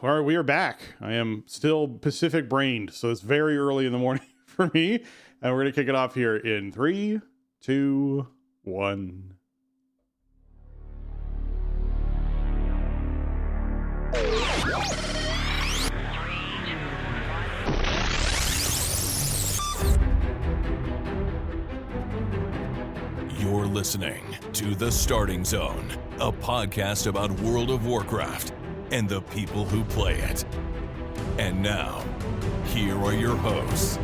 All right, we are back. I am still Pacific brained, so it's very early in the morning for me. And we're going to kick it off here in 3, 2, 1. You're listening to The Starting Zone, a podcast about World of Warcraft and the people who play it. And now, here are your hosts.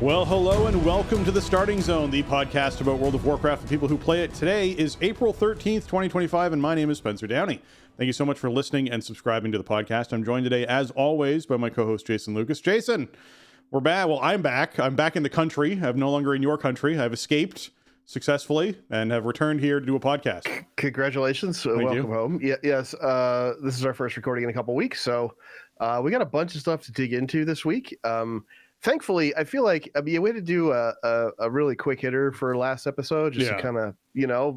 Well, hello and welcome to The Starting Zone, the podcast about World of Warcraft and people who play it. Today is April 13th, 2025, and my name is Spencer Downey. Thank you so much for listening and subscribing to the podcast. I'm joined today, as always, by my co-host, Jason Lucas. Jason, we're back. Well, I'm back. I'm back in the country. I'm no longer in your country. I've escaped successfully and have returned here to do a podcast. Congratulations. Welcome home. Yes. This is our first recording in a couple weeks. So we got a bunch of stuff to dig into this week. Thankfully, I feel like we had to do a really quick hitter for last episode just to kind of,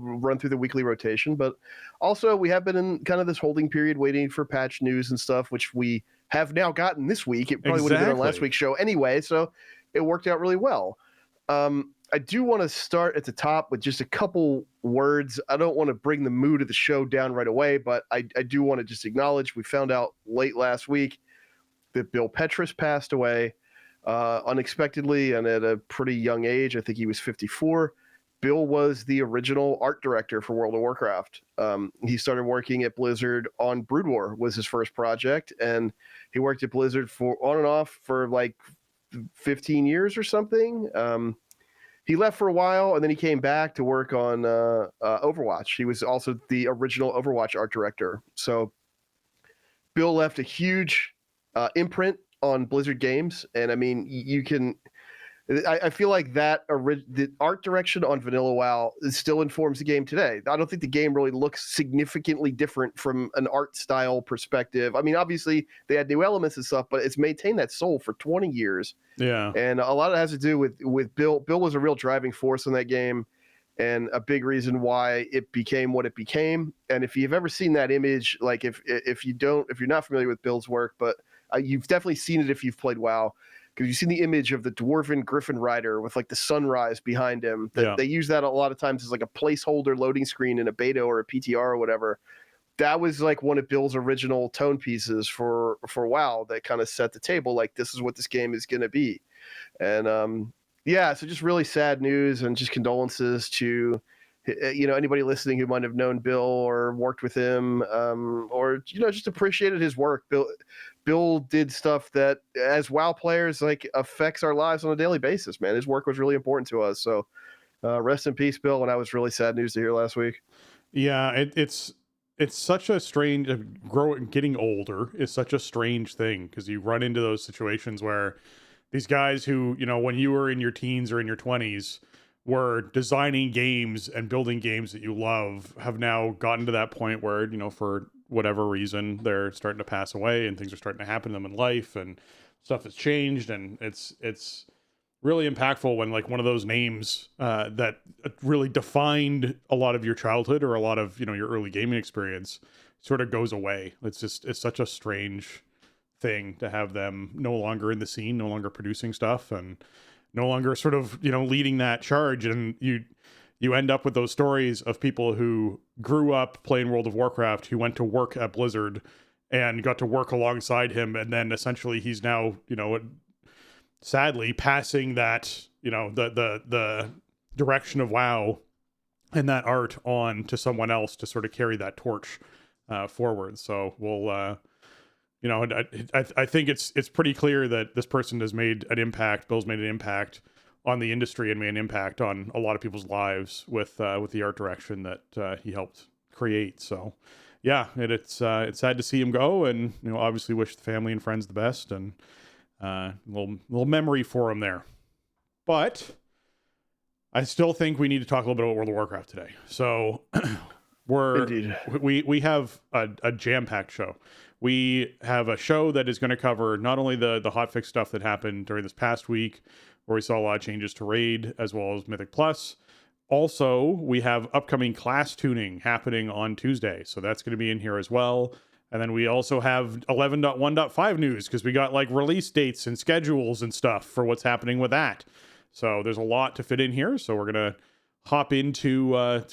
run through the weekly rotation. But also we have been in kind of this holding period waiting for patch news and stuff, which we have now gotten this week. It probably would have been on last week's show anyway. So it worked out really well. I do want to start at the top with just a couple words. I don't want to bring the mood of the show down right away, but I do want to just acknowledge we found out late last week that Bill Petras passed away unexpectedly and at a pretty young age. I think he was 54. Bill was the original art director for World of Warcraft. He started working at Blizzard on Brood War was his first project, and he worked at Blizzard for on and off for like 15 years or something. He left for a while, and then he came back to work on Overwatch. He was also the original Overwatch art director. So Bill left a huge imprint on Blizzard games, and I mean, you can. I feel like the art direction on Vanilla WoW still informs the game today. I don't think the game really looks significantly different from an art style perspective. I mean, obviously they had new elements and stuff, but it's maintained that soul for 20 years. Yeah. And a lot of it has to do with Bill. Bill was a real driving force in that game and a big reason why it became what it became. And if you've ever seen that image, like if you're not familiar with Bill's work, but you've definitely seen it if you've played WoW, because you've seen the image of the dwarven griffin rider with like the sunrise behind him. They use that a lot of times as like a placeholder loading screen in a beta or a PTR or whatever. That was like one of Bill's original tone pieces for WoW that kind of set the table. Like, this is what this game is going to be. And so just really sad news and just condolences to, anybody listening who might have known Bill or worked with him, or, just appreciated his work. Bill did stuff that, as WoW players, like affects our lives on a daily basis, man. His work was really important to us. So rest in peace, Bill. And that was really sad news to hear last week. Yeah, it's such a strange getting older is such a strange thing, because you run into those situations where these guys who, when you were in your teens or in your 20s were designing games and building games that you love, have now gotten to that point where, for whatever reason, they're starting to pass away and things are starting to happen to them in life and stuff has changed. And it's really impactful when like one of those names that really defined a lot of your childhood or a lot of, your early gaming experience sort of goes away. It's such a strange thing to have them no longer in the scene, no longer producing stuff, and no longer sort of, leading that charge. And you end up with those stories of people who grew up playing World of Warcraft, who went to work at Blizzard and got to work alongside him. And then essentially he's now, sadly passing that, the direction of WoW and that art on to someone else to sort of carry that torch forward. So we'll, I think it's pretty clear that this person has made an impact. Bill's made an impact on the industry and made an impact on a lot of people's lives with the art direction that he helped create. So yeah, it's sad to see him go, and obviously wish the family and friends the best, and little memory for him there. But I still think we need to talk a little bit about World of Warcraft today. So we have a jam-packed show. We have a show that is going to cover not only the hotfix stuff that happened during this past week, where we saw a lot of changes to Raid as well as Mythic Plus, also, we have upcoming class tuning happening on Tuesday. So that's going to be in here as well. And then we also have 11.1.5 news because we got like release dates and schedules and stuff for what's happening with that. So there's a lot to fit in here. So we're going to hop into I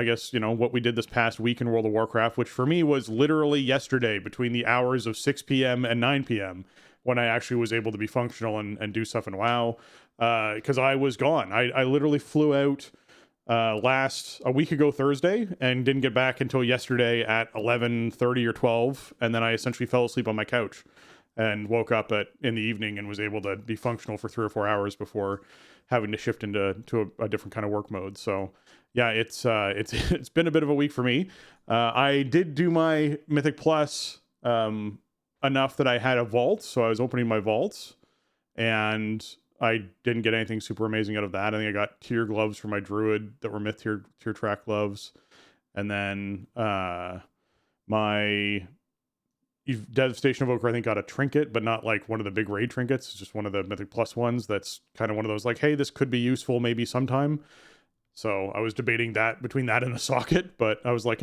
guess, what we did this past week in World of Warcraft, which for me was literally yesterday between the hours of 6 p.m. and 9 p.m. when I actually was able to be functional and do stuff in WoW because I was gone. I literally flew out a week ago Thursday and didn't get back until yesterday at 11:30 or 12, and then I essentially fell asleep on my couch and woke up in the evening and was able to be functional for 3 or 4 hours before having to shift into a different kind of work mode. So yeah, it's been a bit of a week for me. I did do my Mythic Plus enough that I had a vault, so I was opening my vaults, and I didn't get anything super amazing out of that. I think I got tier gloves for my druid that were myth tier track gloves. And then my Devastation Evoker, I think, got a trinket, but not like one of the big raid trinkets. It's just one of the Mythic Plus ones that's kind of one of those like, hey, this could be useful maybe sometime. So I was debating that between that and a socket, but I was like,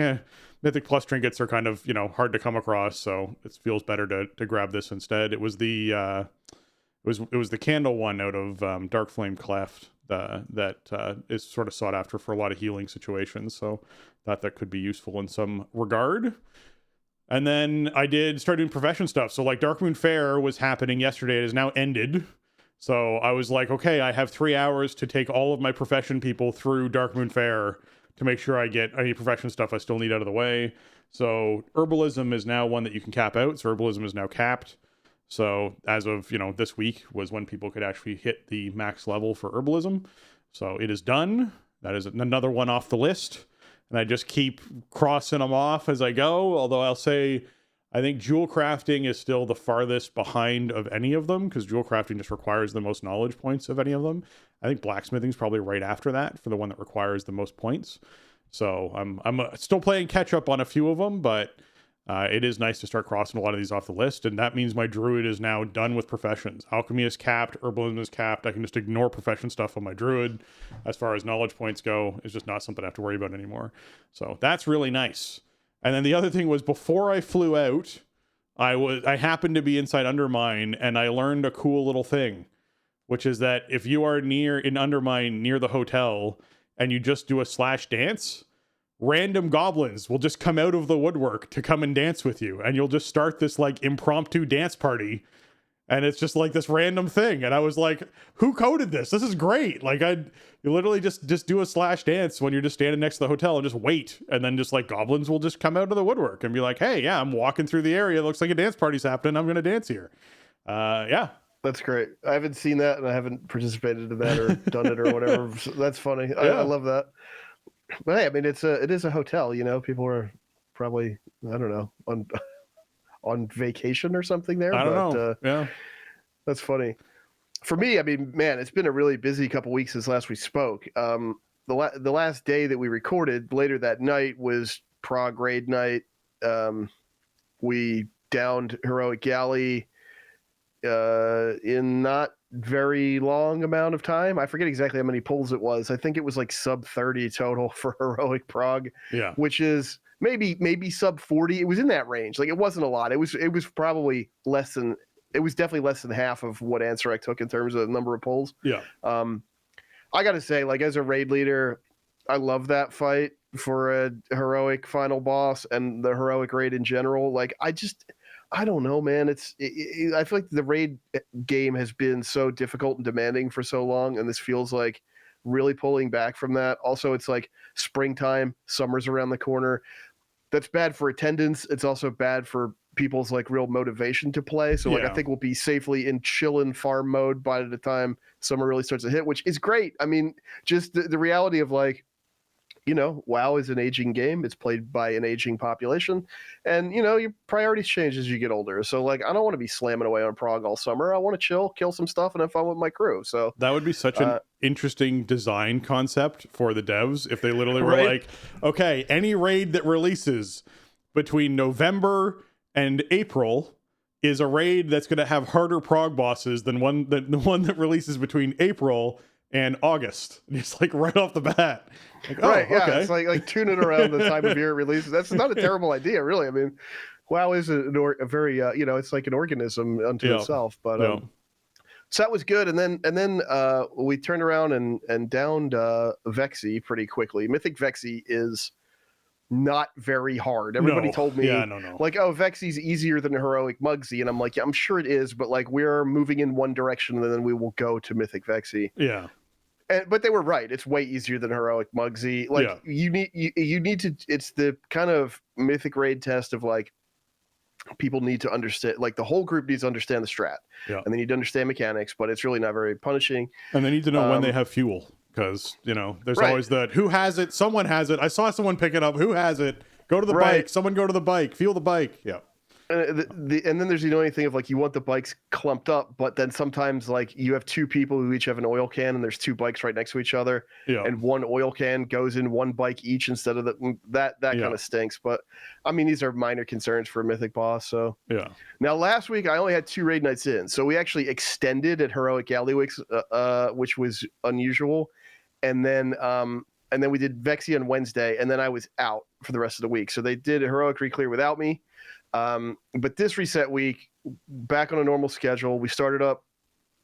Mythic Plus trinkets are kind of, hard to come across. So it feels better to grab this instead. It was the... It was the candle one out of Dark Flame Cleft that is sort of sought after for a lot of healing situations. So thought that could be useful in some regard. And then I did start doing profession stuff. So like Darkmoon Faire was happening yesterday. It is now ended. So I was like, okay, I have 3 hours to take all of my profession people through Darkmoon Faire to make sure I get any profession stuff I still need out of the way. So Herbalism is now one that you can cap out. So Herbalism is now capped. So as of, this week was when people could actually hit the max level for Herbalism. So it is done. That is another one off the list. And I just keep crossing them off as I go. Although I'll say, I think jewel crafting is still the farthest behind of any of them because jewel crafting just requires the most knowledge points of any of them. I think blacksmithing is probably right after that for the one that requires the most points. So I'm still playing catch up on a few of them, but it is nice to start crossing a lot of these off the list, and that means my druid is now done with professions. Alchemy is capped, herbalism is capped. I can just ignore profession stuff on my druid. As far as knowledge points go, it's just not something I have to worry about anymore. So that's really nice. And then the other thing was before I flew out, I happened to be inside Undermine, and I learned a cool little thing, which is that if you are in Undermine near the hotel and you just do a slash dance, random goblins will just come out of the woodwork to come and dance with you, and you'll just start this like impromptu dance party, and it's just like this random thing. And I was like, who coded this? This is great. Like you literally just do a slash dance when you're just standing next to the hotel and just wait, and then just like goblins will just come out of the woodwork and be like, hey, yeah, I'm walking through the area, it looks like a dance party's happening, I'm gonna dance here. Yeah, that's great. I haven't seen that, and I haven't participated in that or done it or whatever. So that's funny. Yeah. I love that. But hey, I mean, it is a hotel. People are probably, I don't know, on vacation or something there. I don't know. Yeah, that's funny. For me, I mean, man, it's been a really busy couple weeks since last we spoke. The last day that we recorded later that night was Prague raid night. We downed Heroic Galley in not very long amount of time. I forget exactly how many pulls it was. I think it was like sub 30 total for Heroic Prague. Yeah, which is maybe sub 40. It was in that range. Like it wasn't a lot. It was probably less than. It was definitely less than half of what Ansarek took in terms of the number of pulls. Yeah. I got to say, like as a raid leader, I love that fight for a heroic final boss and the heroic raid in general. Like I don't know, man. I feel like the raid game has been so difficult and demanding for so long, and this feels like really pulling back from that. Also, it's like springtime, summer's around the corner. That's bad for attendance. It's also bad for people's like real motivation to play. So like I think we'll be safely in chillin' farm mode by the time summer really starts to hit, which is great. I mean, just the reality of like, WoW is an aging game. It's played by an aging population, and your priorities change as you get older. So like, I don't want to be slamming away on Prague all summer. I want to chill, kill some stuff, and have fun with my crew. So that would be such an interesting design concept for the devs if they literally were like, okay, any raid that releases between November and April is a raid that's going to have harder Prague bosses than the one that releases between April and August. It's like right off the bat. Like, oh, right? Yeah, okay. it's like tune it around the time of year it releases. That's not a terrible idea, really. I mean, WoW is a very it's like an organism unto itself. But so that was good, and then we turned around and downed Vexy pretty quickly. Mythic Vexy is not very hard. Everybody told me, like, oh, Vexy's easier than Heroic Mugsy, and I'm like, yeah, I'm sure it is, but like we're moving in one direction, and then we will go to Mythic Vexy. Yeah. But they were right. It's way easier than Heroic Mugsy. Like you need to. It's the kind of Mythic raid test of like people need to understand. Like the whole group needs to understand the strat, and they need to understand mechanics. But it's really not very punishing. And they need to know when they have fuel, because there's always that who has it. Someone has it. I saw someone pick it up. Who has it? Go to the bike. Someone go to the bike. Feel the bike. Yeah. And then there's the annoying thing of like you want the bikes clumped up, but then sometimes like you have two people who each have an oil can, and there's two bikes right next to each other, and one oil can goes in one bike each instead of that kind of stinks. But I mean, these are minor concerns for a Mythic boss. So now last week I only had 2 raid nights in, so we actually extended at Heroic Gallywix, which was unusual, and then we did Vexy on Wednesday, and then I was out for the rest of the week. So they did a Heroic Reclear without me. But this reset week, back on a normal schedule, we started up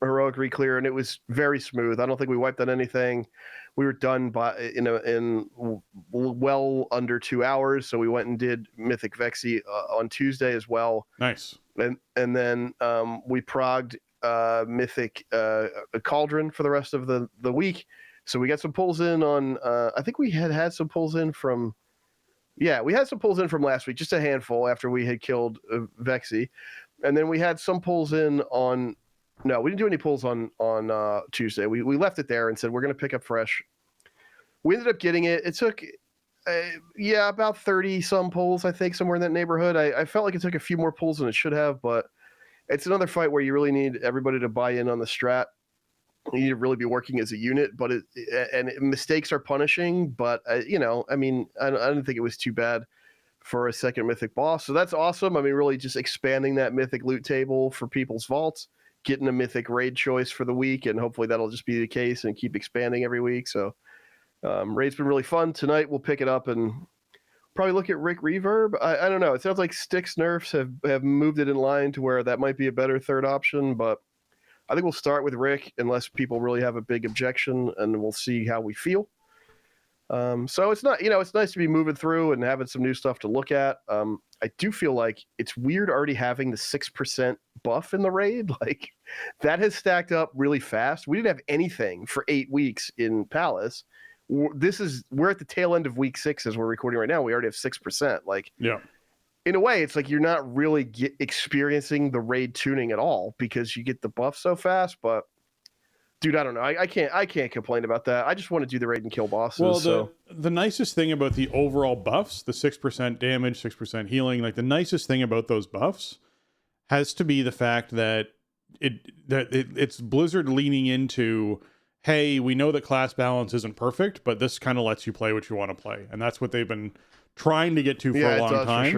Heroic Reclear, and it was very smooth. I don't think we wiped on anything. We were done in well under 2 hours. So we went and did Mythic Vexy on Tuesday as well. Nice. And then we progged Mythic Cauldron for the rest of the week. So we got some pulls in on. I think we had some pulls in from. Yeah, we had some pulls in from last week, just a handful after we had killed Vexy. And then we had some pulls in on... No, we didn't do any pulls on Tuesday. We left it there and said, we're going to pick up fresh. We ended up getting it. It took, about 30-some pulls, I think, somewhere in that neighborhood. I felt like it took a few more pulls than it should have, but it's another fight where you really need everybody to buy in on the strat. You need to really be working as a unit, but mistakes are punishing. But I didn't think it was too bad for a second Mythic boss. So that's awesome. I mean, really just expanding that Mythic loot table for people's vaults, getting a Mythic raid choice for the week, and hopefully that'll just be the case and keep expanding every week. So raid's been really fun. Tonight we'll pick it up and probably look at Rick Reverb. I don't know. It sounds like Styx nerfs have moved it in line to where that might be a better third option, but I think we'll start with Rick unless people really have a big objection, and we'll see how we feel. So it's not, it's nice to be moving through and having some new stuff to look at. I do feel like it's weird already having the 6% buff in the raid. Like that has stacked up really fast. We didn't have anything for 8 weeks in Palace. We're at the tail end of week 6 as we're recording right now. We already have 6%. Like, in a way, it's like you're not really experiencing the raid tuning at all because you get the buff so fast. But dude, I don't know. I can't complain about that. I just want to do the raid and kill bosses. Well, the nicest thing about the overall buffs, the 6% damage, 6% healing, like the nicest thing about those buffs has to be the fact that it's Blizzard leaning into, hey, we know that class balance isn't perfect, but this kind of lets you play what you want to play, and that's what they've been trying to get to for a long time,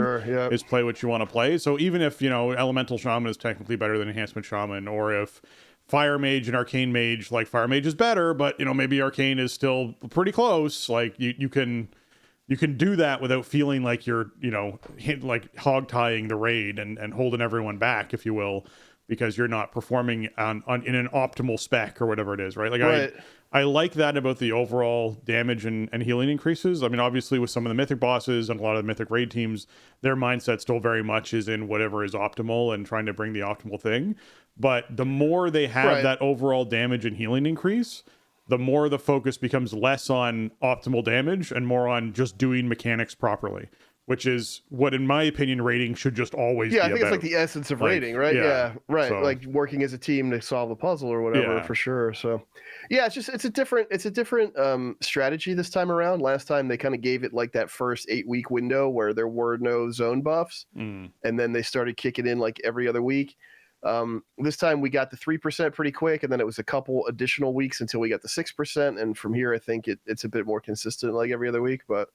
is play what you want to play. So even if, Elemental Shaman is technically better than Enhancement Shaman, or if Fire Mage and Arcane Mage, like Fire Mage is better, but, maybe Arcane is still pretty close, like you can do that without feeling like you're, like hog tying the raid and holding everyone back, if you will, because you're not performing in an optimal spec or whatever it is, right? Like I like that about the overall damage and healing increases. I mean, obviously with some of the Mythic bosses and a lot of the Mythic raid teams, their mindset still very much is in whatever is optimal and trying to bring the optimal thing. But the more they have that overall damage and healing increase, the more the focus becomes less on optimal damage and more on just doing mechanics properly, which is what, in my opinion, raiding should just always be about. Yeah, I think it's like the essence of raiding, right? Yeah, right. So, like working as a team to solve a puzzle or whatever, for sure. So, yeah, it's a different strategy this time around. Last time they kind of gave it like that first 8-week window where there were no zone buffs, and then they started kicking in like every other week. This time we got the 3% pretty quick, and then it was a couple additional weeks until we got the 6%, and from here I think it's a bit more consistent like every other week. But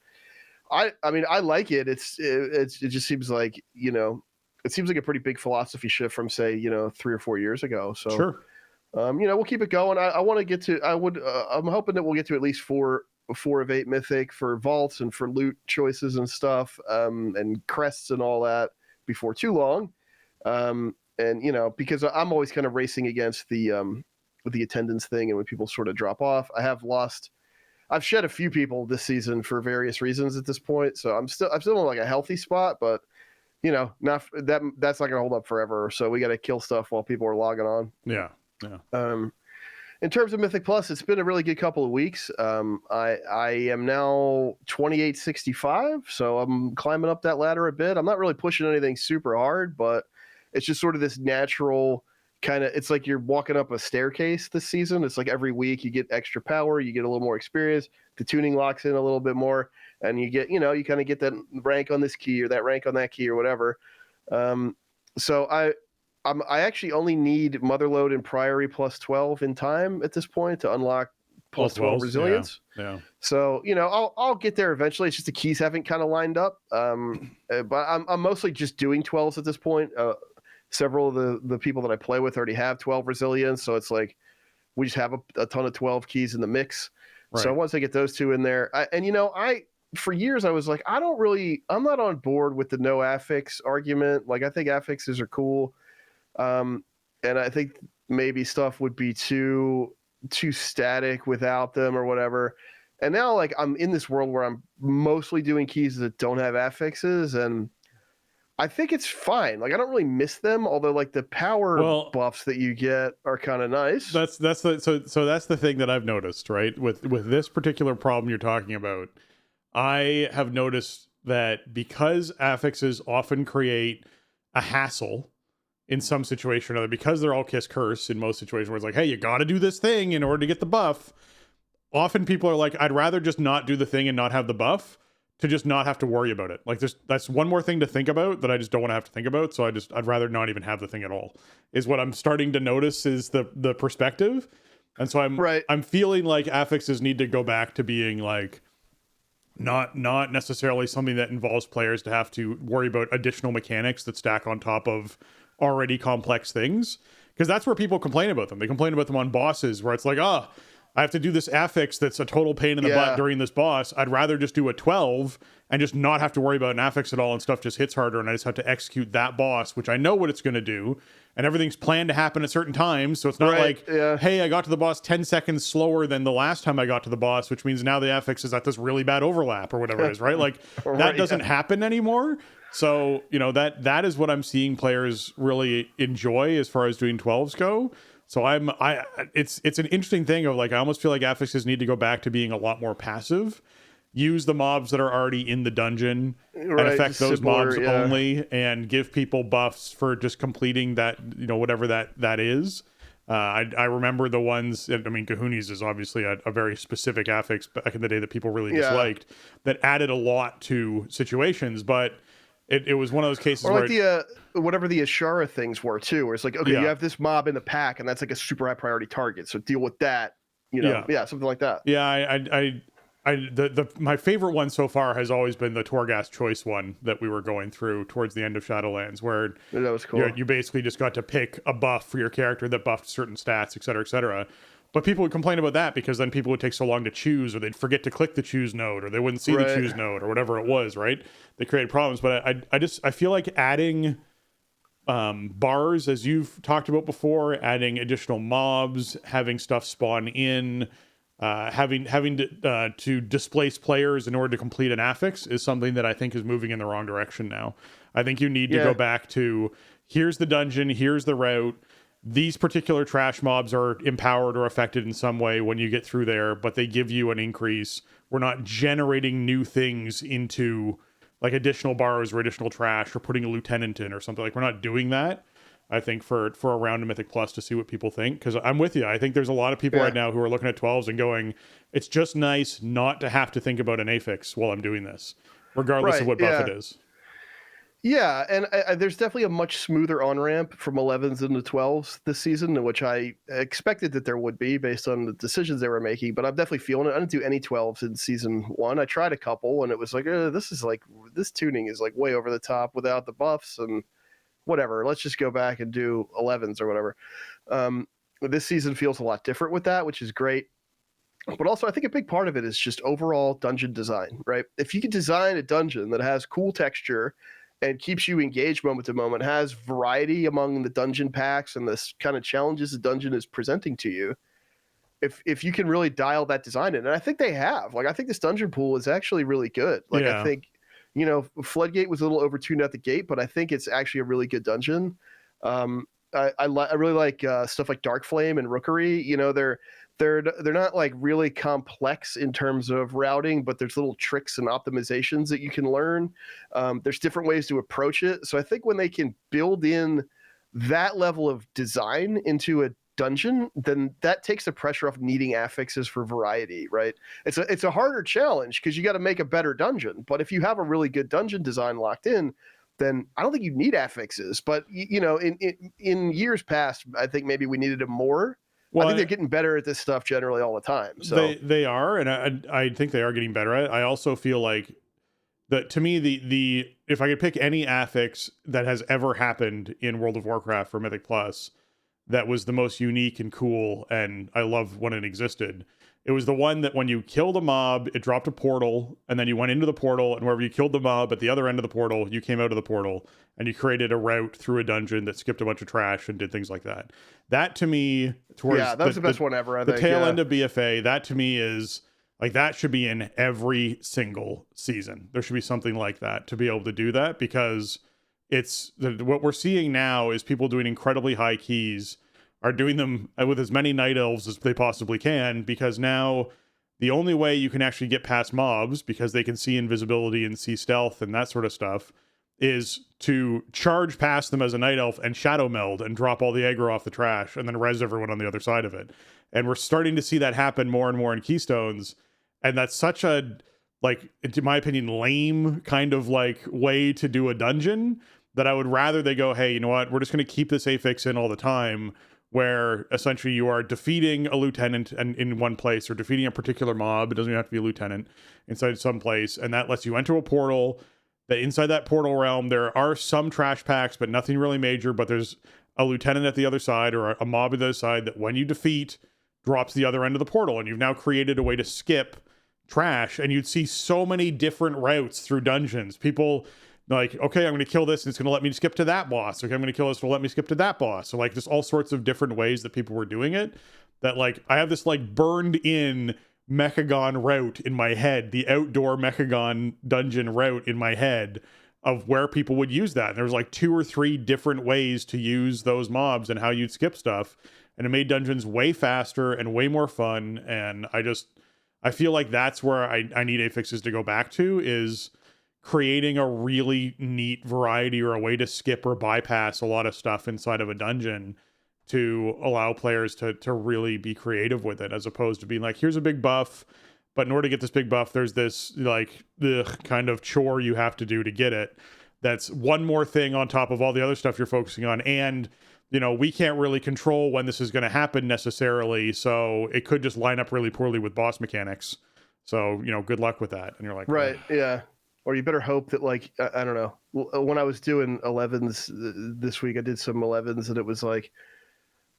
I mean I like it. It just seems like it seems like a pretty big philosophy shift from say 3 or 4 years ago. So sure. We'll keep it going. I want to get to. I'm hoping that we'll get to at least four of 8 mythic for vaults and for loot choices and stuff, and crests and all that before too long. And because I'm always kind of racing against the attendance thing, and when people sort of drop off, I've shed a few people this season for various reasons at this point, so I'm still in like a healthy spot, but that's not going to hold up forever. So we got to kill stuff while people are logging on. Yeah. In terms of Mythic Plus, it's been a really good couple of weeks. I am now 2865, so I'm climbing up that ladder a bit. I'm not really pushing anything super hard, but it's just sort of this natural kind of, it's like you're walking up a staircase this season. It's like every week you get extra power, you get a little more experience, the tuning locks in a little bit more, and you get, you kind of get that rank on this key or that rank on that key or whatever. So I actually only need Motherlode and Priory plus 12 in time at this point to unlock plus 12 resilience. Yeah. So, I'll get there eventually. It's just the keys haven't kind of lined up. But I'm mostly just doing 12s at this point. Several of the people that I play with already have 12 resilience. So it's like we just have a ton of 12 keys in the mix. Right. So once I get those two in there, for years I was like, I'm not on board with the no affix argument. Like, I think affixes are cool. And I think maybe stuff would be too static without them or whatever. And now, like, I'm in this world where I'm mostly doing keys that don't have affixes, and I think it's fine. Like, I don't really miss them, although like the power buffs that you get are kind of nice. So that's the thing that I've noticed, right? With this particular problem you're talking about, I have noticed that because affixes often create a hassle in some situation or other, because they're all kiss curse in most situations where it's like, hey, you got to do this thing in order to get the buff. Often people are like, I'd rather just not do the thing and not have the buff to just not have to worry about it. Like, that's one more thing to think about that I just don't want to have to think about. So I'd rather not even have the thing at all, is what I'm starting to notice is the perspective. And so I'm feeling like affixes need to go back to being like, not necessarily something that involves players to have to worry about additional mechanics that stack on top of already complex things, because that's where people complain about them. They complain about them on bosses where it's like, I have to do this affix that's a total pain in the butt during this boss. I'd rather just do a 12 and just not have to worry about an affix at all, and stuff just hits harder, and I just have to execute that boss, which I know what it's going to do, and everything's planned to happen at certain times. So it's not hey, I got to the boss 10 seconds slower than the last time I got to the boss, which means now the affix is at this really bad overlap or whatever it is, right? Like that doesn't happen anymore. So, that is what I'm seeing players really enjoy as far as doing 12s go. So it's an interesting thing of like, I almost feel like affixes need to go back to being a lot more passive. Use the mobs that are already in the dungeon and affect those mobs only, and give people buffs for just completing that, whatever that is. I remember the ones, Kahunis is obviously a very specific affix back in the day that people really disliked, that added a lot to situations, but it was one of those cases or like whatever the Ashara things were too, where it's like, okay, you have this mob in the pack and that's like a super high priority target, so deal with that, something like that. My favorite one so far has always been the Torghast choice one that we were going through towards the end of Shadowlands, where that was cool. You basically just got to pick a buff for your character that buffed certain stats, et cetera, et cetera. But people would complain about that because then people would take so long to choose, or they'd forget to click the choose node, or they wouldn't see the choose node, or whatever it was, right? They created problems. But I feel like adding bars, as you've talked about before, adding additional mobs, having stuff spawn in, having to displace players in order to complete an affix is something that I think is moving in the wrong direction now. I think you need to go back to, here's the dungeon, here's the route. These particular trash mobs are empowered or affected in some way when you get through there, but they give you an increase. We're not generating new things into like additional bars or additional trash or putting a lieutenant in or something. Like, we're not doing that. I think for a round of Mythic Plus to see what people think, because I'm with you. I think there's a lot of people right now who are looking at 12s and going, it's just nice not to have to think about an affix while I'm doing this, regardless of what buff it is. Yeah, and there's definitely a much smoother on-ramp from 11s into 12s this season, which I expected that there would be based on the decisions they were making, but I'm definitely feeling it. I didn't do any 12s in Season 1. I tried a couple, and it was like, this tuning is like way over the top without the buffs, and whatever. Let's just go back and do 11s or whatever. this season feels a lot different with that, which is great. But also, I think a big part of it is just overall dungeon design, right? If you can design a dungeon that has cool texture and keeps you engaged moment to moment, has variety among the dungeon packs and the kind of challenges the dungeon is presenting to you, if you can really dial that design in, and I think they have. Like, I think this dungeon pool is actually really good. Like, Yeah. I think, Floodgate was a little overtuned at the gate, but I think it's actually a really good dungeon. I really like stuff like Dark Flame and Rookery. They're not like really complex in terms of routing, but there's little tricks and optimizations that you can learn. There's different ways to approach it. So I think when they can build in that level of design into a dungeon, then that takes the pressure off needing affixes for variety, right? It's a harder challenge because you got to make a better dungeon. But if you have a really good dungeon design locked in, then I don't think you need affixes. But in years past, I think maybe we needed them more. Well, I think they're getting better at this stuff generally all the time. So they are, and I think they are getting better at it. I also feel like that, to me, the if I could pick any affix that has ever happened in World of Warcraft for Mythic Plus that was the most unique and cool, and I love when it existed, it was the one that when you killed a mob, it dropped a portal, and then you went into the portal, and wherever you killed the mob at the other end of the portal, you came out of the portal, and you created a route through a dungeon that skipped a bunch of trash and did things like that. That, to me, towards that was the best one ever, I think. The tail end of BFA, that to me is, like, that should be in every single season. There should be something like that to be able to do that, because what we're seeing now is people doing incredibly high keys are doing them with as many night elves as they possibly can, because now the only way you can actually get past mobs, because they can see invisibility and see stealth and that sort of stuff, is to charge past them as a night elf and shadow meld and drop all the aggro off the trash and then res everyone on the other side of it. And we're starting to see that happen more and more in Keystones, and that's such a, like, in my opinion, lame kind of like way to do a dungeon, that I would rather they go, hey, you know what, we're just going to keep this affix in all the time, where essentially you are defeating a lieutenant in one place, or defeating a particular mob. It doesn't even have to be a lieutenant, inside some place, and that lets you enter a portal. That inside that portal realm, there are some trash packs, but nothing really major. But there's a lieutenant at the other side, or a mob at the other side, that when you defeat, drops the other end of the portal, and you've now created a way to skip trash. And you'd see so many different routes through dungeons. People like, okay, I'm going to kill this, and it's going to let me skip to that boss. Okay, I'm going to kill this, it'll let me skip to that boss. So, like, just all sorts of different ways that people were doing it. That, like, I have this, like, burned in Mechagon route in my head, the outdoor Mechagon dungeon route in my head, of where people would use that. And there was like 2 or 3 different ways to use those mobs and how you'd skip stuff. And it made dungeons way faster and way more fun. And I feel like that's where I need affixes to go back to, is creating a really neat variety, or a way to skip or bypass a lot of stuff inside of a dungeon, to allow players to really be creative with it, as opposed to being like, here's a big buff, but in order to get this big buff, there's this, like, the kind of chore you have to do to get it. That's one more thing on top of all the other stuff you're focusing on. And, we can't really control when this is going to happen necessarily, so it could just line up really poorly with boss mechanics. So, good luck with that. And you're like, right, yeah. Or you better hope that, like, I don't know. When I was doing 11s this week, I did some 11s, and it was like,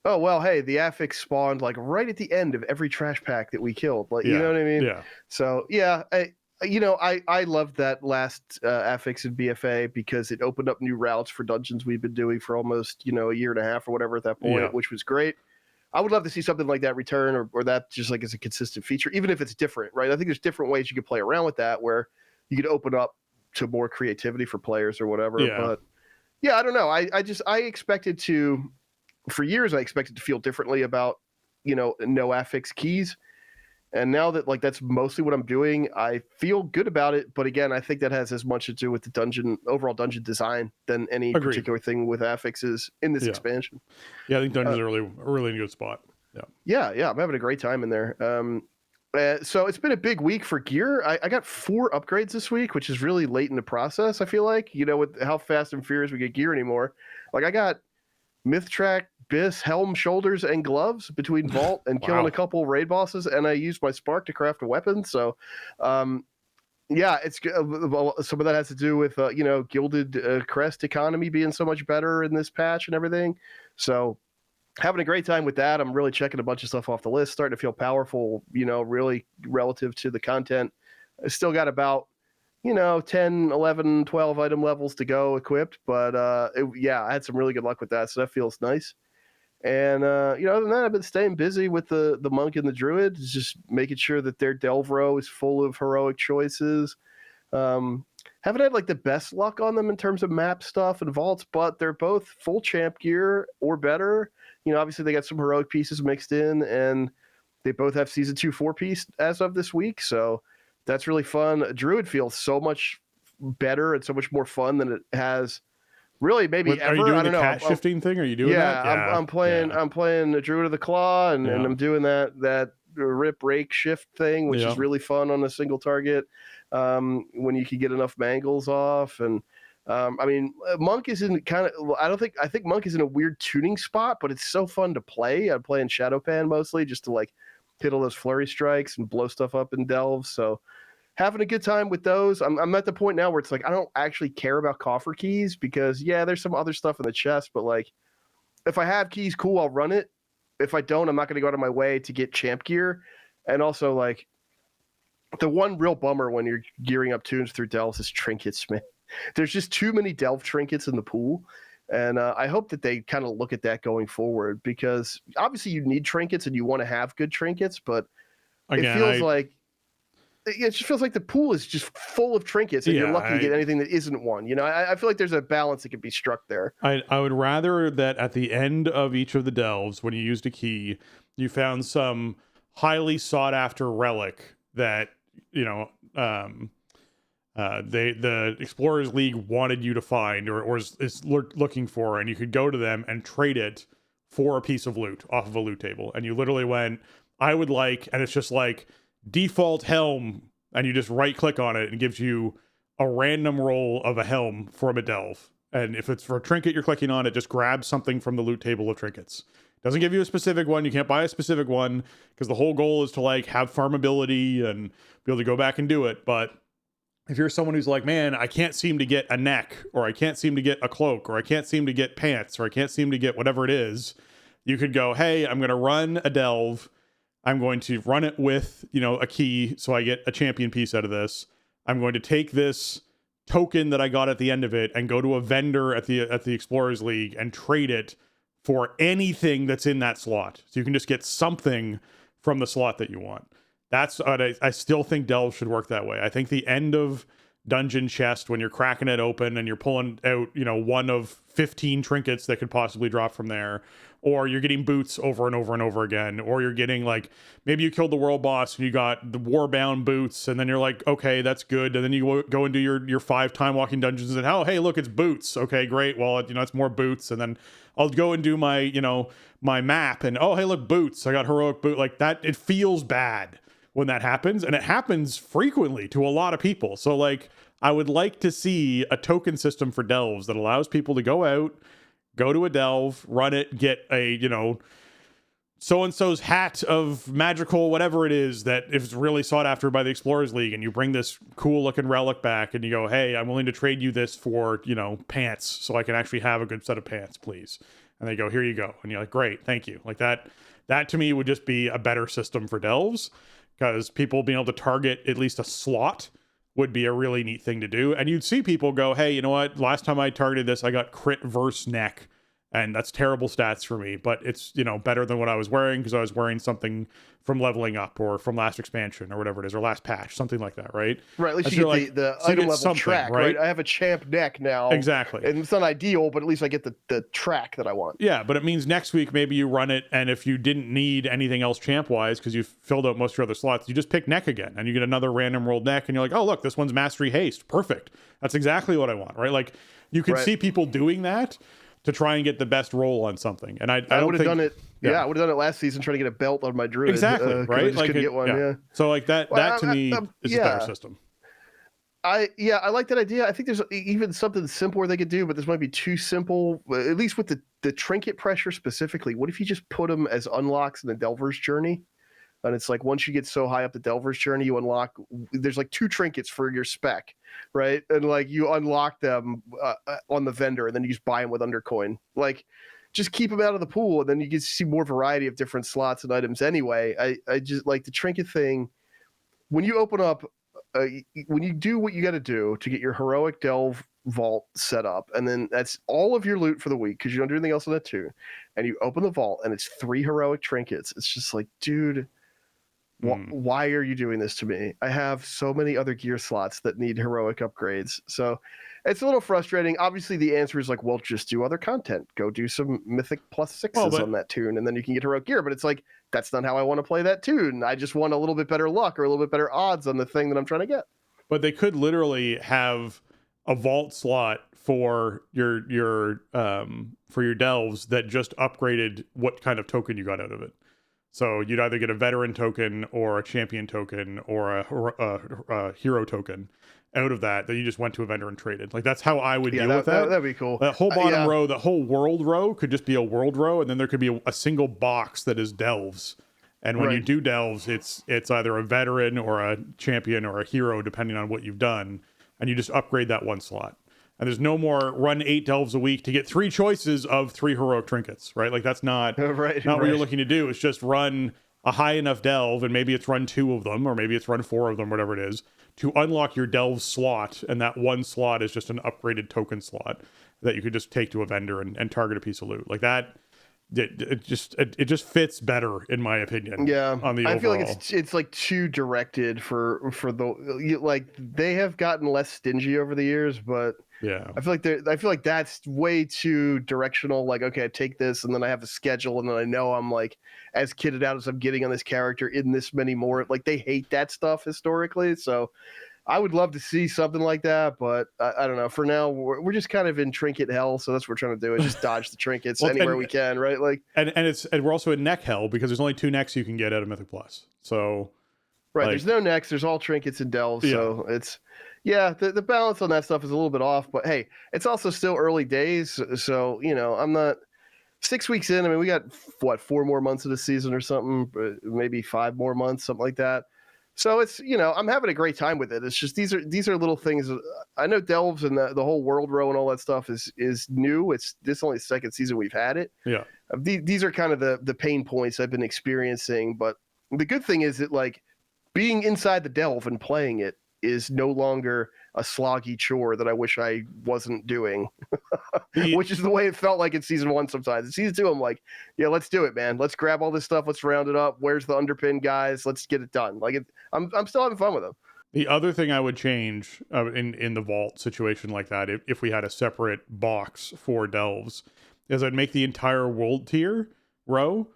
oh, well, hey, the affix spawned, like, right at the end of every trash pack that we killed. Like, you know what I mean? Yeah. So, yeah, I loved that last affix in BFA, because it opened up new routes for dungeons we've been doing for almost, a year and a half or whatever at that point, which was great. I would love to see something like that return, or that just, like, as a consistent feature, even if it's different, right? I think there's different ways you could play around with that, where you could open up to more creativity for players or whatever. Yeah. But yeah, I don't know. I expected to, for years, I expected to feel differently about, no affix keys. And now that, like, that's mostly what I'm doing, I feel good about it. But again, I think that has as much to do with the overall dungeon design, than any Agreed. Particular thing with affixes in this expansion. Yeah, I think dungeons are really in a good spot. Yeah, I'm having a great time in there. So it's been a big week for gear. I got 4 upgrades this week, which is really late in the process, I feel like, with how fast and furious we get gear anymore. Like, I got Mythtrack, Biss, helm, shoulders, and gloves between Vault and killing a couple raid bosses, and I used my Spark to craft a weapon. So, yeah, it's some of that has to do with, Gilded Crest economy being so much better in this patch and everything. So, having a great time with that. I'm really checking a bunch of stuff off the list, starting to feel powerful, really relative to the content. I still got about 10, 11, 12 item levels to go equipped, but I had some really good luck with that, so that feels nice. And other than that, I've been staying busy with the monk and the druid, just making sure that their delve row is full of heroic choices. Haven't had like the best luck on them in terms of map stuff and vaults, but they're both full champ gear or better. Obviously they got some heroic pieces mixed in, and they both have season 2 4-piece as of this week, so that's really fun. Druid feels so much better and so much more fun than it has really maybe ever. Are you doing I don't the know. cat shifting thing? Are you doing that? Yeah, I'm playing the Druid of the Claw, and I'm doing that rip rake shift thing, which is really fun on a single target when you can get enough mangles off. And Monk is in I think Monk is in a weird tuning spot, but it's so fun to play. I'm playing Shadowpan mostly just to like hit all those flurry strikes and blow stuff up in delves. So having a good time with those. I'm at the point now where it's like I don't actually care about coffer keys because there's some other stuff in the chest, but like if I have keys, cool, I'll run it. If I don't, I'm not going to go out of my way to get champ gear. And also like the one real bummer when you're gearing up tunes through delves is trinkets, man. There's just too many delve trinkets in the pool. And I hope that they kind of look at that going forward, because obviously you need trinkets and you want to have good trinkets, but it just feels like the pool is just full of trinkets and you're lucky to get anything that isn't one. I feel like there's a balance that could be struck there. I would rather that at the end of each of the delves, when you used a key, you found some highly sought after relic that, the Explorers League wanted you to find or is looking for, and you could go to them and trade it for a piece of loot off of a loot table. And you literally went, I would like, and it's just like default helm, and you just right click on it and it gives you a random roll of a helm from a delve. And if it's for a trinket you're clicking on, it just grabs something from the loot table of trinkets. Doesn't give you a specific one. You can't buy a specific one because the whole goal is to like have farmability and be able to go back and do it. But if you're someone who's like, man, I can't seem to get a neck, or I can't seem to get a cloak, or I can't seem to get pants, or I can't seem to get whatever it is, you could go, hey, I'm going to run a delve. I'm going to run it with, a key, so I get a champion piece out of this. I'm going to take this token that I got at the end of it and go to a vendor at the Explorers League and trade it for anything that's in that slot. So you can just get something from the slot that you want. That's I still think delves should work that way. I think the end of dungeon chest, when you're cracking it open and you're pulling out, one of 15 trinkets that could possibly drop from there, or you're getting boots over and over and over again, or you're getting like, maybe you killed the world boss and you got the warbound boots, and then you're like, okay, that's good. And then you go and do your 5 time walking dungeons and, oh, hey, look, it's boots. Okay, great. Well, it's more boots. And then I'll go and do my, my map and, oh, hey, look, boots. I got heroic boot. Like that, it feels bad when that happens, and it happens frequently to a lot of people. So like, I would like to see a token system for delves that allows people to go out, go to a delve, run it, get a, so-and-so's hat of magical, whatever it is that is really sought after by the Explorers League, and you bring this cool looking relic back and you go, hey, I'm willing to trade you this for, pants, so I can actually have a good set of pants, please. And they go, here you go. And you're like, great, thank you. Like that to me would just be a better system for delves, because people being able to target at least a slot would be a really neat thing to do. And you'd see people go, hey, you know what? Last time I targeted this, I got crit verse neck. And that's terrible stats for me. But it's, better than what I was wearing, because I was wearing something from leveling up or from last expansion or whatever it is, or last patch, something like that, right? Right, at least you get the item level track, right? I have a champ neck now. Exactly. And it's not ideal, but at least I get the track that I want. Yeah, but it means next week maybe you run it, and if you didn't need anything else champ-wise because you've filled out most of your other slots, you just pick neck again, and you get another random rolled neck, and you're like, oh, look, this one's Mastery Haste. Perfect. That's exactly what I want, right? Like, you can see people doing that to try and get the best roll on something. And I would have done it. Yeah, I would have done it last season trying to get a belt on my druid. Exactly, right? I just couldn't get one. Yeah. So like that to me is a better system. I like that idea. I think there's even something simpler they could do, but this might be too simple. At least with the trinket pressure specifically. What if you just put them as unlocks in the Delver's Journey? And it's like once you get so high up the Delver's Journey, you unlock. There's like 2 trinkets for your spec, right? And like you unlock them on the vendor, and then you just buy them with Undercoin. Like, just keep them out of the pool, and then you get to see more variety of different slots and items anyway. I just like the trinket thing. When you open up, when you do what you got to do to get your heroic delve vault set up, and then that's all of your loot for the week because you don't do anything else on that too, and you open the vault and it's 3 heroic trinkets. It's just like, dude, why are you doing this to me? I have so many other gear slots that need heroic upgrades. So it's a little frustrating. Obviously, the answer is like, well, just do other content. Go do some mythic +6s on that toon, and then you can get heroic gear. But it's like, that's not how I want to play that toon. I just want a little bit better luck or a little bit better odds on the thing that I'm trying to get. But they could literally have a vault slot for your delves that just upgraded what kind of token you got out of it. So you'd either get a veteran token or a champion token or a hero token out of that you just went to a vendor and traded. Like, that's how I would deal with that. That'd be cool. That whole bottom row, the whole world row could just be a world row, and then there could be a single box that is delves. And when you do delves, it's either a veteran or a champion or a hero, depending on what you've done, and you just upgrade that one slot. And there's no more run 8 delves a week to get 3 choices of 3 heroic trinkets, right? Like, that's not what you're looking to do. It's just run a high enough delve, and maybe it's run 2 of them, or maybe it's run 4 of them, whatever it is, to unlock your delve slot. And that one slot is just an upgraded token slot that you could just take to a vendor and target a piece of loot. Like that, it just fits better, in my opinion. Yeah, on the overall. I feel like it's like too directed for the, like, they have gotten less stingy over the years, but yeah, I feel like that's way too directional. Like, okay, I take this and then I have a schedule, and then I know I'm like as kitted out as I'm getting on this character in this many more. Like, they hate that stuff historically, so I would love to see something like that, but I don't know. For now, we're just kind of in trinket hell, so that's what we're trying to do, is just dodge the trinkets anywhere we can, right? Like, and we're also in neck hell because there's only 2 necks you can get out of Mythic Plus. So there's no necks, there's all trinkets and delves, so it's the balance on that stuff is a little bit off, but hey, it's also still early days, so I'm not 6 weeks in. I mean, we got 4 more months of the season or something, maybe 5 more months, something like that. So it's, I'm having a great time with it. It's just these are little things. I know delves and the whole world row and all that stuff is new. This only the second season we've had it. Yeah. These are kind of the pain points I've been experiencing, but the good thing is that, like, being inside the delve and playing it is no longer a sloggy chore that I wish I wasn't doing, which is the way it felt like in season 1 sometimes. In season 2, I'm like, yeah, let's do it, man. Let's grab all this stuff. Let's round it up. Where's the underpin, guys? Let's get it done. Like, I'm still having fun with them. The other thing I would change in the vault situation like that, if we had a separate box for delves, is I'd make the entire world tier row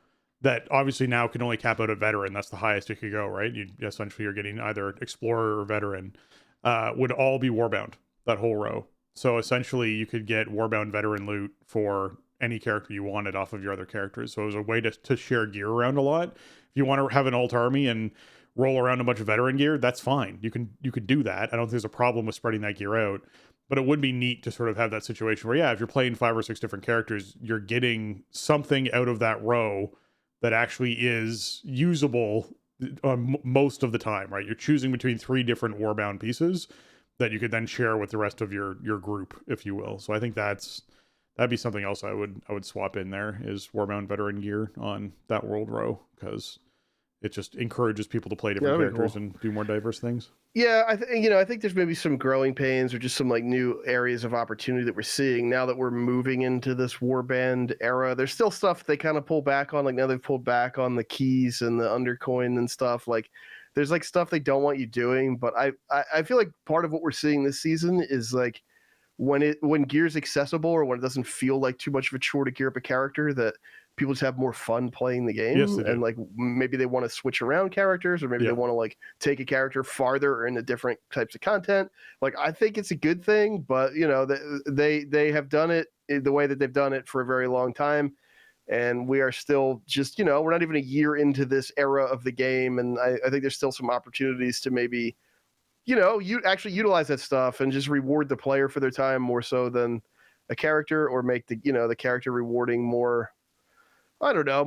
that obviously now can only cap out a veteran. That's the highest it could go, right? You're getting either explorer or veteran. Would all be warbound, that whole row. So essentially you could get warbound veteran loot for any character you wanted off of your other characters. So it was a way to share gear around a lot. If you want to have an alt army and roll around a bunch of veteran gear, that's fine. You could do that. I don't think there's a problem with spreading that gear out, but it would be neat to sort of have that situation where, if you're playing 5 or 6 different characters, you're getting something out of that row that actually is usable most of the time, right? You're choosing between 3 different warbound pieces that you could then share with the rest of your group, if you will. So I think that'd be something else I would swap in there, is warbound veteran gear on that world row, because it just encourages people to play different characters and do more diverse things. Yeah, I think there's maybe some growing pains or just some like new areas of opportunity that we're seeing now that we're moving into this warband era. There's still stuff they kind of pull back on. Like, now they've pulled back on the keys and the undercoin and stuff. Like, there's like stuff they don't want you doing. But I feel like part of what we're seeing this season is like when gear's accessible, or when it doesn't feel like too much of a chore to gear up a character, that people just have more fun playing the game. Yes, and like maybe they want to switch around characters, or maybe they want to like take a character farther or into different types of content. Like, I think it's a good thing, but they have done it the way that they've done it for a very long time, and we are still just we're not even a year into this era of the game, and I think there's still some opportunities to maybe you actually utilize that stuff and just reward the player for their time more so than a character, or make the the character rewarding more. I don't know,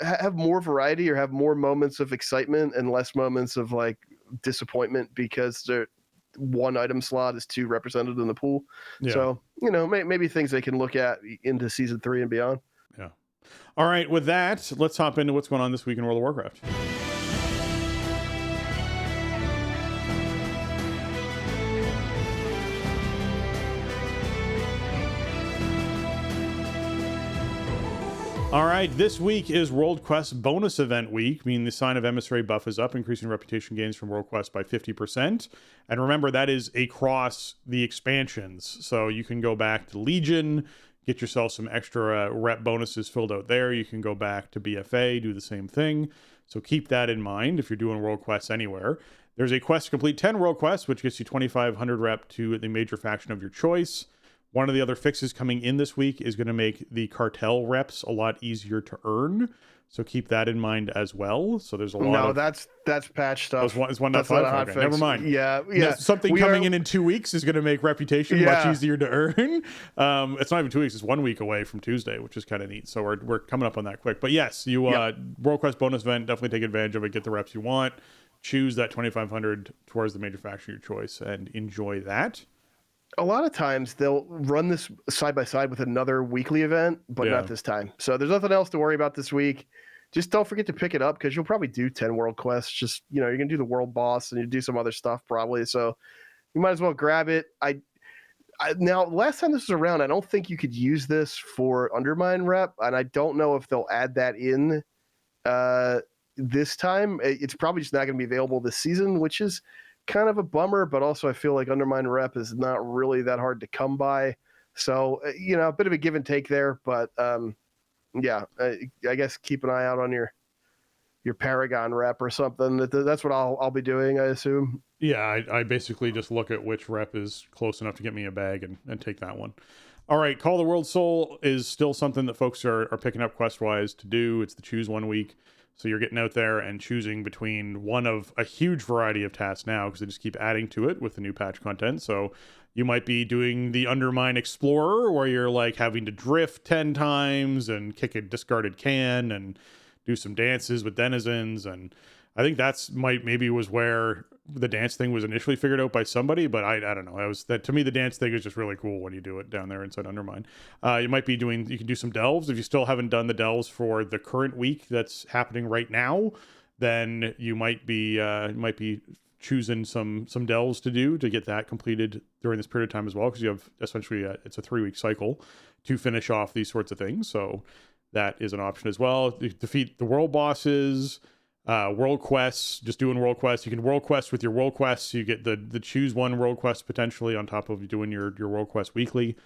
have more variety, or have more moments of excitement and less moments of like disappointment because one item slot is 2 represented in the pool. Yeah. So, maybe things they can look at into season 3 and beyond. Yeah. All right. With that, let's hop into what's going on this week in World of Warcraft. All right, this week is World Quest bonus event week, meaning the Sign of Emissary buff is up, increasing reputation gains from World Quest by 50%. And remember, that is across the expansions. So you can go back to Legion, get yourself some extra rep bonuses filled out there. You can go back to BFA, do the same thing. So keep that in mind if you're doing World Quests anywhere. There's a quest to complete 10 World Quests, which gets you 2,500 rep to the major faction of your choice. One of the other fixes coming in this week is going to make the cartel reps a lot easier to earn. So keep that in mind as well. So there's a lot of... No, that's patch stuff. It's 1.5. Okay, never mind. Yeah. Something coming in 2 weeks is going to make reputation much easier to earn. It's not even 2 weeks. It's 1 week away from Tuesday, which is kind of neat. So we're coming up on that quick. But yes, World Quest bonus event, definitely take advantage of it. Get the reps you want. Choose that 2,500 towards the major faction of your choice and enjoy that. A lot of times they'll run this side by side with another weekly event, but not this time. So there's nothing else to worry about this week. Just don't forget to pick it up because you'll probably do 10 world quests. Just, you're going to do the world boss and you do some other stuff probably. So you might as well grab it. Now, last time this was around, I don't think you could use this for Undermine rep. And I don't know if they'll add that in this time. It's probably just not going to be available this season, which is kind of a bummer, but also I feel like Undermine rep is not really that hard to come by. So, a bit of a give and take there, but I guess keep an eye out on your Paragon rep or something. That's what I'll be doing, I assume. Yeah, I basically just look at which rep is close enough to get me a bag and take that one. All right, Call the World Soul is still something that folks are picking up quest-wise to do. It's the choose 1 week. So you're getting out there and choosing between one of a huge variety of tasks now because they just keep adding to it with the new patch content. So you might be doing the Undermine Explorer where you're like having to drift 10 times and kick a discarded can and do some dances with denizens. And I think maybe was where the dance thing was initially figured out by somebody, but I don't know. To me, the dance thing is just really cool when you do it down there inside Undermine. You can do some delves. If you still haven't done the delves for the current week that's happening right now, then you might be choosing some delves to do to get that completed during this period of time as well, because you have essentially it's a 3-week cycle to finish off these sorts of things. So that is an option as well. Defeat the world bosses. World quests, just doing world quests. You can world quest with your world quests. You get the choose 1 world quest potentially on top of doing your world quest weekly.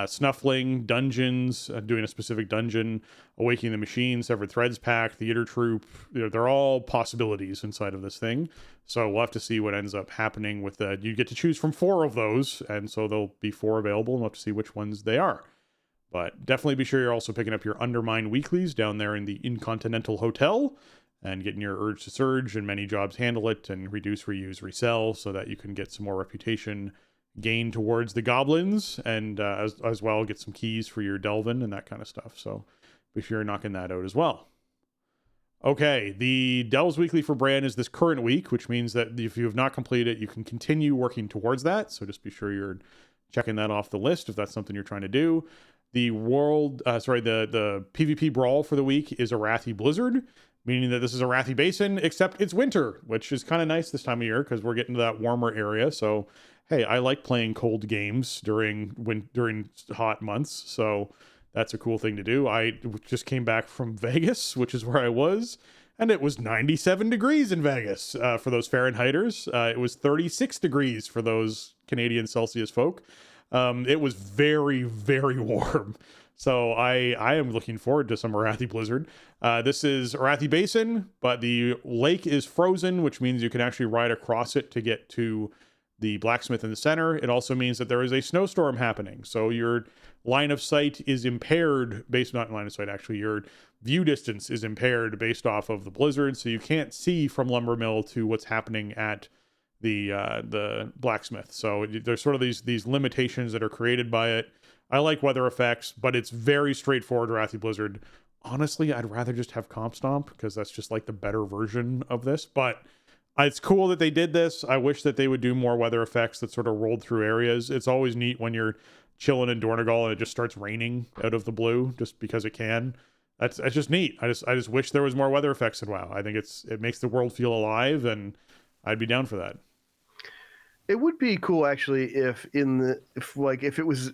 Snuffling, dungeons, doing a specific dungeon, Awakening the Machine, Severed Threads pack, Theater Troop. They're all possibilities inside of this thing. So we'll have to see what ends up happening with that. You get to choose from 4 of those, and so there'll be 4 available, and we'll have to see which ones they are. But definitely be sure you're also picking up your Undermine weeklies down there in the Incontinental Hotel, and getting your Urge to Surge, and many jobs handle it, and reduce, reuse, resell, so that you can get some more reputation gain towards the goblins, and as well get some keys for your Delvin and that kind of stuff. So be sure you're knocking that out as well. Okay, the Delves Weekly for Bran is this current week, which means that if you have not completed it, you can continue working towards that. So just be sure you're checking that off the list if that's something you're trying to do. The the PvP Brawl for the week is Arathi Blizzard, meaning that this is Arathi Basin, except it's winter, which is kind of nice this time of year because we're getting to that warmer area. So, hey, I like playing cold games during hot months, so that's a cool thing to do. I just came back from Vegas, which is where I was, and it was 97 degrees in Vegas for those Fahrenheiters. It was 36 degrees for those Canadian Celsius folk. It was very, very warm. So I am looking forward to some Arathi Blizzard. This is Arathi Basin, but the lake is frozen, which means you can actually ride across it to get to the blacksmith in the center. It also means that there is a snowstorm happening. So your line of sight is impaired not line of sight, actually, your view distance is impaired based off of the blizzard. So you can't see from Lumber Mill to what's happening at the blacksmith. So there's sort of these limitations that are created by it. I like weather effects, but it's very straightforward Arathi Blizzard. Honestly, I'd rather just have Comp Stomp because that's just like the better version of this. But It's cool that they did this. I wish that they would do more weather effects that sort of rolled through areas. It's always neat when you're chilling in Dornegal and it just starts raining out of the blue just because it can. That's just neat. I just wish there was more weather effects in WoW. I think it makes the world feel alive, and I'd be down for that. It would be cool actually if it was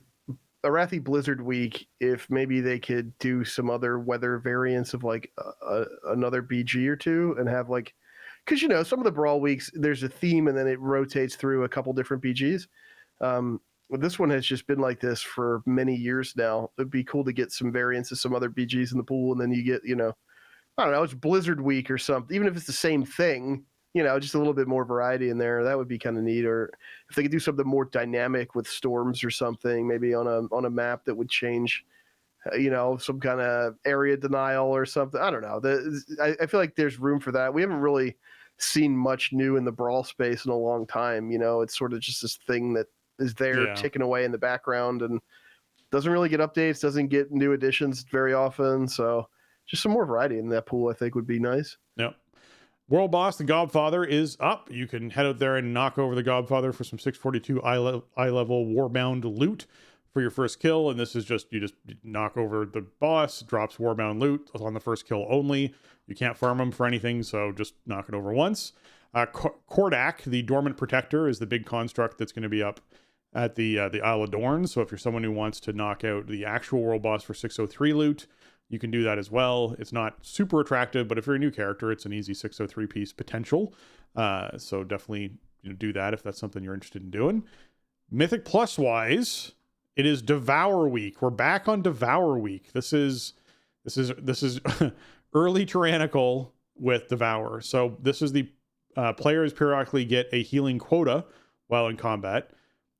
Arathi Blizzard week, if maybe they could do some other weather variants of like another BG or two and have like, because some of the Brawl weeks there's a theme and then it rotates through a couple different BGs. This one has just been like this for many years now. It'd be cool to get some variants of some other BGs in the pool, and then you get I don't know, it's Blizzard week or something. Even if it's the same thing, just a little bit more variety in there. That would be kind of neat. Or if they could do something more dynamic with storms or something, maybe on a map that would change, some kind of area denial or something. I don't know. I feel like there's room for that. We haven't really seen much new in the Brawl space in a long time. It's sort of just this thing that is there ticking away in the background and doesn't really get updates, doesn't get new additions very often. So just some more variety in that pool, I think, would be nice. Yep. World boss, the Godfather, is up. You can head out there and knock over the Godfather for some 642 eye level Warbound loot for your first kill. And this is you just knock over the boss, drops Warbound loot on the first kill only. You can't farm them for anything, so just knock it over once. Kordak, the Dormant Protector, is the big construct that's going to be up at the Isle of Dorn. So if you're someone who wants to knock out the actual world boss for 603 loot, you can do that as well. It's not super attractive, but if you're a new character, it's an easy 603 piece potential. So definitely do that if that's something you're interested in doing. Mythic Plus wise, it is Devour Week. We're back on Devour Week. This is early tyrannical with Devour. So this is the players periodically get a healing quota while in combat,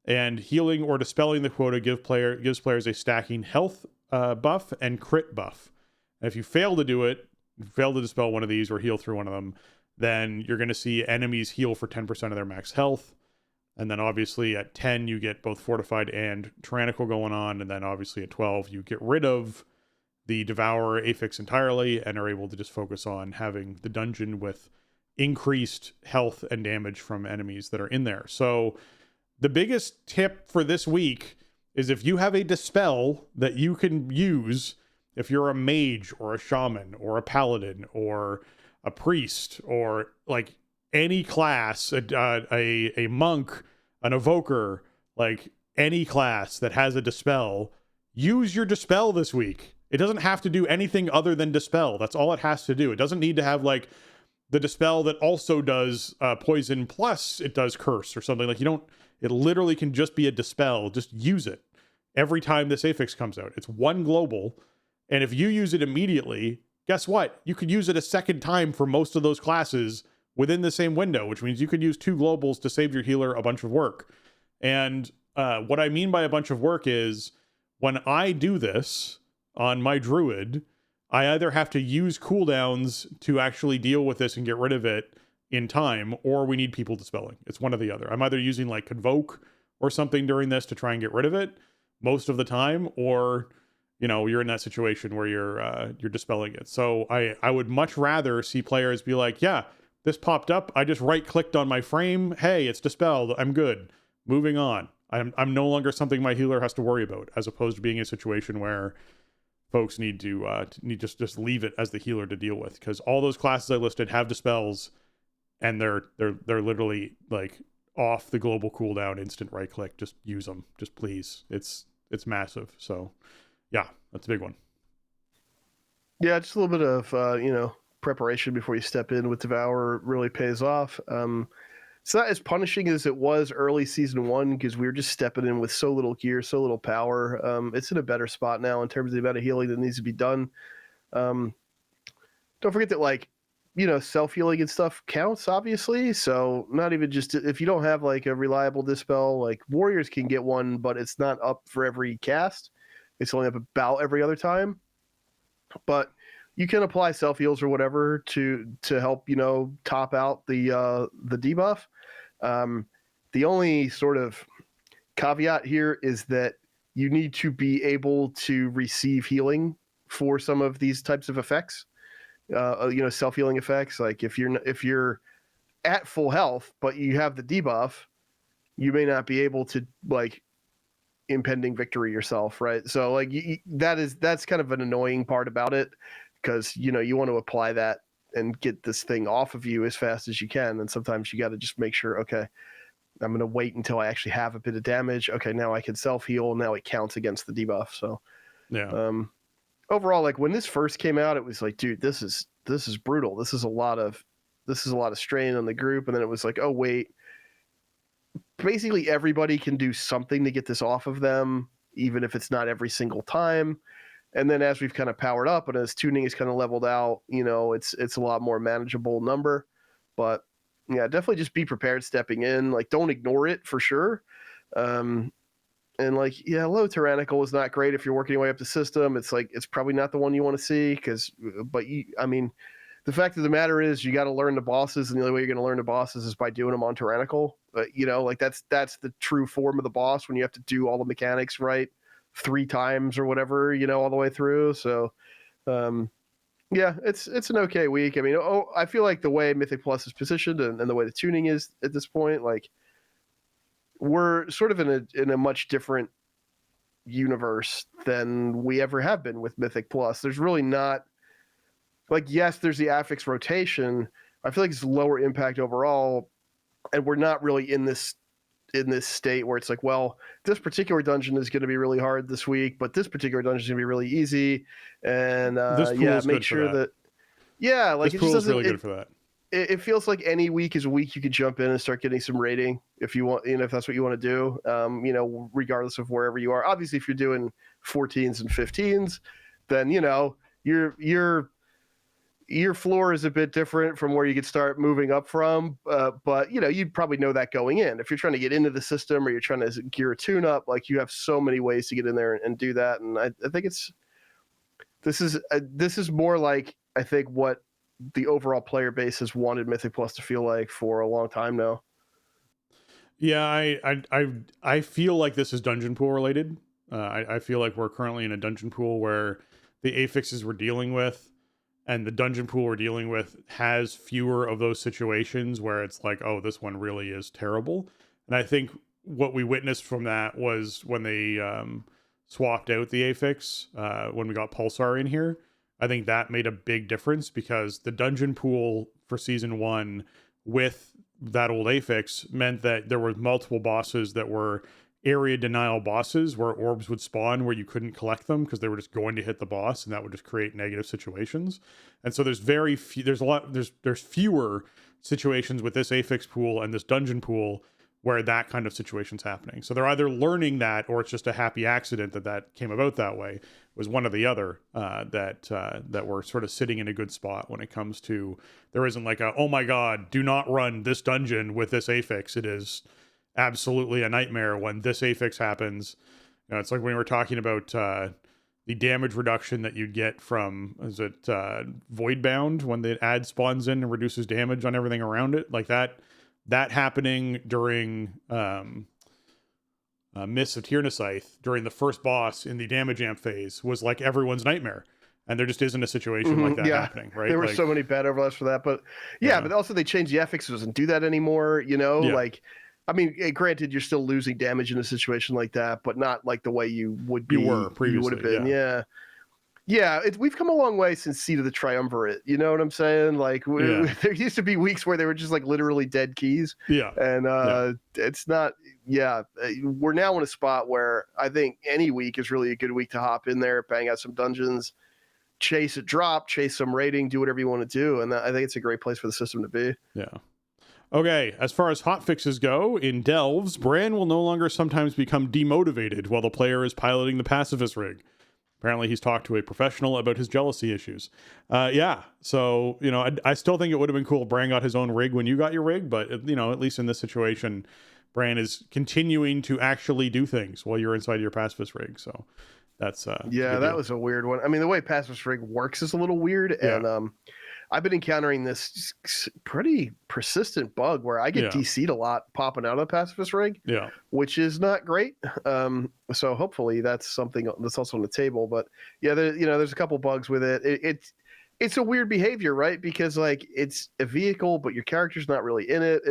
and healing or dispelling the quota gives players a stacking health buff and crit buff. And if you fail to do it, fail to dispel one of these or heal through one of them, then you're going to see enemies heal for 10% of their max health. And then obviously at 10, you get both Fortified and Tyrannical going on. And then obviously at 12, you get rid of the Devourer affix entirely and are able to just focus on having the dungeon with increased health and damage from enemies that are in there. So the biggest tip for this week is if you have a dispel that you can use, if you're a mage or a shaman or a paladin or a priest or like any class, a monk, an evoker, like any class that has a dispel, use your dispel this week. It doesn't have to do anything other than dispel. That's all it has to do. It doesn't need to have like the dispel that also does poison plus it does curse or something. Like it literally can just be a dispel. Just use it every time this affix comes out. It's one global. And if you use it immediately, guess what? You could use it a second time for most of those classes within the same window, which means you could use 2 globals to save your healer a bunch of work. And what I mean by a bunch of work is when I do this on my druid, I either have to use cooldowns to actually deal with this and get rid of it in time, or we need people dispelling. It's one or the other. I'm either using like Convoke or something during this to try and get rid of it most of the time, or you're in that situation where you're dispelling it. So I would much rather see players be like, yeah, this popped up. I just right clicked on my frame. Hey, it's dispelled. I'm good. Moving on. I'm no longer something my healer has to worry about, as opposed to being in a situation where folks need to just leave it as the healer to deal with, because all those classes I listed have dispels, and they're literally like off the global cooldown, instant right click. Just use them, just please. It's massive. So yeah, that's a big one. Yeah, just a little bit of preparation before you step in with Devour really pays off. It's not as punishing as it was early season 1, because we were just stepping in with so little gear, so little power. It's in a better spot now in terms of the amount of healing that needs to be done. Don't forget that self-healing and stuff counts, obviously. So not even just if you don't have like a reliable dispel, like warriors can get one, but it's not up for every cast. It's only up about every other time. But you can apply self-heals or whatever to help, top out the debuff. The only sort of caveat here is that you need to be able to receive healing for some of these types of effects. Self-healing effects. Like if you're at full health, but you have the debuff, you may not be able to like impending victory yourself, right? So like that's kind of an annoying part about it, because you want to apply that and get this thing off of you as fast as you can, and sometimes you got to just make sure, okay, I'm going to wait until I actually have a bit of damage. Okay, now I can self heal. Now it counts against the debuff. So yeah. Overall, like when this first came out, it was like, dude, this is brutal. This is a lot of strain on the group. And then it was like, oh wait, basically everybody can do something to get this off of them, even if it's not every single time. And then as we've kind of powered up and as tuning is kind of leveled out, it's a lot more manageable number. But yeah, definitely just be prepared stepping in. Like, don't ignore it for sure. And like, yeah, low tyrannical is not great if you're working your way up the system. It's like, it's probably not the one you want to see the fact of the matter is you got to learn the bosses, and the only way you're going to learn the bosses is by doing them on tyrannical. Like that's the true form of the boss, when you have to do all the mechanics right 3 times or whatever, all the way through. So, yeah, it's an okay week. I mean, I feel like the way Mythic Plus is positioned and the way the tuning is at this point, like we're sort of in a much different universe than we ever have been with Mythic Plus. There's really not, like, yes, there's the affix rotation. I feel like it's lower impact overall, and we're not really in this state where it's like, well, this particular dungeon is going to be really hard this week, but this particular dungeon is going to be really easy. And make sure that like this pool is really good for that. It feels like any week is a week you could jump in and start getting some rating if you want, if that's what you want to do. Regardless of wherever you are. Obviously, if you're doing 14s and 15s, then your floor is a bit different from where you could start moving up from. But you'd probably know that going in. If you're trying to get into the system or you're trying to gear a tune up, like you have so many ways to get in there and do that. And I think this is more like, I think, what the overall player base has wanted Mythic Plus to feel like for a long time now. Yeah, I feel like this is dungeon pool related. I feel like we're currently in a dungeon pool where the affixes we're dealing with and the dungeon pool we're dealing with has fewer of those situations where it's like, oh, this one really is terrible. And I think what we witnessed from that was when they swapped out the affix, when we got Pulsar in here. I think that made a big difference, because the dungeon pool for season 1 with that old affix meant that there were multiple bosses that were area denial bosses where orbs would spawn where you couldn't collect them because they were just going to hit the boss, and that would just create negative situations. And so there's there's fewer situations with this affix pool and this dungeon pool where that kind of situation's happening. So they're either learning that, or it's just a happy accident that came about that way. It was one or the other, that we're sort of sitting in a good spot when it comes to, there isn't like oh my God, do not run this dungeon with this affix. It is absolutely a nightmare when this affix happens. It's like when we were talking about the damage reduction that you'd get from, Voidbound, when the ad spawns in and reduces damage on everything around it, like that happening during Mists of Tyrannosaith, during the first boss in the damage amp phase, was like everyone's nightmare. And there just isn't a situation like that happening, right? There were so many bad overlaps for that, but but also they changed the affixes, doesn't do that anymore, like, I mean, granted, you're still losing damage in a situation like that, but not like the way you would be. You were previously. You would have been, yeah. We've come a long way since Seed of the Triumvirate. You know what I'm saying? Like, there used to be weeks where they were just like literally dead keys. Yeah. And it's not. Yeah, we're now in a spot where I think any week is really a good week to hop in there, bang out some dungeons, chase a drop, chase some rating, do whatever you want to do, and I think it's a great place for the system to be. Yeah. Okay, as far as hotfixes go, in Delves, Bran will no longer sometimes become demotivated while the player is piloting the pacifist rig. Apparently, he's talked to a professional about his jealousy issues. So, I still think it would have been cool if Bran got his own rig when you got your rig, but, at least in this situation, Bran is continuing to actually do things while you're inside your pacifist rig, so that's... that was a weird one. I mean, the way pacifist rig works is a little weird, and... I've been encountering this pretty persistent bug where I get DC'd a lot popping out of the pacifist rig, which is not great. So hopefully that's something that's also on the table. But there's a couple bugs with it. it's a weird behavior, right? Because like it's a vehicle, but your character's not really in it.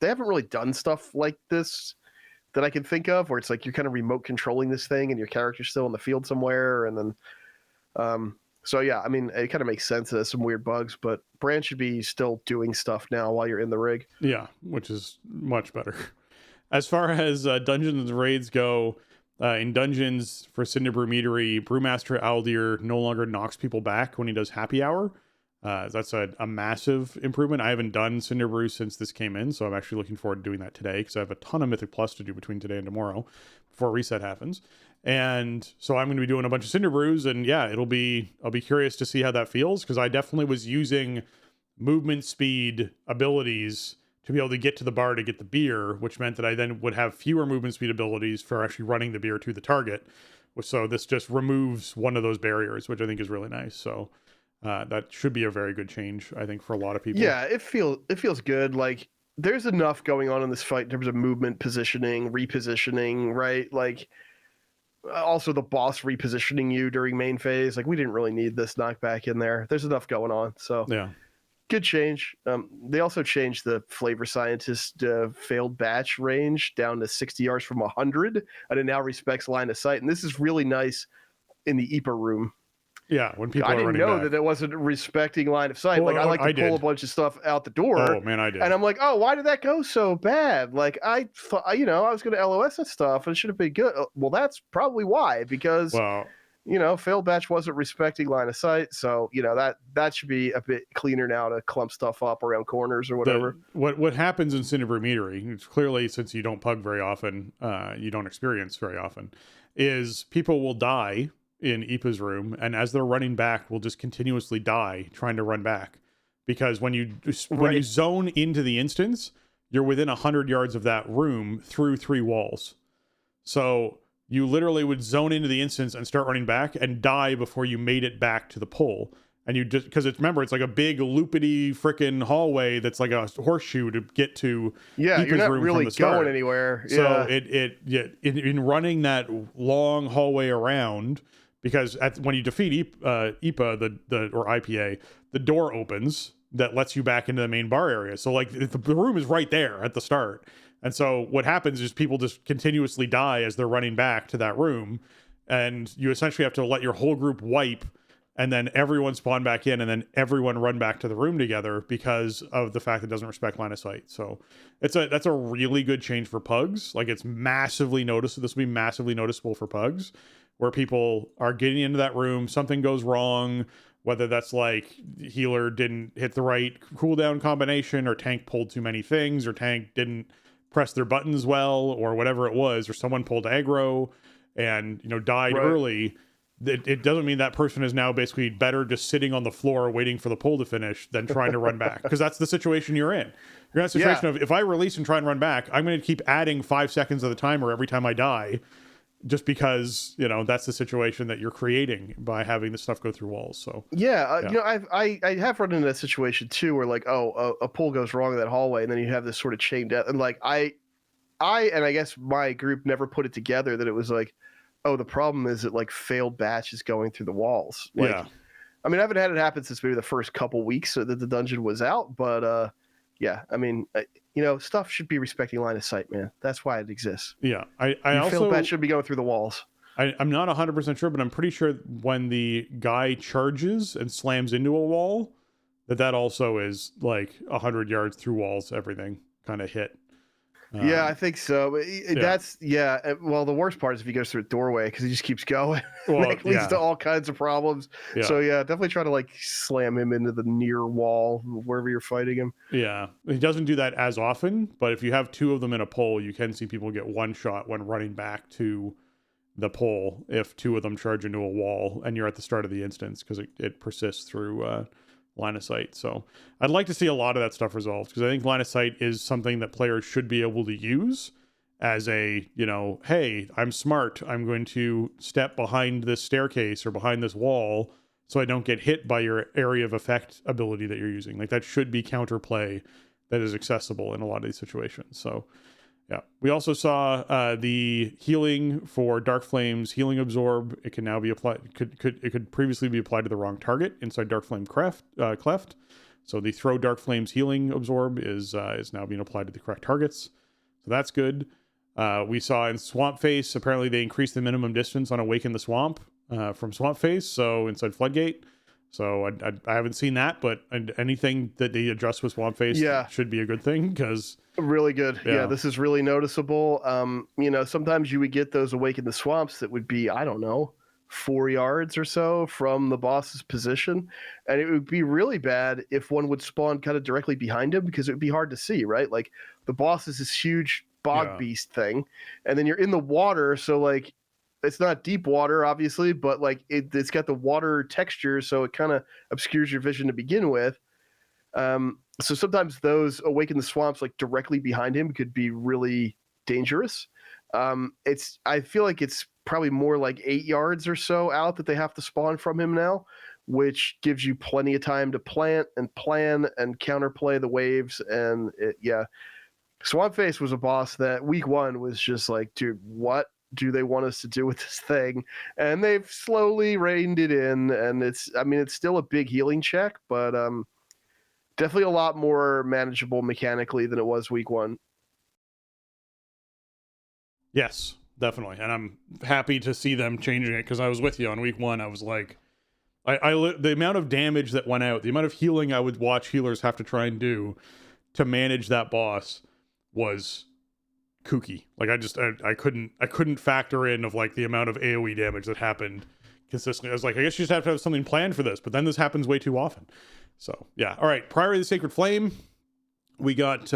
They haven't really done stuff like this that I can think of, where it's like you're kind of remote controlling this thing and your character's still in the field somewhere, and then so yeah, I mean, it kind of makes sense that there's some weird bugs, but Brand should be still doing stuff now while you're in the rig. Yeah, which is much better. As far as dungeons and raids go, in dungeons for Cinderbrew Meadery, Brewmaster Aldir no longer knocks people back when he does happy hour. That's a massive improvement. I haven't done Cinderbrew since this came in, so I'm actually looking forward to doing that today because I have a ton of Mythic Plus to do between today and tomorrow before reset happens. And so I'm going to be doing a bunch of Cinderbrews, and yeah, I'll be curious to see how that feels, because I definitely was using movement speed abilities to be able to get to the bar to get the beer, which meant that I then would have fewer movement speed abilities for actually running the beer to the target. So this just removes one of those barriers, which I think is really nice. So that should be a very good change, I think, for a lot of people. Yeah, it feels good. Like there's enough going on in this fight in terms of movement, positioning, repositioning, right? Like also the boss repositioning you during main phase. Like we didn't really need this knockback in there. There's enough going on. So yeah. Good change. They also changed the Flavor Scientist failed batch range down to 60 yards from 100, and it now respects line of sight. And this is really nice in the IPA room. Yeah, when people I didn't know that it wasn't respecting line of sight. Well, like I like to pull a bunch of stuff out the door. Oh man, I did. And I'm like, oh, why did that go so bad? Like I thought, I was going to LOS that stuff and it should have been good. Well, that's probably why, because failed batch wasn't respecting line of sight. So that should be a bit cleaner now to clump stuff up around corners or whatever. What happens in Cinderbrew Meadery, clearly since you don't pug very often, you don't experience very often, is people will die in Ipa's room, and as they're running back, will just continuously die trying to run back, because when you zone into the instance, you're within 100 yards of that room through 3 walls. So you literally would zone into the instance and start running back and die before you made it back to the pole. And you just, because it's like a big loopity freaking hallway that's like a horseshoe to get to. Yeah, Ipa's you're not room really from the start. going anywhere. So in running that long hallway around, because when you defeat IPA, or IPA, the door opens that lets you back into the main bar area. So like the room is right there at the start. And so what happens is people just continuously die as they're running back to that room. And you essentially have to let your whole group wipe, and then everyone spawn back in, and then everyone run back to the room together because of the fact that it doesn't respect line of sight. So that's a really good change for pugs. Like it's massively noticeable. This will be massively noticeable for pugs, where people are getting into that room, something goes wrong, whether that's like healer didn't hit the right cooldown combination, or tank pulled too many things, or tank didn't press their buttons well, or whatever it was, or someone pulled aggro and died early. It doesn't mean that person is now basically better just sitting on the floor waiting for the pull to finish than trying to run back, because that's the situation you're in. You're in a situation of, if I release and try and run back, I'm going to keep adding 5 seconds of the timer every time I die, just because that's the situation that you're creating by having this stuff go through walls. So I have run into that situation too, where like a pull goes wrong in that hallway, and then you have this sort of chain death, and like I guess my group never put it together that it was like, oh, the problem is that like failed batch is going through the walls. Like, yeah, I mean, I haven't had it happen since maybe the first couple weeks that the dungeon was out, but yeah, I mean, stuff should be respecting line of sight, man. That's why it exists. Yeah, I also failed batch should be going through the walls. I'm not 100% sure, but I'm pretty sure when the guy charges and slams into a wall, that also is like 100 yards through walls, everything kind of hit. Yeah, I think so. Well, the worst part is if he goes through a doorway, because he just keeps going. Well, it leads to all kinds of problems. Yeah. So yeah, definitely try to like slam him into the near wall wherever you're fighting him. Yeah, he doesn't do that as often, but if you have 2 of them in a pole, you can see people get one shot when running back to the pole if 2 of them charge into a wall and you're at the start of the instance, because it persists through line of sight. So I'd like to see a lot of that stuff resolved, because I think line of sight is something that players should be able to use as a, hey, I'm smart, I'm going to step behind this staircase or behind this wall so I don't get hit by your area of effect ability that you're using. Like that should be counterplay that is accessible in a lot of these situations. So Yeah. We also saw the healing for Dark Flame's Healing Absorb. It can now be applied. It could previously be applied to the wrong target inside Dark Flame Cleft. So the throw Dark Flame's Healing Absorb is now being applied to the correct targets. So that's good. We saw in Swamp Face, apparently they increased the minimum distance on Awaken the Swamp from Swamp Face, so inside Floodgate. So I haven't seen that, but anything that they adjust with Swamp Face should be a good thing, because really good. Yeah, this is really noticeable. Sometimes you would get those Awaken the Swamps that would be, I don't know, 4 yards or so from the boss's position, and it would be really bad if one would spawn kind of directly behind him, because it would be hard to see, right? Like, the boss is this huge bog beast thing, and then you're in the water, so like, it's not deep water, obviously, but like it's got the water texture, so it kind of obscures your vision to begin with. So sometimes those Awaken the Swamps, like directly behind him, could be really dangerous. I feel like it's probably more like 8 yards or so out that they have to spawn from him now, which gives you plenty of time to plant and plan and counterplay the waves. And Swamp Face was a boss that week 1 was just like, dude, what do they want us to do with this thing? And they've slowly reined it in, and it's still a big healing check, but definitely a lot more manageable mechanically than it was week 1. Yes, definitely. And I'm happy to see them changing it, because I was with you on week 1. I was like, the amount of damage that went out, the amount of healing I would watch healers have to try and do to manage that boss was kooky. Like, I couldn't factor in of like the amount of AoE damage that happened consistently. I was like, I guess you just have to have something planned for this, but then this happens way too often. So yeah. All right, Priory of the Sacred Flame, we got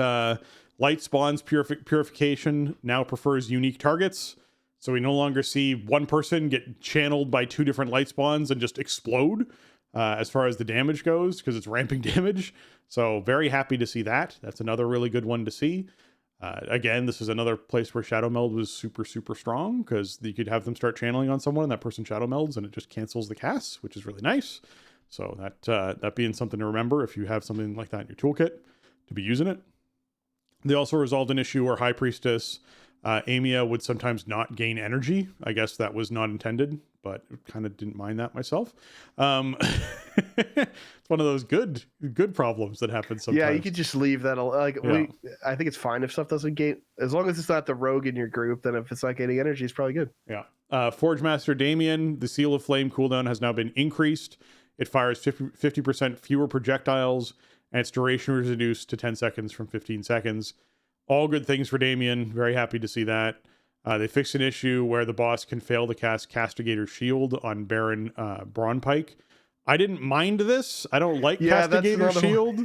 Light Spawn's Purification now prefers unique targets, so we no longer see one person get channeled by 2 different light spawns and just explode as far as the damage goes, because it's ramping damage. So very happy to see that. That's another really good one to see. Again, this is another place where Shadow Meld was super, super strong, because you could have them start channeling on someone and that person Shadow Melds and it just cancels the cast, which is really nice. So that being something to remember if you have something like that in your toolkit to be using it. They also resolved an issue where High Priestess Amia would sometimes not gain energy. I guess that was not intended, but kind of didn't mind that myself. It's one of those good problems that happen sometimes. Yeah, you could just leave that. I think it's fine if stuff doesn't gain, as long as it's not the rogue in your group. Then if it's not gaining energy, it's probably good. Yeah. Forge Master Damien, the Seal of Flame cooldown has now been increased. It fires 50% fewer projectiles, and its duration is reduced to 10 seconds from 15 seconds. All good things for Damien. Very happy to see that. They fixed an issue where the boss can fail to cast Castigator's Shield on Baron Braunpike. I didn't mind this. I don't like Castigator's Shield.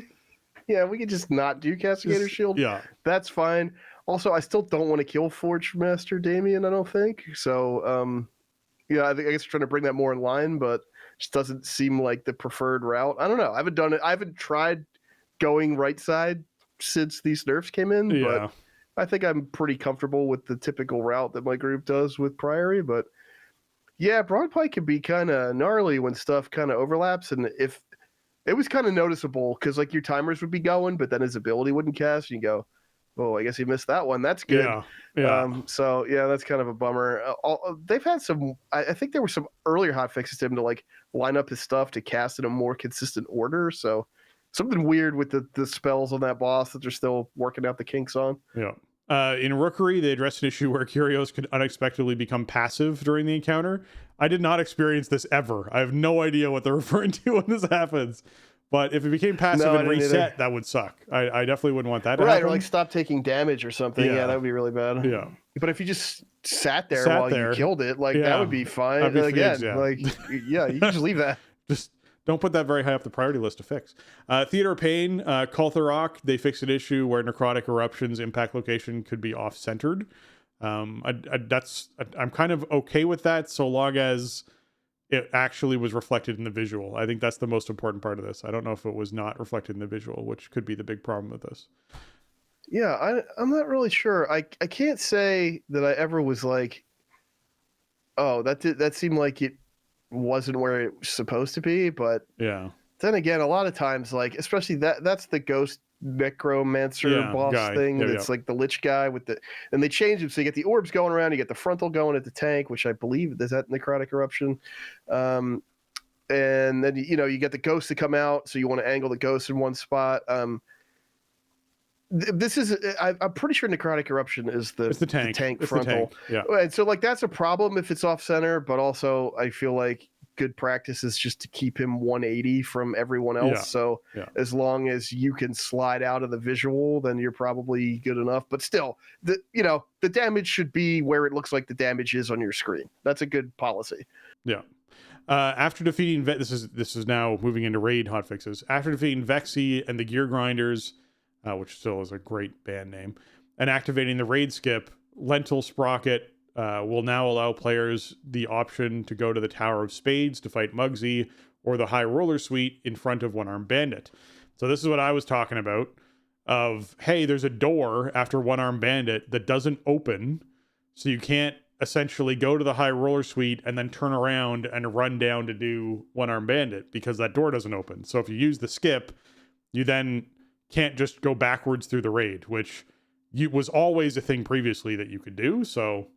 Yeah, we could just not do Castigator's Shield. Yeah. That's fine. Also, I still don't want to kill Forge Master Damien, I don't think. So, I guess we're trying to bring that more in line, but just doesn't seem like the preferred route. I don't know. I haven't done it. I haven't tried going right side since these nerfs came in, but I think I'm pretty comfortable with the typical route that my group does with Priory. But yeah, Braunpike can be kind of gnarly when stuff kind of overlaps, and if it was kind of noticeable, because like your timers would be going, but then his ability wouldn't cast, and you go, oh, I guess he missed that one. That's good. So yeah, that's kind of a bummer. They've had some, I think there were some earlier hotfixes to him to like line up his stuff to cast in a more consistent order. So something weird with the spells on that boss that they're still working out the kinks on. Yeah. In Rookery, they addressed an issue where Kyrios could unexpectedly become passive during the encounter. I did not experience this ever. I have no idea what they're referring to when this happens. But if it became passive and reset, that would suck. I definitely wouldn't want that to happen. Or like stop taking damage or something. Yeah, that would be really bad. Yeah. But if you just sat there while you killed it, like that would be fine. That'd be again, you can just leave that. Just don't put that very high up the priority list to fix. Theater of Pain, Kultharok, they fixed an issue where Necrotic Eruption's impact location could be off-centered. I'm kind of okay with that, so long as it actually was reflected in the visual. I think that's the most important part of this. I don't know if it was not reflected in the visual, which could be the big problem with this. Yeah, I'm not really sure. I can't say that I ever was like, oh, that seemed like it wasn't where it was supposed to be. But yeah, then again, a lot of times, like especially that's the ghost necromancer boss guy. thing. It's like the lich guy with and they change him so you get the orbs going around, you get the frontal going at the tank, which I believe is that necrotic eruption. And then you get the ghosts to come out, so you want to angle the ghosts in one spot. This is I'm pretty sure necrotic eruption is the tank frontal. Yeah, and so like that's a problem if it's off center, but also I feel like good practice is just to keep him 180 from everyone else. So as long as you can slide out of the visual, then you're probably good enough. But still, the damage should be where it looks like the damage is on your screen. That's a good policy. Yeah. After defeating this is now moving into raid hotfixes. After defeating Vexy and the Gear Grinders, which still is a great band name, and activating the raid skip, Lentil Sprocket will now allow players the option to go to the Tower of Spades to fight Muggsy, or the High Roller Suite in front of One Armed Bandit. So this is what I was talking about of, hey, there's a door after One Armed Bandit that doesn't open, so you can't essentially go to the High Roller Suite and then turn around and run down to do One Armed Bandit because that door doesn't open. So if you use the skip, you then can't just go backwards through the raid, which was always a thing previously that you could do. So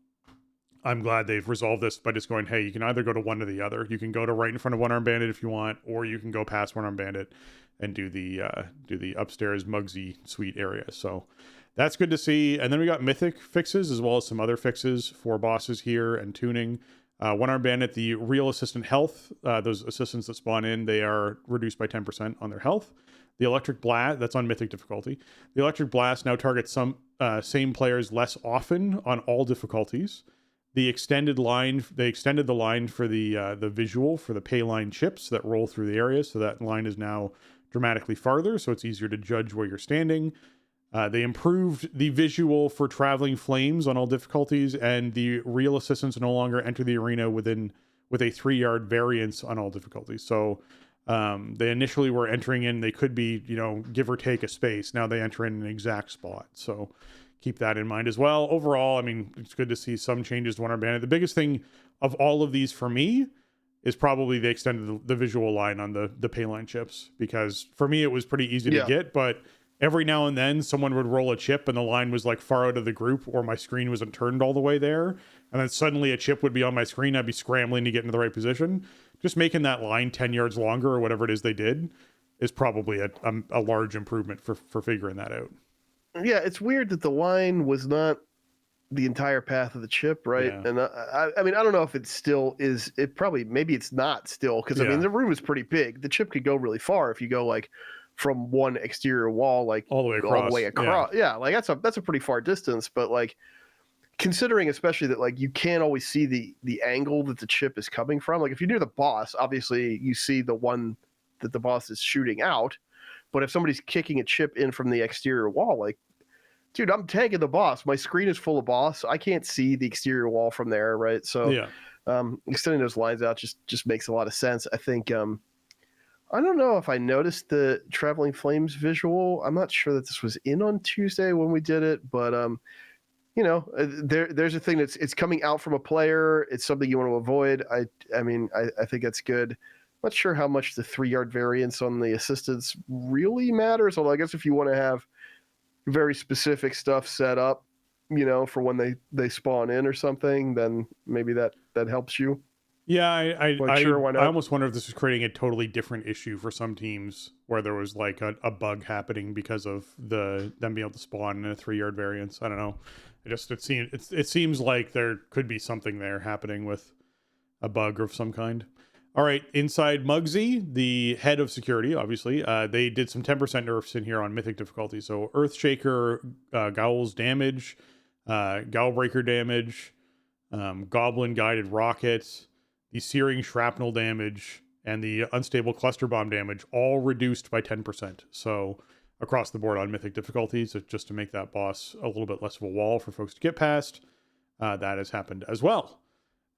I'm glad they've resolved this by just going, hey, you can either go to one or the other. You can go to right in front of One Armed Bandit if you want, or you can go past One Armed Bandit and do the upstairs Muggsy Suite area. So that's good to see. And then we got mythic fixes as well as some other fixes for bosses here and tuning. One Armed Bandit, the real assistant health, those assistants that spawn in, they are reduced by 10% on their health. The Electric Blast, that's on mythic difficulty. The Electric Blast now targets some same players less often on all difficulties. They extended the line for the visual for the pay line chips that roll through the area. So that line is now dramatically farther, so it's easier to judge where you're standing. They improved the visual for traveling flames on all difficulties, and the real assistants no longer enter the arena with a 3-yard variance on all difficulties. So they initially were entering in, they could be, give or take a space. Now they enter in an exact spot. So keep that in mind as well. Overall, I mean, it's good to see some changes to One Armed Bandit. The biggest thing of all of these for me is probably they extended the visual line on the pay line chips, because for me it was pretty easy to get, but every now and then someone would roll a chip and the line was like far out of the group, or my screen wasn't turned all the way there, and then suddenly a chip would be on my screen. I'd be scrambling to get into the right position. Just making that line 10 yards longer or whatever it is they did is probably a large improvement for figuring that out. Yeah, it's weird that the line was not the entire path of the chip, right? Yeah. And I mean, I don't know if it still is. Maybe it's not still, because I mean, the room is pretty big. The chip could go really far if you go like from one exterior wall, like all the way across. Yeah, like that's a pretty far distance. But like, considering especially that like you can't always see the angle that the chip is coming from. Like if you're near the boss, obviously you see the one that the boss is shooting out. But if somebody's kicking a chip in from the exterior wall, like, dude, I'm tanking the boss. My screen is full of boss. I can't see the exterior wall from there, right? So extending those lines out just makes a lot of sense. I think I don't know if I noticed the Traveling Flames visual. I'm not sure that this was in on Tuesday when we did it, but there's a thing it's coming out from a player. It's something you want to avoid. I mean, I think that's good. Not sure how much the 3-yard variance on the assistants really matters. Although I guess if you want to have very specific stuff set up, for when they spawn in or something, then maybe that helps you. Yeah, I almost wonder if this is creating a totally different issue for some teams where there was like a bug happening because of them being able to spawn in a 3-yard variance. I don't know. It seems like there could be something there happening with a bug of some kind. All right, inside Muggsy, the head of security, obviously, they did some 10% nerfs in here on mythic difficulty. So Earthshaker, Gowl's damage, Gowlbreaker damage, Goblin guided rocket, the Searing shrapnel damage, and the unstable cluster bomb damage, all reduced by 10%. So across the board on mythic difficulties, just to make that boss a little bit less of a wall for folks to get past, that has happened as well.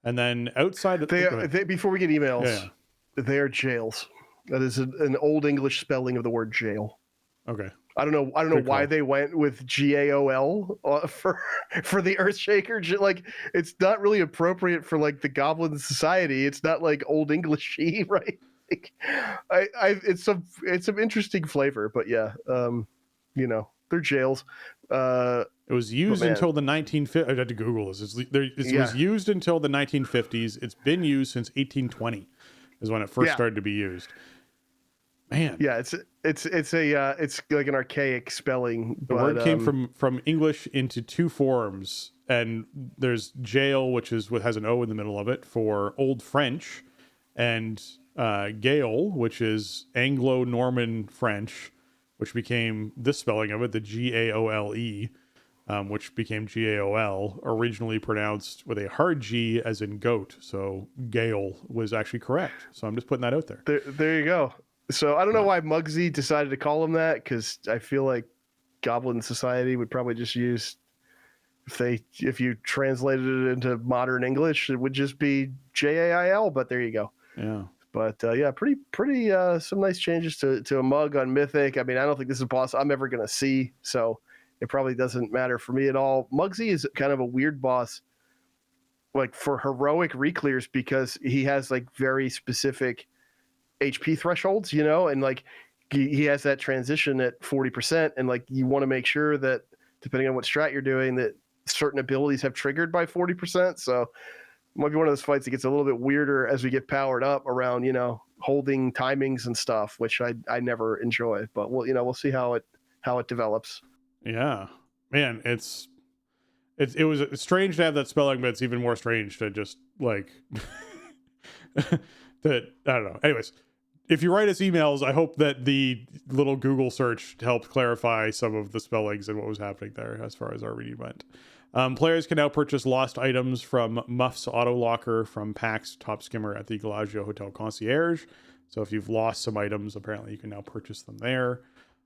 And then outside of before we get emails, they are jails. That is an old English spelling of the word jail. Okay. I don't know why they went with GAOL for the Earthshaker. Like, it's not really appropriate for like the Goblin Society. It's not like old Englishy, right? Like, it's some interesting flavor, but yeah. they're jails. It was used until the 1950s. I had to Google this. It was used until the 1950s. It's been used since 1820 is when it first started to be used. Man. Yeah, it's like an archaic spelling. The word came from English into two forms, and there's jail, which has an O in the middle of it for Old French, and Gael, which is Anglo-Norman French, which became this spelling of it, the Gaole, which became Gaol, originally pronounced with a hard G as in goat. So Gael was actually correct. So I'm just putting that out there. There you go. So I don't know why Muggsy decided to call him that, because I feel like Goblin Society would probably just use, if you translated it into modern English, it would just be Jail, but there you go. Yeah. But pretty some nice changes to a mug on Mythic. I mean, I don't think this is a boss I'm ever going to see, so it probably doesn't matter for me at all. Muggsy is kind of a weird boss, like for heroic reclears, because he has like very specific HP thresholds, and like he has that transition at 40%, and like you want to make sure that depending on what strat you're doing, that certain abilities have triggered by 40%. So it might be one of those fights that gets a little bit weirder as we get powered up around, holding timings and stuff, which I never enjoy. But we'll see how it develops. Yeah, man, it was strange to have that spelling, but it's even more strange to just like that. I don't know. Anyways, if you write us emails, I hope that the little Google search helped clarify some of the spellings and what was happening there as far as our reading went. Players can now purchase lost items from Muff's Auto Locker from PAX Top Skimmer at the Galagio Hotel Concierge. So if you've lost some items, apparently you can now purchase them there.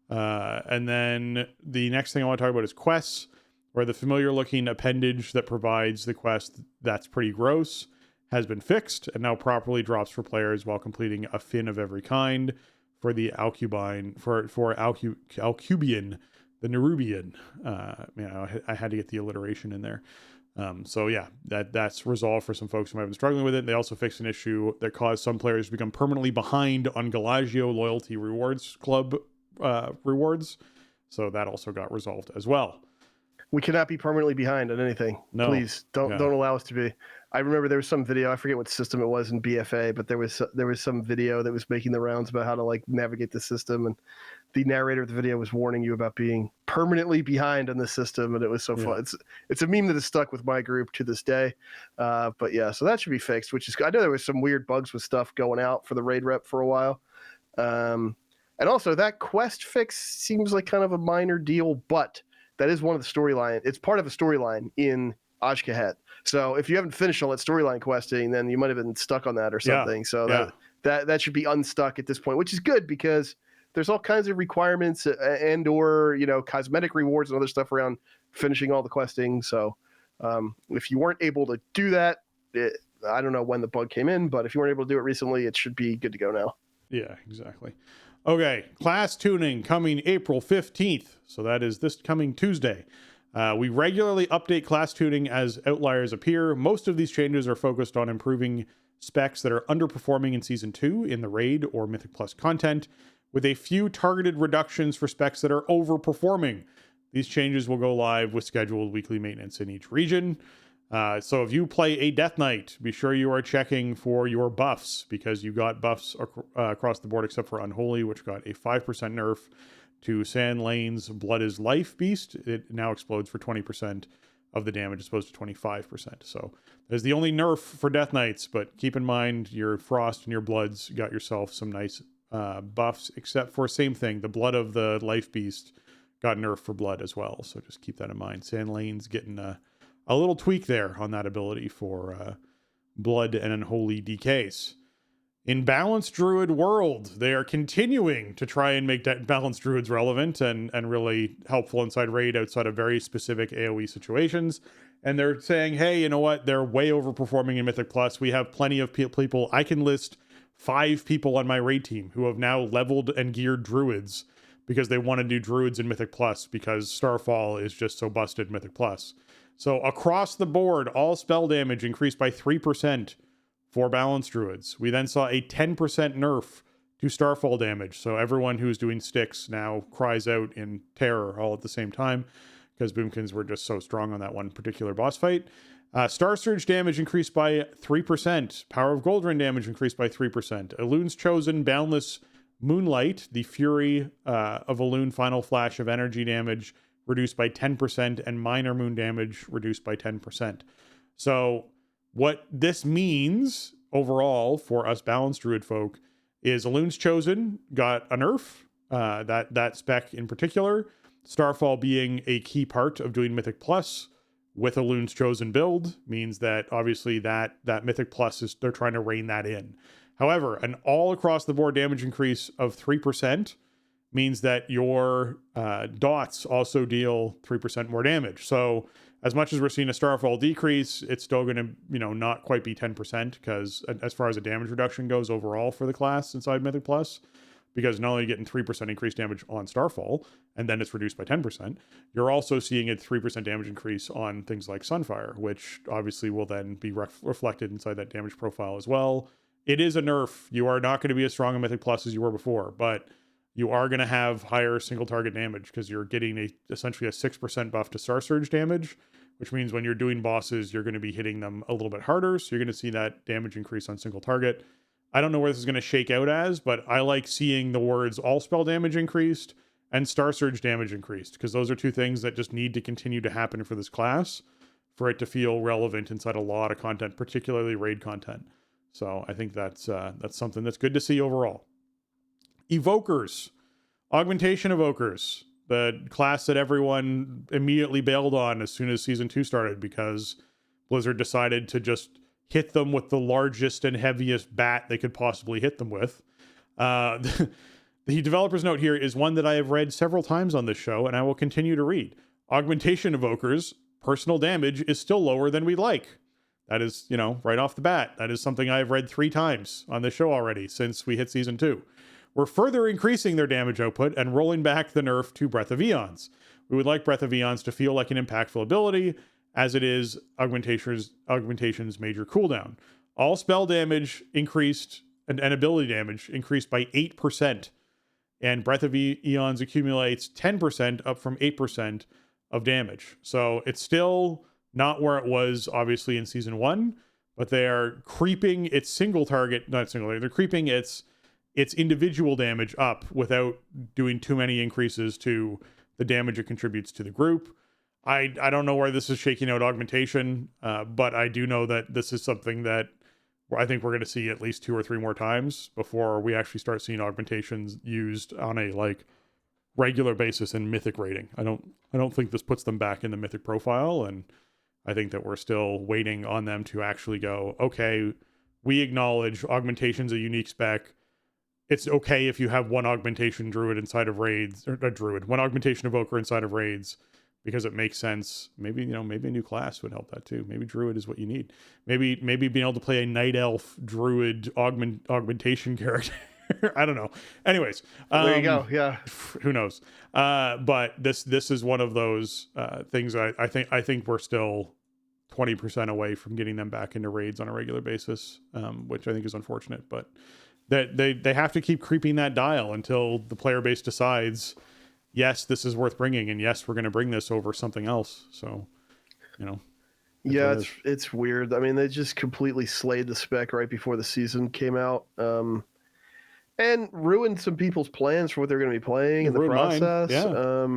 And then the next thing I want to talk about is quests, where the familiar looking appendage that provides the quest that's pretty gross has been fixed and now properly drops for players while completing a fin of every kind for the Alcubian, the Nerubian. I had to get the alliteration in there. So yeah, that's resolved for some folks who might have been struggling with it. They also fixed an issue that caused some players to become permanently behind on Galagio Loyalty Rewards Club rewards. So that also got resolved as well. We cannot be permanently behind on anything. No. Please don't allow us to be. I remember there was some video, I forget what system it was in BFA, but there was some video that was making the rounds about how to like navigate the system, and the narrator of the video was warning you about being permanently behind on the system, and it was so fun. It's a meme that has stuck with my group to this day. But yeah, so that should be fixed, which is good. I know there was some weird bugs with stuff going out for the raid rep for a while. And also that quest fix seems like kind of a minor deal, but that is one of the storyline. It's part of a storyline in Ajkahet. So if you haven't finished all that storyline questing, then you might have been stuck on that or something. So that should be unstuck at this point, which is good because there's all kinds of requirements and or cosmetic rewards and other stuff around finishing all the questing. So if you weren't able to do that, I don't know when the bug came in, but if you weren't able to do it recently, it should be good to go now. Yeah, exactly. Okay, class tuning coming April 15th. So that is this coming Tuesday. We regularly update class tuning as outliers appear. Most of these changes are focused on improving specs that are underperforming in Season 2 in the Raid or Mythic Plus content, with a few targeted reductions for specs that are overperforming. These changes will go live with scheduled weekly maintenance in each region. So if you play a Death Knight, be sure you are checking for your buffs, because you got buffs across the board except for Unholy, which got a 5% nerf to Sand Lane's Blood is Life Beast. It now explodes for 20% of the damage as opposed to 25%. So there's the only nerf for Death Knights, but keep in mind your Frost and your Bloods got yourself some nice buffs, except for same thing. The Blood of the Life Beast got nerfed for Blood as well. So just keep that in mind. Sand Lane's getting a little tweak there on that ability for Blood and Unholy DKs. In Balanced Druid World, they are continuing to try and make Balanced Druids relevant and really helpful inside Raid outside of very specific AoE situations. And they're saying, hey, you know what? They're way overperforming in Mythic Plus. We have plenty of people. I can list 5 people on my Raid team who have now leveled and geared Druids because they want to do Druids in Mythic Plus because Starfall is just so busted in Mythic Plus. So across the board, all spell damage increased by 3% for Balanced Druids. We then saw a 10% nerf to starfall damage. So everyone who's doing sticks now cries out in terror all at the same time, because boomkins were just so strong on that one particular boss fight. Star Surge damage increased by 3%. Power of Goldrinn damage increased by 3%. Elun's Chosen Boundless Moonlight, the Fury of Elune Final Flash of Energy damage reduced by 10%, and Minor Moon damage reduced by 10%. So what this means overall for us balanced Druid folk is Elun's Chosen got a nerf, that spec in particular. Starfall being a key part of doing Mythic Plus with Elun's Chosen build means that obviously that Mythic Plus is, they're trying to rein that in. However, an all across the board damage increase of 3% means that your dots also deal 3% more damage. So as much as we're seeing a Starfall decrease, it's still going to, not quite be 10%, because as far as a damage reduction goes overall for the class inside Mythic Plus, because not only getting 3% increased damage on Starfall, and then it's reduced by 10%, you're also seeing a 3% damage increase on things like Sunfire, which obviously will then be reflected inside that damage profile as well. It is a nerf. You are not going to be as strong in Mythic Plus as you were before, but you are going to have higher single target damage because you're getting essentially a 6% buff to Star Surge damage, which means when you're doing bosses, you're going to be hitting them a little bit harder. So you're going to see that damage increase on single target. I don't know where this is going to shake out as, but I like seeing the words all spell damage increased and Star Surge damage increased, because those are two things that just need to continue to happen for this class for it to feel relevant inside a lot of content, particularly raid content. So I think that's something that's good to see overall. Evokers, Augmentation Evokers, the class that everyone immediately bailed on as soon as Season 2 started, because Blizzard decided to just hit them with the largest and heaviest bat they could possibly hit them with. The developer's note here is one that I have read several times on this show, and I will continue to read. Augmentation Evokers, personal damage is still lower than we'd like. That is, right off the bat. That is something I've read 3 times on this show already since we hit Season 2. We're further increasing their damage output and rolling back the nerf to Breath of Eons. We would like Breath of Eons to feel like an impactful ability, as it is Augmentation's major cooldown. All spell damage increased and ability damage increased by 8%, and Breath of Eons accumulates 10% up from 8% of damage. So it's still not where it was obviously in Season 1, but they are creeping its they're creeping its individual damage up without doing too many increases to the damage it contributes to the group. I don't know where this is shaking out Augmentation, but I do know that this is something that I think we're going to see at least 2 or 3 more times before we actually start seeing Augmentations used on a regular basis in Mythic rating. I don't think this puts them back in the Mythic profile, and I think that we're still waiting on them to actually go, okay, we acknowledge Augmentation's a unique spec. It's okay if you have one Augmentation Druid inside of raids, or a Druid, one Augmentation Evoker inside of raids, because it makes sense. Maybe, maybe a new class would help that too. Maybe Druid is what you need. Maybe being able to play a Night Elf Druid augmentation character. I don't know. Anyways. There you go. Yeah. Who knows? But this is one of those things I think we're still 20% away from getting them back into raids on a regular basis, which I think is unfortunate, but that they have to keep creeping that dial until the player base decides, yes, this is worth bringing, and yes, we're going to bring this over something else. So, yeah, it's weird. I mean, they just completely slayed the spec right before the season came out, and ruined some people's plans for what they're going to be playing in the process. Yeah.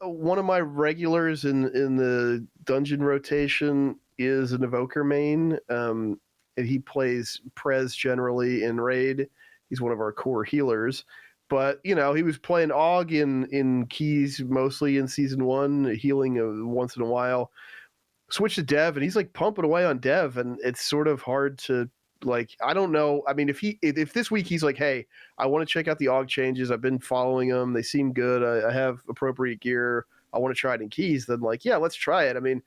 One of my regulars in the dungeon rotation is an Evoker main. And he plays Prez generally in raid. He's one of our core healers. But, he was playing Aug in keys mostly in Season 1, healing once in a while. Switched to Dev, and he's pumping away on Dev, and it's sort of hard to, I don't know. I mean, if this week he's hey, I want to check out the Aug changes. I've been following them. They seem good. I have appropriate gear. I want to try it in keys. Then, yeah, let's try it. I mean,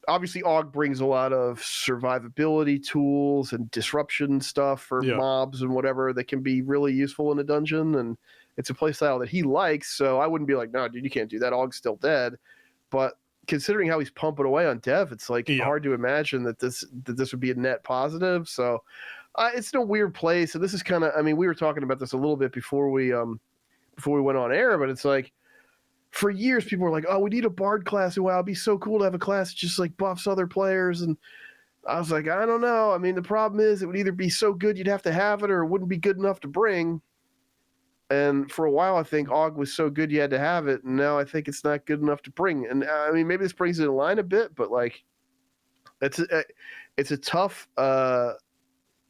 obviously, Aug brings a lot of survivability tools and disruption stuff for mobs and whatever that can be really useful in a dungeon, and it's a playstyle that he likes, so I wouldn't be no, dude, you can't do that. Aug's still dead. But considering how he's pumping away on Dev, it's hard to imagine that this would be a net positive. So It's in a weird place, and this is kind of. I mean, we were talking about this a little bit before we went on air, but it's like for years people were like, "Oh, we need a Bard class. Wow, it'd be so cool to have a class that just like buffs other players." And I was like, I don't know. I mean, the problem is it would either be so good you'd have to have it, or it wouldn't be good enough to bring. And for a while, I think Og was so good you had to have it, and now I think it's not good enough to bring. And I mean, maybe this brings it in line a bit, but like, it's a tough,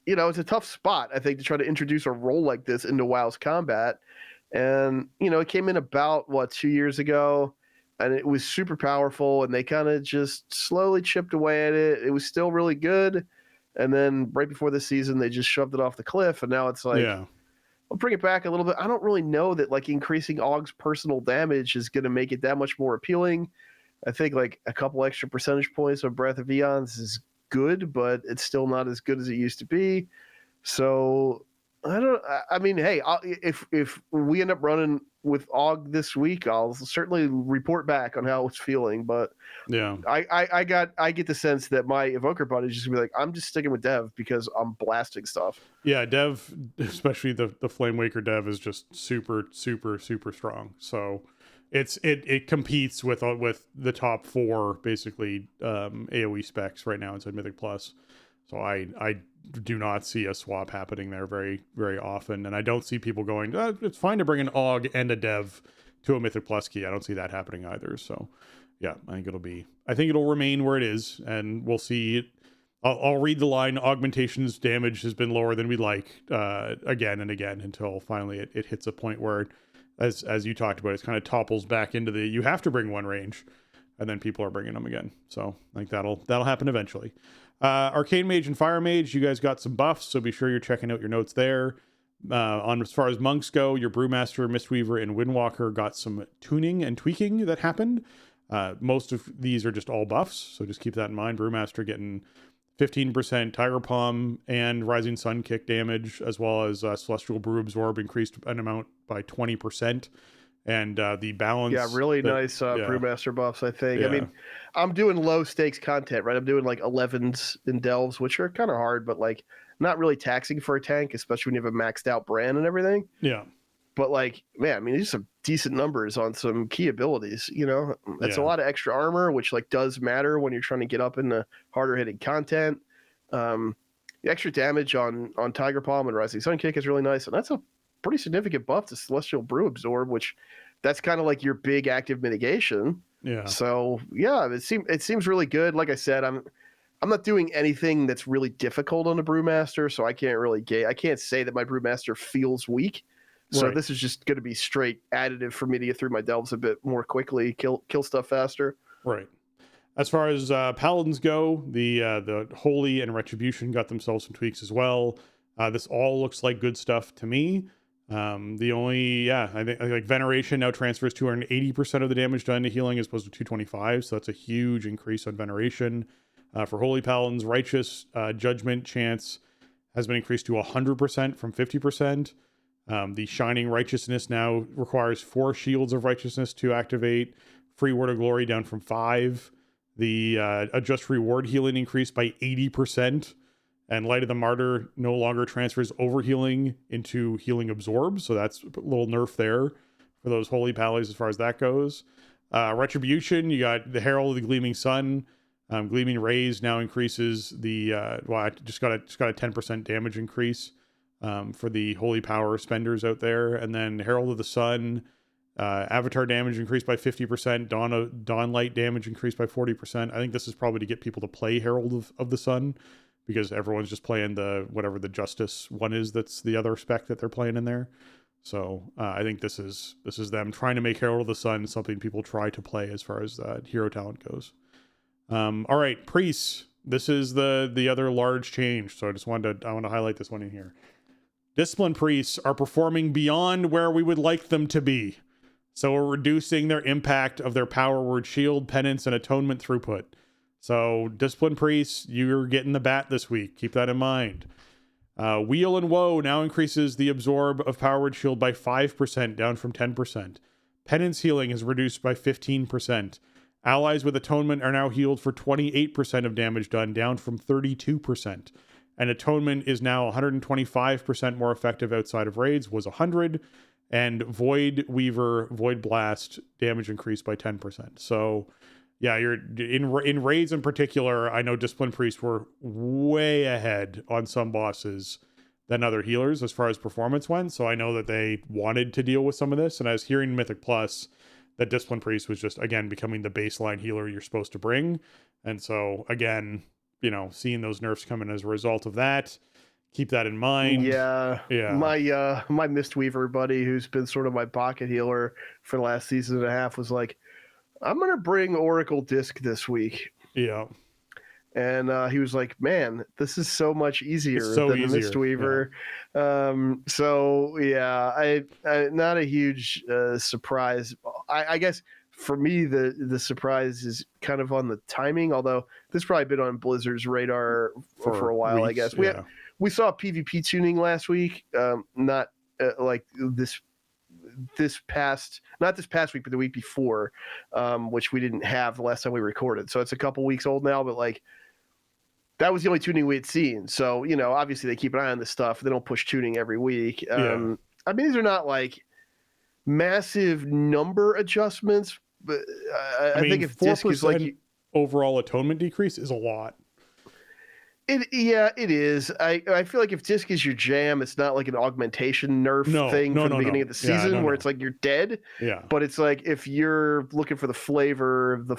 it's a tough spot, I think, to try to introduce a role like this into WoW's combat. And it came in about 2 years ago, and it was super powerful, and they kind of just slowly chipped away at it. It was still really good, and then right before this season, they just shoved it off the cliff, and now it's like, I'll bring it back a little bit. I don't really know that like increasing Og's personal damage is going to make it that much more appealing. I think like a couple extra percentage points on Breath of Eons is good, but it's still not as good as it used to be. So I mean, hey, if we end up running with Og this week, I'll certainly report back on how it's feeling. But yeah, I get the sense that my Evoker buddy is just gonna be like, I'm just sticking with Dev because I'm blasting stuff. Yeah, Dev, especially the Flame Waker Dev, is just super, super, super strong. So it competes with the top 4 basically AoE specs right now inside Mythic Plus. So I do not see a swap happening there very, very often, and I don't see people going, it's fine to bring an Og and a Dev to a Mythic Plus key. I don't see that happening either. So yeah, I think it'll remain where it is, and we'll see it. I'll read the line, augmentation's damage has been lower than we like, again and again, until finally it hits a point where, as you talked about, it kind of topples back into you have to bring one range, and then people are bringing them again. So I think that'll happen eventually. Arcane Mage and Fire Mage, you guys got some buffs, so be sure you're checking out your notes there. On as far as monks go, your Brewmaster, Mistweaver, and Windwalker got some tuning and tweaking that happened. Most of these are just all buffs, so just keep that in mind. Brewmaster getting 15% Tiger Palm and Rising Sun kick damage, as well as Celestial Brew Absorb increased an amount by 20%. And the balance. Yeah, really nice Brewmaster buffs, I think. Yeah. I mean, I'm doing low stakes content, right? I'm doing like 11s and delves, which are kind of hard, but like not really taxing for a tank, especially when you have a maxed out brand and everything. Yeah. But like, man, I mean, these are some decent numbers on some key abilities, That's a lot of extra armor, which like does matter when you're trying to get up in the harder hitting content. The extra damage on Tiger Palm and Rising Sun Kick is really nice. And that's a pretty significant buff to Celestial Brew Absorb, which that's kind of like your big active mitigation. Yeah. So yeah, it seems really good. Like I said, I'm not doing anything that's really difficult on the Brewmaster, so I can't say that my Brewmaster feels weak. So This is just going to be straight additive for me to get through my delves a bit more quickly, kill stuff faster. Right. As far as Paladins go, the Holy and Retribution got themselves some tweaks as well. This all looks like good stuff to me. I think like Veneration now transfers 280% of the damage done to healing as opposed to 225, so that's a huge increase on Veneration. For Holy Paladins, Righteous Judgment chance has been increased to 100% from 50%. The Shining Righteousness now requires 4 Shields of Righteousness to activate. Free Word of Glory down from 5. The Adjust Reward healing increased by 80%. And Light of the Martyr no longer transfers overhealing into Healing Absorb. So that's a little nerf there for those Holy Pallies as far as that goes. Retribution, you got the Herald of the Gleaming Sun. Gleaming Rays now increases I just got a 10% damage increase for the Holy Power spenders out there. And then Herald of the Sun, Avatar damage increased by 50%. Dawn Light damage increased by 40%. I think this is probably to get people to play Herald of the Sun, because everyone's just playing whatever the Justice one is. That's the other spec that they're playing in there. So I think this is them trying to make Herald of the Sun something people try to play as far as hero talent goes. All right, priests. This is the other large change. So I want to highlight this one in here. Discipline priests are performing beyond where we would like them to be. So we're reducing their impact of their power word shield, penance, and atonement throughput. So Discipline priests, you're getting the bat this week. Keep that in mind. Wheel and Woe now increases the absorb of power word shield by 5%, down from 10%. Penance healing is reduced by 15%. Allies with atonement are now healed for 28% of damage done, down from 32%. And Atonement is now 125% more effective outside of raids, was 100. And Void Weaver, Void Blast damage increased by 10%. So yeah, you're in raids in particular. I know Discipline Priests were way ahead on some bosses than other healers as far as performance went. So I know that they wanted to deal with some of this. And I was hearing Mythic Plus that Discipline Priest was just, again, becoming the baseline healer you're supposed to bring. And so again, you know, seeing those nerfs coming as a result of that, keep that in mind. Yeah. My Mistweaver buddy, who's been sort of my pocket healer for the last season and a half, was like, I'm going to bring Oracle Disc this week. Yeah. And he was like, man, this is so much easier than the Mistweaver. Yeah. So, yeah, I not a huge surprise. I guess for me, the surprise is kind of on the timing, although this probably been on Blizzard's radar for a while, weeks, I guess. We saw PvP tuning last week, not like not this past week, but the week before, which we didn't have the last time we recorded. So it's a couple weeks old now, but like that was the only tuning we had seen. So, you know, obviously they keep an eye on this stuff. They don't push tuning every week. I mean, these are not like massive number adjustments, but I think if Disc is like overall Atonement decrease is a lot. It is. I feel like if Disc is your jam, it's not like an augmentation nerf thing from the beginning of the season where it's like you're dead. Yeah. But it's like if you're looking for the flavor, the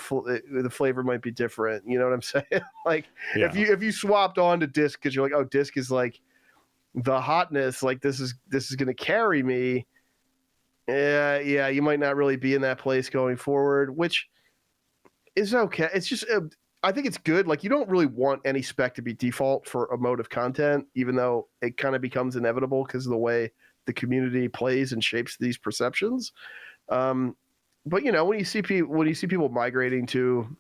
flavor might be different. You know what I'm saying? Like if you swapped on to Disc because you're like, oh, Disc is like the hotness, like this is going to carry me. Yeah, you might not really be in that place going forward, which is okay. It's just. I think it's good. Like, you don't really want any spec to be default for emotive content, even though it kind of becomes inevitable because of the way the community plays and shapes these perceptions. But you know, when you see people migrating to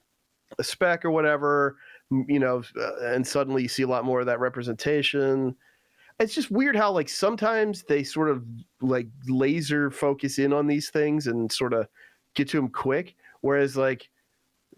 a spec or whatever, you know, and suddenly you see a lot more of that representation. It's just weird how like sometimes they sort of like laser focus in on these things and sort of get to them quick, whereas like.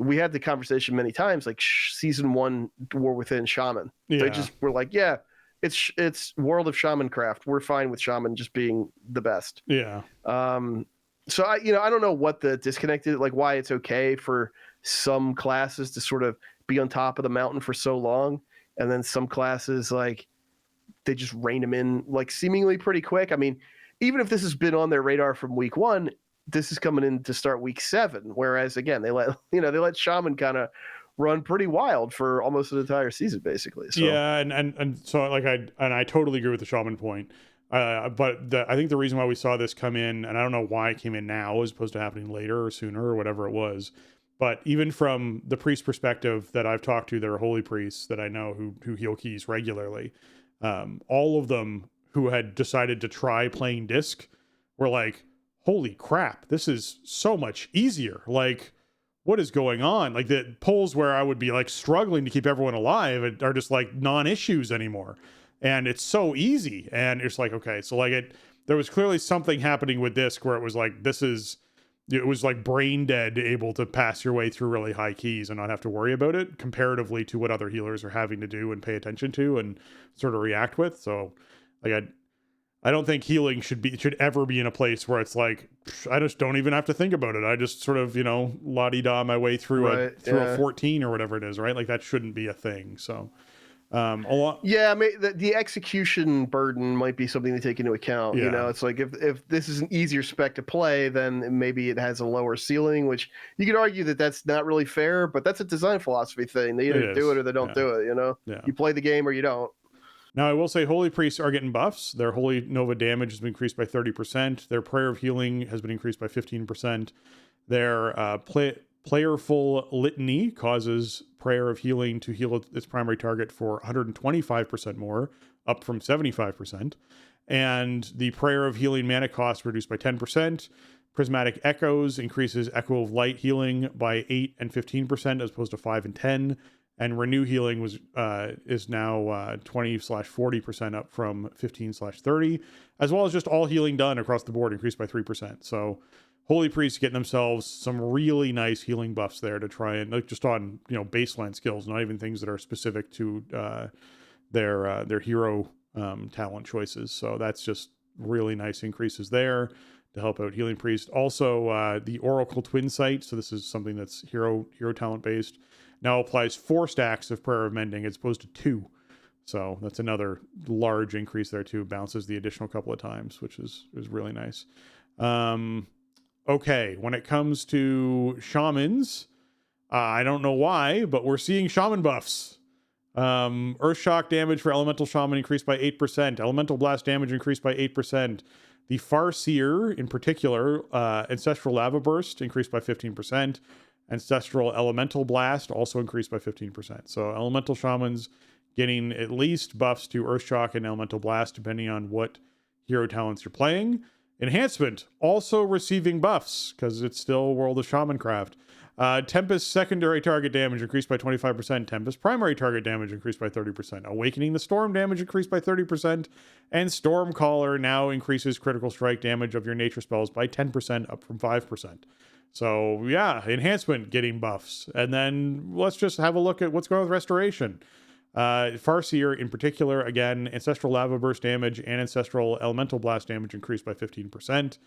We had the conversation many times, like season 1 War Within Shaman. Yeah. They just were like, yeah, it's World of Shamancraft. We're fine with Shaman just being the best. Yeah. So I don't know what the disconnect is, like why it's okay for some classes to sort of be on top of the mountain for so long, and then some classes like they just rein them in like seemingly pretty quick. I mean, even if this has been on their radar from week 1. This is coming in to start week 7, whereas again they let Shaman kind of run pretty wild for almost an entire season, basically. So. Yeah, and so like I totally agree with the Shaman point, but I think the reason why we saw this come in, and I don't know why it came in now as opposed to happening later or sooner or whatever it was, but even from the priest perspective that I've talked to, there are holy priests that I know who heal keys regularly, all of them who had decided to try playing Disc were like, holy crap, this is so much easier. Like, what is going on? Like the polls where I would be like struggling to keep everyone alive are just like non-issues anymore. And it's so easy. And it's like, okay, so like there was clearly something happening with Disc where it was like, it was like brain dead, able to pass your way through really high keys and not have to worry about it comparatively to what other healers are having to do and pay attention to and sort of react with. So like I don't think healing should ever be in a place where it's like, I just don't even have to think about it. I just sort of, you know, la-di-da my way through a 14 or whatever it is, right? Like that shouldn't be a thing. So a lot. Yeah, I mean, the execution burden might be something to take into account. Yeah. You know, it's like if this is an easier spec to play, then maybe it has a lower ceiling, which you could argue that that's not really fair, but that's a design philosophy thing. They either do it or they don't do it, you know? Yeah. You play the game or you don't. Now, I will say Holy Priests are getting buffs. Their Holy Nova damage has been increased by 30%. Their Prayer of Healing has been increased by 15%. Their Playerful Litany causes Prayer of Healing to heal its primary target for 125% more, up from 75%. And the Prayer of Healing mana cost reduced by 10%. Prismatic Echoes increases Echo of Light healing by 8 and 15% as opposed to 5 and 10. And Renew Healing is now 20/40% up from 15/30, as well as just all healing done across the board increased by 3%. So Holy Priests getting themselves some really nice healing buffs there to try and like just on, you know, baseline skills, not even things that are specific to their hero talent choices. So that's just really nice increases there to help out Healing Priest. Also, the Oracle Twin Sight. So this is something that's hero talent based. Now applies 4 stacks of Prayer of Mending as opposed to 2. So that's another large increase there too. Bounces the additional couple of times, which is really nice. Okay, when it comes to shamans, I don't know why, but we're seeing shaman buffs. Earth shock damage for elemental shaman increased by 8%. Elemental blast damage increased by 8%. The Farseer in particular, ancestral lava burst increased by 15%. Ancestral elemental blast also increased by 15%. So elemental shamans getting at least buffs to earth shock and elemental blast depending on what hero talents you're playing. Enhancement also receiving buffs because it's still World of Shamancraft. Tempest secondary target damage increased by 25%. Tempest primary target damage increased by 30%. Awakening the Storm damage increased by 30%. And Stormcaller now increases critical strike damage of your nature spells by 10%, up from 5%. So yeah, enhancement getting buffs. And then let's just have a look at what's going on with restoration. Farseer in particular, again, ancestral lava burst damage and ancestral elemental blast damage increased by 15%.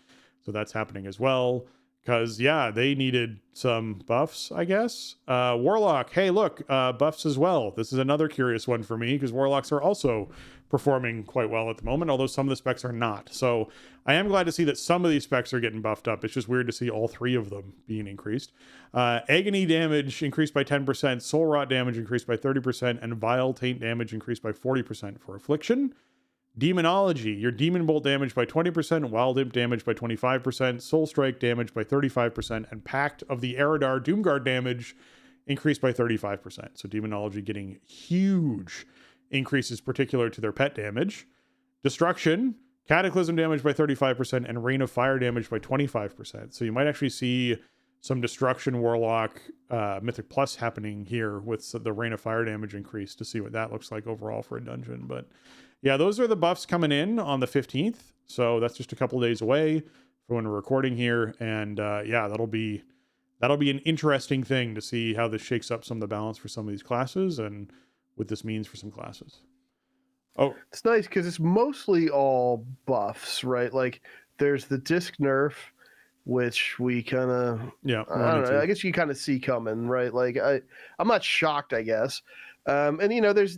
So that's happening as well. Because, yeah, they needed some buffs, I guess. Warlock, hey, look, buffs as well. This is another curious one for me because Warlocks are also performing quite well at the moment, although some of the specs are not. So I am glad to see that some of these specs are getting buffed up. It's just weird to see all 3 of them being increased. Agony damage increased by 10%, Soul Rot damage increased by 30%, and Vile Taint damage increased by 40% for Affliction. Demonology, your Demon Bolt damage by 20%, Wild Imp damage by 25%, Soul Strike damage by 35%, and Pact of the Eridar Doomguard damage increased by 35%. So Demonology getting huge increases particular to their pet damage. Destruction, Cataclysm damage by 35%, and Rain of Fire damage by 25%. So you might actually see some Destruction Warlock Mythic Plus happening here with the Rain of Fire damage increase to see what that looks like overall for a dungeon. But yeah, those are the buffs coming in on the 15th. So that's just a couple of days away from when we're recording here. And yeah, that'll be an interesting thing to see how this shakes up some of the balance for some of these classes and what this means for some classes. Oh, it's nice because it's mostly all buffs, right? Like there's the disc nerf, which we kind of, yeah, I don't know, I guess you kind of see coming, right? Like I'm not shocked, I guess. And you know, there's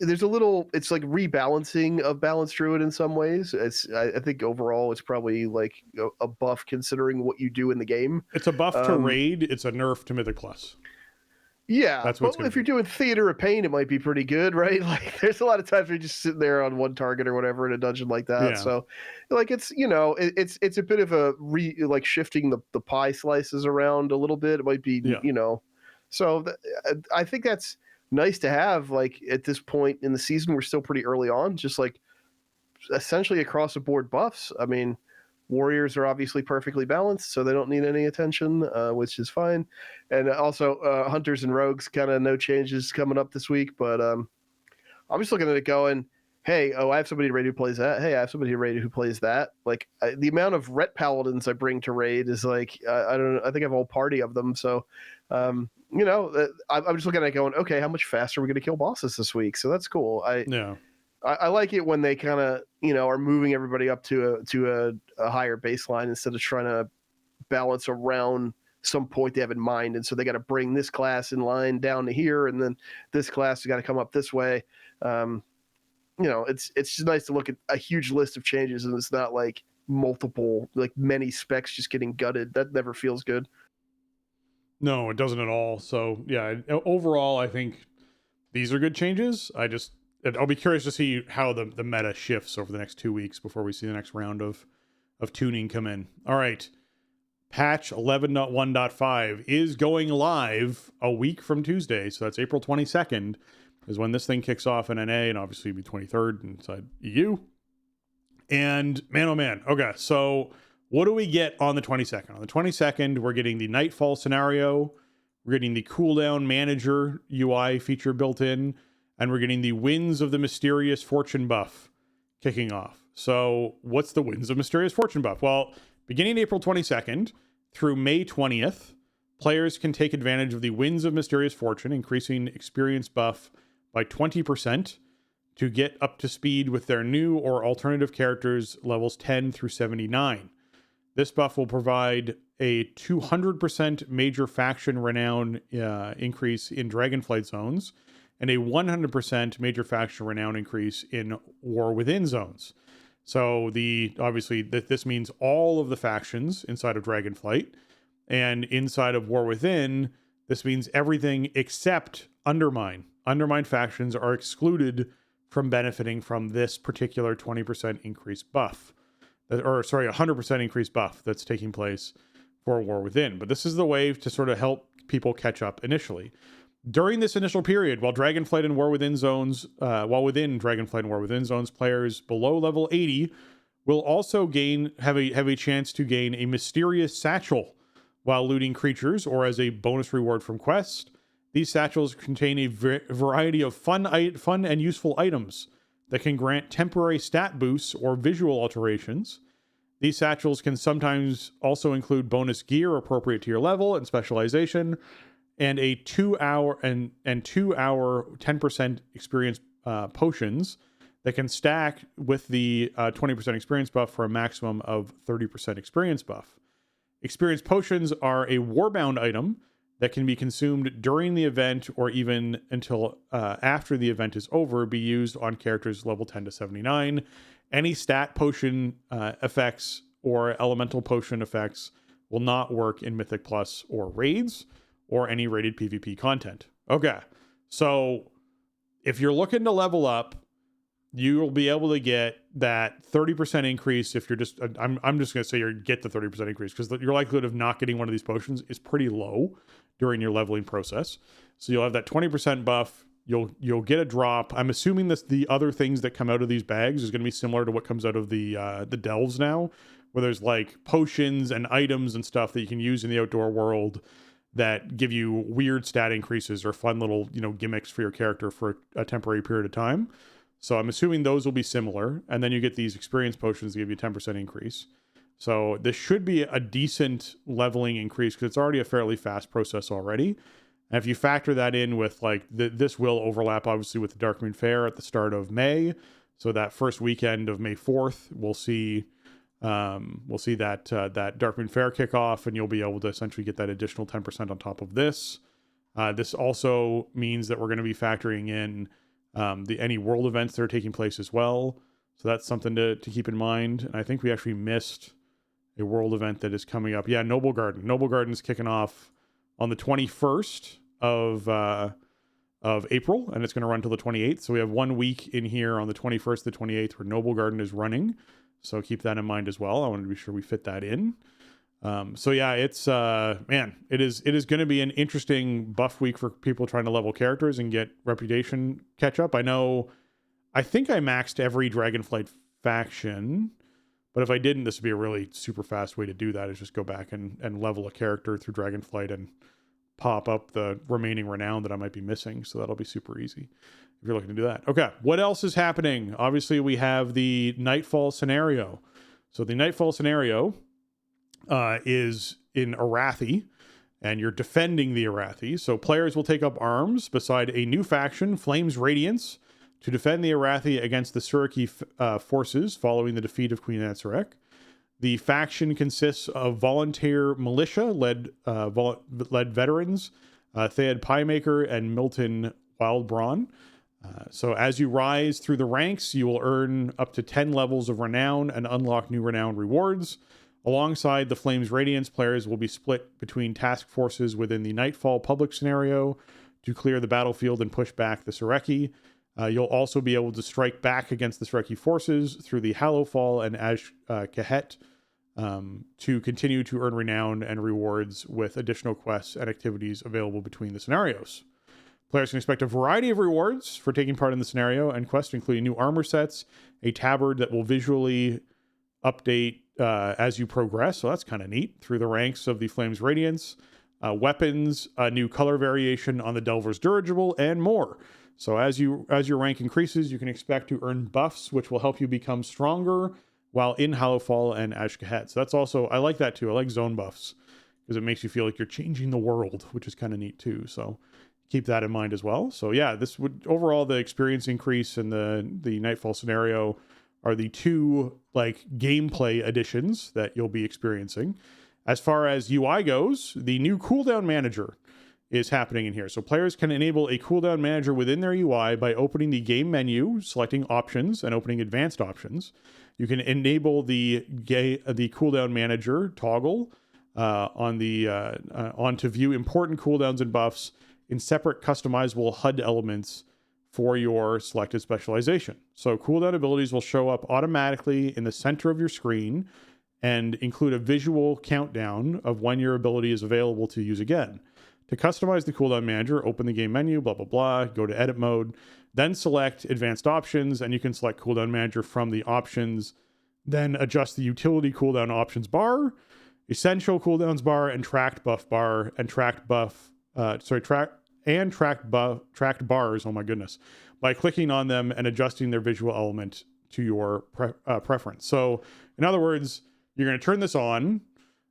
a little, it's like rebalancing of Balanced Druid in some ways. I think overall it's probably like a buff considering what you do in the game. It's a buff to raid. It's a nerf to Mythic Plus. Yeah, that's what. If you're doing Theater of Pain, it might be pretty good, right? Like, there's a lot of times where you're just sitting there on one target or whatever in a dungeon like that. Yeah. So, like, it's, you know, it's a bit of a like shifting the pie slices around a little bit. It might be, you know, so I think that's nice to have. Like at this point in the season, we're still pretty early on, just like essentially across the board buffs. I mean, Warriors are obviously perfectly balanced, so they don't need any attention, which is fine. And also Hunters and Rogues, kind of no changes coming up this week. But I'm just looking at it going, hey, I have somebody raid who plays that. Hey, I have somebody raid who plays that. Like the amount of Ret Paladins I bring to raid is like, I don't know, I think I have a whole party of them. So, you know, I'm just looking at it going, okay, how much faster are we going to kill bosses this week? So that's cool. I like it when they kind of, you know, are moving everybody up to a higher baseline instead of trying to balance around some point they have in mind. And so they got to bring this class in line down to here, and then this class has got to come up this way. You know, it's just nice to look at a huge list of changes, and it's not like multiple, like many specs just getting gutted. That never feels good. No, it doesn't at all. So yeah, overall, I think these are good changes. I'll be curious to see how the meta shifts over the next 2 weeks before we see the next round of tuning come in. All right. Patch 11.1.5 is going live a week from Tuesday. So that's April 22nd is when this thing kicks off in NA, and obviously it'll be 23rd inside EU. And man, oh man. Okay. So what do we get on the 22nd? On the 22nd, we're getting the Nightfall scenario. We're getting the cooldown manager UI feature built in. And we're getting the Winds of the Mysterious Fortune buff kicking off. So what's the Winds of Mysterious Fortune buff? Well, beginning April 22nd through May 20th, players can take advantage of the Winds of Mysterious Fortune, increasing experience buff by 20%. to get up to speed with their new or alternative characters levels 10 through 79. This buff will provide a 200% major faction renown increase in Dragonflight zones and a 100% major faction renown increase in War Within zones. So obviously this means all of the factions inside of Dragonflight, and inside of War Within, this means everything except Undermine. Undermine factions are excluded from benefiting from this particular 20% increase buff. 100% increase buff that's taking place for War Within. But this is the way to sort of help people catch up initially. During this initial period, while within Dragonflight and War Within zones, players below level 80 will also have a chance to gain a mysterious satchel while looting creatures or as a bonus reward from quests. These satchels contain a variety of fun and useful items that can grant temporary stat boosts or visual alterations. These satchels can sometimes also include bonus gear appropriate to your level and specialization, and a 2-hour and 2-hour 10% experience potions that can stack with the 20% experience buff for a maximum of 30% experience buff. Experience potions are a warbound item that can be consumed during the event or even until after the event is over, be used on characters level 10 to 79. Any stat potion effects or elemental potion effects will not work in Mythic Plus or raids or any rated PvP content. Okay, so if you're looking to level up, you will be able to get that 30% increase. If you're just, I'm just going to say you get the 30% increase because your likelihood of not getting one of these potions is pretty low during your leveling process. So you'll have that 20% buff. You'll get a drop. I'm assuming the other things that come out of these bags is going to be similar to what comes out of the delves now, where there's like potions and items and stuff that you can use in the outdoor world that give you weird stat increases or fun little, gimmicks for your character for a temporary period of time. So I'm assuming those will be similar. And then you get these experience potions that give you a 10% increase. So this should be a decent leveling increase because it's already a fairly fast process already. And if you factor that in with this will overlap obviously with the Darkmoon Faire at the start of May. So that first weekend of May 4th, we'll see that Darkmoon Faire kick off, and you'll be able to essentially get that additional 10% on top of this. This also means that we're going to be factoring in any world events that are taking place as well. So that's something to keep in mind. And I think we actually missed a world event that is coming up. Yeah, Noble Garden. Noble Garden is kicking off on the 21st of April, and it's going to run till the 28th. So we have 1 week in here on the 21st to the 28th where Noble Garden is running. So keep that in mind as well. I want to be sure we fit that in. So yeah, it's it is going to be an interesting buff week for people trying to level characters and get reputation catch up. I think I maxed every Dragonflight faction, but if I didn't, this would be a really super fast way to do that, is just go back and level a character through Dragonflight and pop up the remaining renown that I might be missing. So that'll be super easy if you're looking to do that. Okay, what else is happening? Obviously, we have the Nightfall scenario. So the Nightfall scenario is in Arathi, and you're defending the Arathi. So players will take up arms beside a new faction, Flames Radiance, to defend the Arathi against the Suraki forces following the defeat of Queen Ansarek. The faction consists of volunteer militia led veterans, Theod Piemaker and Milton Wildbrawn. So as you rise through the ranks, you will earn up to 10 levels of renown and unlock new renown rewards. Alongside the Flames Radiance, players will be split between task forces within the Nightfall public scenario to clear the battlefield and push back the Sureki. You'll also be able to strike back against the Sureki forces through the Hallowfall and Azj-Kahet to continue to earn renown and rewards with additional quests and activities available between the scenarios. Players can expect a variety of rewards for taking part in the scenario and quests, including new armor sets, a tabard that will visually update as you progress, so that's kind of neat, through the ranks of the Flames Radiance, weapons, a new color variation on the Delver's Dirigible, and more. So as your rank increases, you can expect to earn buffs, which will help you become stronger while in Hallowfall and Azj-Kahet. So that's also, I like that too. I like zone buffs because it makes you feel like you're changing the world, which is kind of neat too. So keep that in mind as well. So yeah, this would overall, the experience increase and the Nightfall scenario are the two like gameplay additions that you'll be experiencing. As far as UI goes, the new cooldown manager is happening in here. So players can enable a cooldown manager within their UI by opening the game menu, selecting options, and opening advanced options. You can enable the cooldown manager toggle on to view important cooldowns and buffs in separate customizable HUD elements for your selected specialization. So cooldown abilities will show up automatically in the center of your screen and include a visual countdown of when your ability is available to use again. To customize the cooldown manager, open the game menu, blah, blah, blah, go to edit mode, then select advanced options, and you can select cooldown manager from the options, then adjust the utility cooldown options bar, essential cooldowns bar, and tracked buff bar, and tracked bars. Oh my goodness. By clicking on them and adjusting their visual element to your preference. So in other words, you're going to turn this on,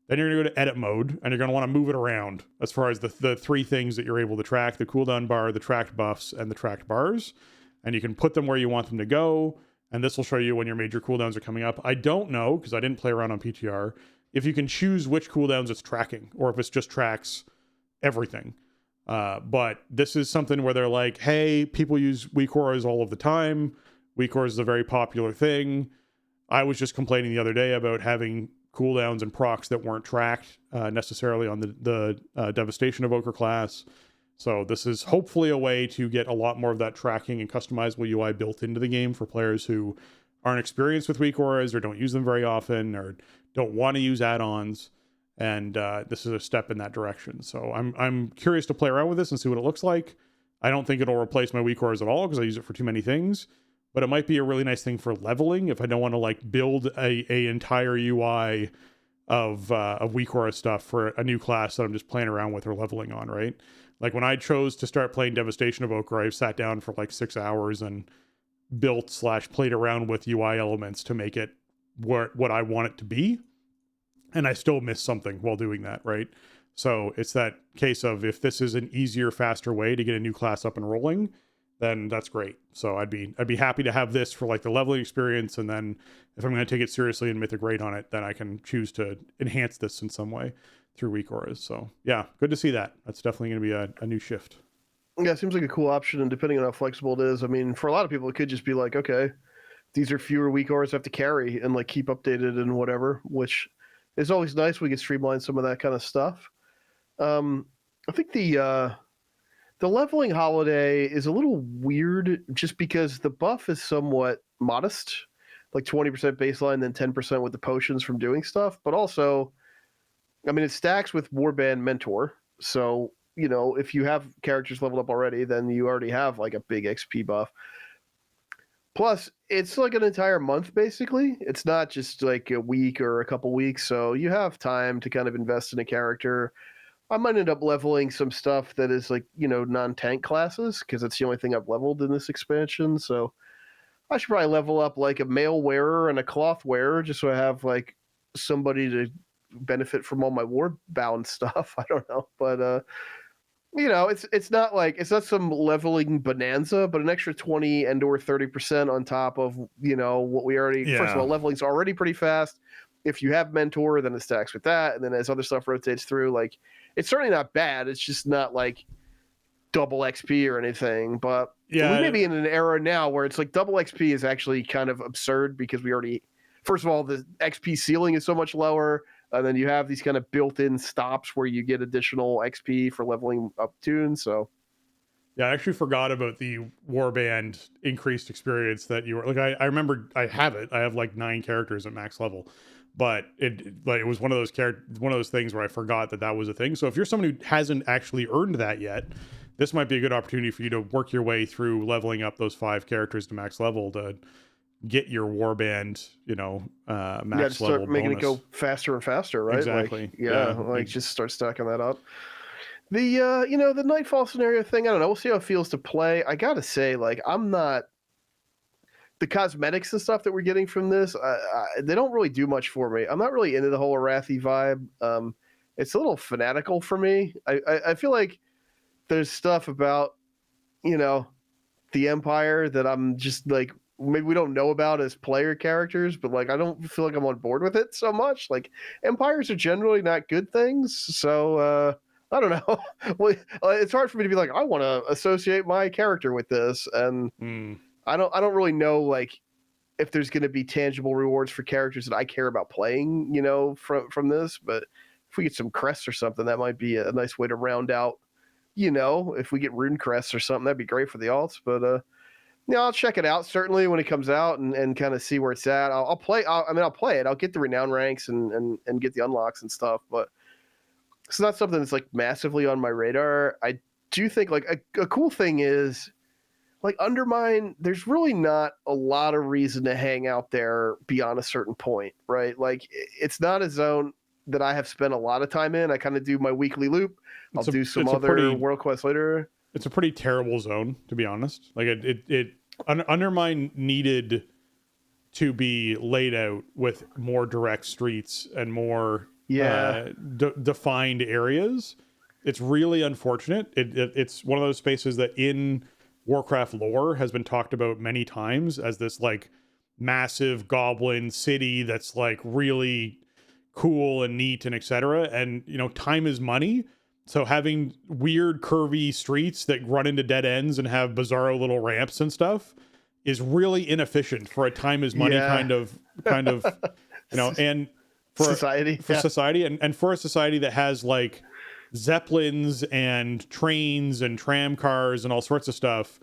then you're going to go to edit mode, and you're going to want to move it around as far as the three things that you're able to track: the cooldown bar, the tracked buffs, and the tracked bars. And you can put them where you want them to go, and this will show you when your major cooldowns are coming up. I don't know, because I didn't play around on PTR, if you can choose which cooldowns it's tracking, or if it just tracks everything. But this is something where they're like, hey, people use weak auras all of the time. Weak auras is a very popular thing. I was just complaining the other day about having cooldowns and procs that weren't tracked necessarily on the Devastation Evoker class. So this is hopefully a way to get a lot more of that tracking and customizable UI built into the game for players who aren't experienced with weak auras or don't use them very often or don't want to use add-ons. And this is a step in that direction. So I'm curious to play around with this and see what it looks like. I don't think it'll replace my weak auras at all because I use it for too many things. But it might be a really nice thing for leveling if I don't want to like build a entire UI of weak aura stuff for a new class that I'm just playing around with or leveling on, right? Like when I chose to start playing Devastation Evoker, I sat down for like 6 hours and built/played around with UI elements to make it what I want it to be. And I still missed something while doing that, right? So it's that case of if this is an easier, faster way to get a new class up and rolling, then that's great. So I'd be happy to have this for like the leveling experience. And then if I'm going to take it seriously and Mythic Raid on it, then I can choose to enhance this in some way through weak auras. So yeah, good to see that. That's definitely going to be a new shift. Yeah, it seems like a cool option. And depending on how flexible it is, I mean, for a lot of people, it could just be like, okay, these are fewer weak auras I have to carry and like keep updated and whatever, which is always nice. We can streamline some of that kind of stuff. I think the leveling holiday is a little weird just because the buff is somewhat modest, like 20% baseline, then 10% with the potions from doing stuff. But also, I mean, it stacks with Warband Mentor. So, you know, if you have characters leveled up already, then you already have like a big XP buff. Plus, it's like an entire month, basically. It's not just like a week or a couple weeks. So you have time to kind of invest in a character. I might end up leveling some stuff that is like, you know, non-tank classes because it's the only thing I've leveled in this expansion. So I should probably level up like a mail wearer and a cloth wearer just so I have like somebody to benefit from all my war-bound stuff. I don't know. But, you know, it's not like, it's not some leveling bonanza, but an extra 20 and or 30% on top of, you know, what we already, first of all, leveling's already pretty fast. If you have Mentor, then it stacks with that. And then as other stuff rotates through, like, it's certainly not bad. It's just not like double XP or anything. But yeah, we may be in an era now where it's like double XP is actually kind of absurd because we already, first of all, the XP ceiling is so much lower. And then you have these kind of built-in stops where you get additional XP for leveling up tunes. So, yeah, I actually forgot about the Warband increased experience that you were like. I remember I have it. I have like 9 characters at max level, but it was one of those things where I forgot that was a thing. So if you're someone who hasn't actually earned that yet, this might be a good opportunity for you to work your way through leveling up those 5 characters to max level to get your Warband, you know, max level start making bonus. It go faster and faster, right? Exactly. Like just start stacking that up. The you know, the Nightfall scenario thing, I don't know. We'll see how it feels to play. I gotta say, like, I'm not, the cosmetics and stuff that we're getting from this, they don't really do much for me. I'm not really into the whole Arathi vibe. It's a little fanatical for me. I feel like there's stuff about, the Empire that I'm just like, maybe we don't know about as player characters, but like I don't feel like I'm on board with it so much. Like empires are generally not good things, so I don't know. Well, it's hard for me to be like, I want to associate my character with this, and I don't really know like if there's going to be tangible rewards for characters that I care about playing, from this. But if we get some crests or something, that might be a nice way to round out. If we get rune crests or something, that'd be great for the alts. But I'll check it out certainly when it comes out and kind of see where it's at. I'll play. I'll play it. I'll get the renown ranks and get the unlocks and stuff. But it's not something that's like massively on my radar. I do think like a cool thing is like Undermine. There's really not a lot of reason to hang out there beyond a certain point, right? Like it's not a zone that I have spent a lot of time in. I kind of do my weekly loop. I'll do some other world quests later. It's a pretty terrible zone, to be honest. Like Undermine needed to be laid out with more direct streets and more defined areas. It's really unfortunate. It's one of those spaces that in Warcraft lore has been talked about many times as this like massive goblin city that's like really cool and neat and etc. And time is money. So having weird curvy streets that run into dead ends and have bizarro little ramps and stuff is really inefficient for a time is money kind of and for society and for a society that has like zeppelins and trains and tram cars and all sorts of stuff,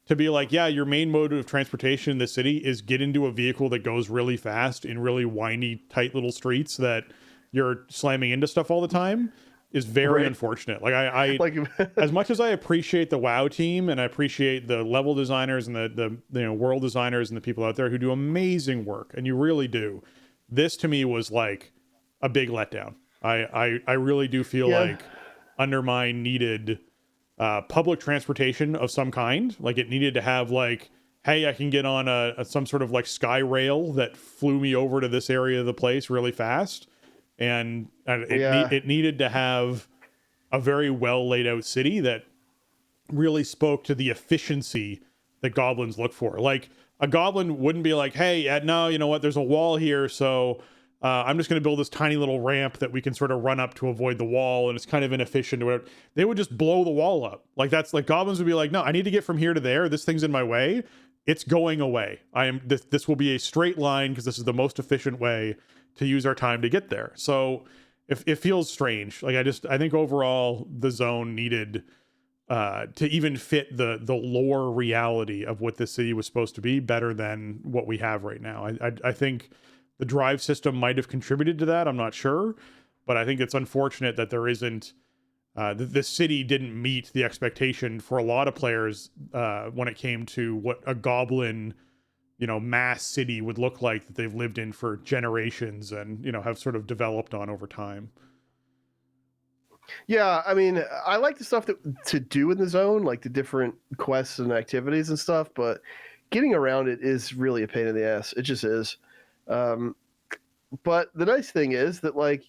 to be like, yeah, your main mode of transportation in the city is get into a vehicle that goes really fast in really windy, tight little streets that you're slamming into stuff all the time is very unfortunate. Like I as much as I appreciate the WoW team and I appreciate the level designers and the world designers and the people out there who do amazing work, and you really do, this to me was like a big letdown. I really do feel like Undermine needed public transportation of some kind. Like it needed to have like, hey, I can get on some sort of like sky rail that flew me over to this area of the place really fast. And it needed to have a very well laid out city that really spoke to the efficiency that goblins look for. Like a goblin wouldn't be like, hey, no, you know what? There's a wall here, so I'm just going to build this tiny little ramp that we can sort of run up to avoid the wall, and it's kind of inefficient or whatever. They would just blow the wall up. Like that's like goblins would be like, no, I need to get from here to there. This thing's in my way. It's going away. This will be a straight line because this is the most efficient way to use our time to get there. So it feels strange. Like I think overall the zone needed to even fit the lore reality of what this city was supposed to be better than what we have right now. I think the drive system might have contributed to that. I'm not sure, but I think it's unfortunate that there isn't the city didn't meet the expectation for a lot of players when it came to what a goblin mass city would look like that they've lived in for generations and have sort of developed on over time. Yeah, I mean, I like the stuff to do in the zone, like the different quests and activities and stuff, but getting around it is really a pain in the ass. It just is. But the nice thing is that like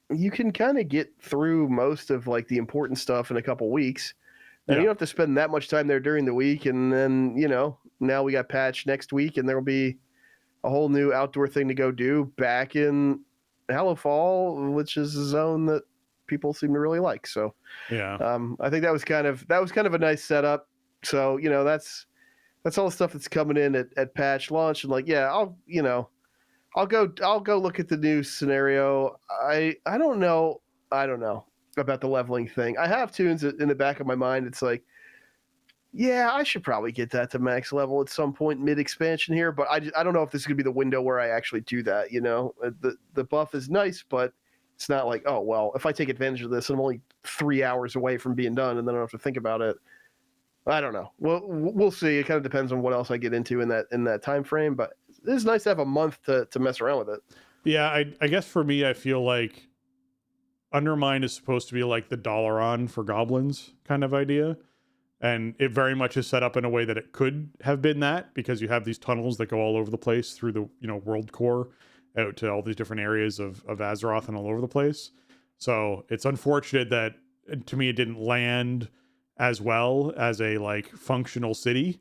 you can kind of get through most of like the important stuff in a couple weeks. And you don't have to spend that much time there during the week. And then, now we got patch next week and there'll be a whole new outdoor thing to go do back in Hallowfall, which is a zone that people seem to really like. So I think that was kind of a nice setup. So, that's all the stuff that's coming in at patch launch. And like, I'll go look at the new scenario. I don't know about the leveling thing. I have tunes in the back of my mind. It's like, I should probably get that to max level at some point mid expansion here, but I don't know if this is gonna be the window where I actually do that. The buff is nice, but it's not like, oh well, if I take advantage of this, I'm only 3 hours away from being done, and then I don't have to think about it. I don't know. Well, we'll see. It kind of depends on what else I get into in that time frame, but it's nice to have a month to mess around with it. Yeah, I guess for me, I feel like Undermine is supposed to be like the Dalaran for goblins kind of idea. And it very much is set up in a way that it could have been that, because you have these tunnels that go all over the place through the world core out to all these different areas of Azeroth and all over the place. So it's unfortunate that, to me, it didn't land as well as a like functional city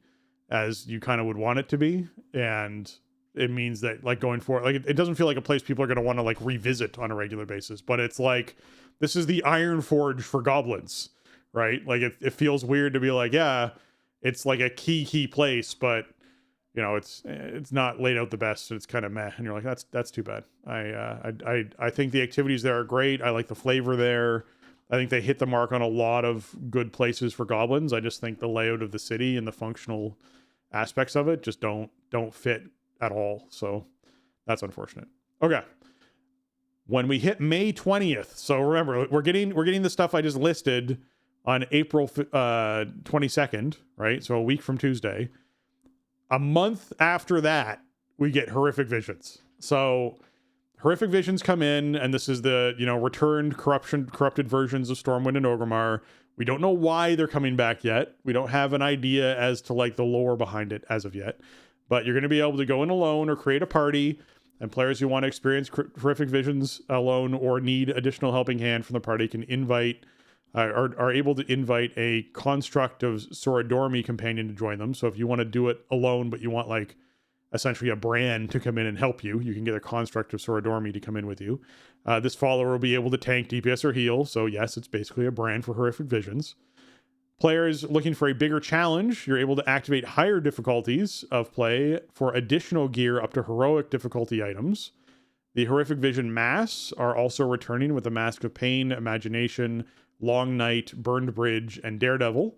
as you kind of would want it to be. And it means that like going forward, like it doesn't feel like a place people are going to want to like revisit on a regular basis, but it's like, this is the Iron Forge for goblins, right? Like it feels weird to be like, yeah, it's like a key place, but you know, it's not laid out the best. It's kind of meh. And you're like, that's too bad. I think the activities there are great. I like the flavor there. I think they hit the mark on a lot of good places for goblins. I just think the layout of the city and the functional aspects of it just don't fit at all. So that's unfortunate. Okay. When we hit May 20th, so remember, we're getting the stuff I just listed on April 22nd, right? So a week from Tuesday. A month after that, we get Horrific Visions. So Horrific Visions come in, and this is the, you know, returned corrupted versions of Stormwind and Orgrimmar. We don't know why they're coming back yet. We don't have an idea as to like the lore behind it as of yet. But you're going to be able to go in alone or create a party, and players who want to experience Horrific Visions alone or need additional helping hand from the party can invite are able to invite a construct of Sorodormi companion to join them. So if you want to do it alone, but you want like essentially a brand to come in and help you, you can get a construct of Sorodormi to come in with you. This follower will be able to tank, DPS, or heal. So yes, it's basically a brand for Horrific Visions. Players looking for a bigger challenge, you're able to activate higher difficulties of play for additional gear up to heroic difficulty items. The Horrific Vision masks are also returning with the Mask of Pain, Imagination, Long Night, Burned Bridge, and Daredevil.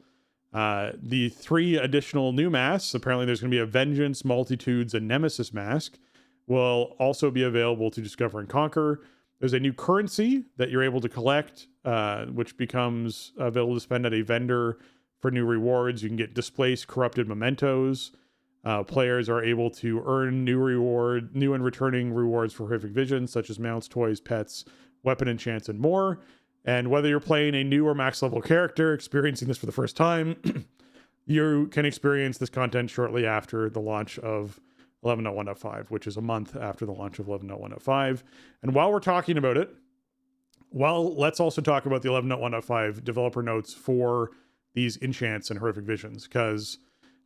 The 3 additional new masks, apparently there's going to be a Vengeance, Multitudes, and Nemesis mask, will also be available to discover and conquer. There's a new currency that you're able to collect, which becomes available to spend at a vendor for new rewards. You can get displaced, corrupted mementos. Players are able to earn new and returning rewards for Horrific Visions, such as mounts, toys, pets, weapon enchants, and more. And whether you're playing a new or max level character experiencing this for the first time, you can experience this content shortly after the launch of 11.1.5, which is a month after the launch of 11.1.5. And while we're talking about it, let's also talk about the 11.1.5 developer notes for these enchants and Horrific Visions, because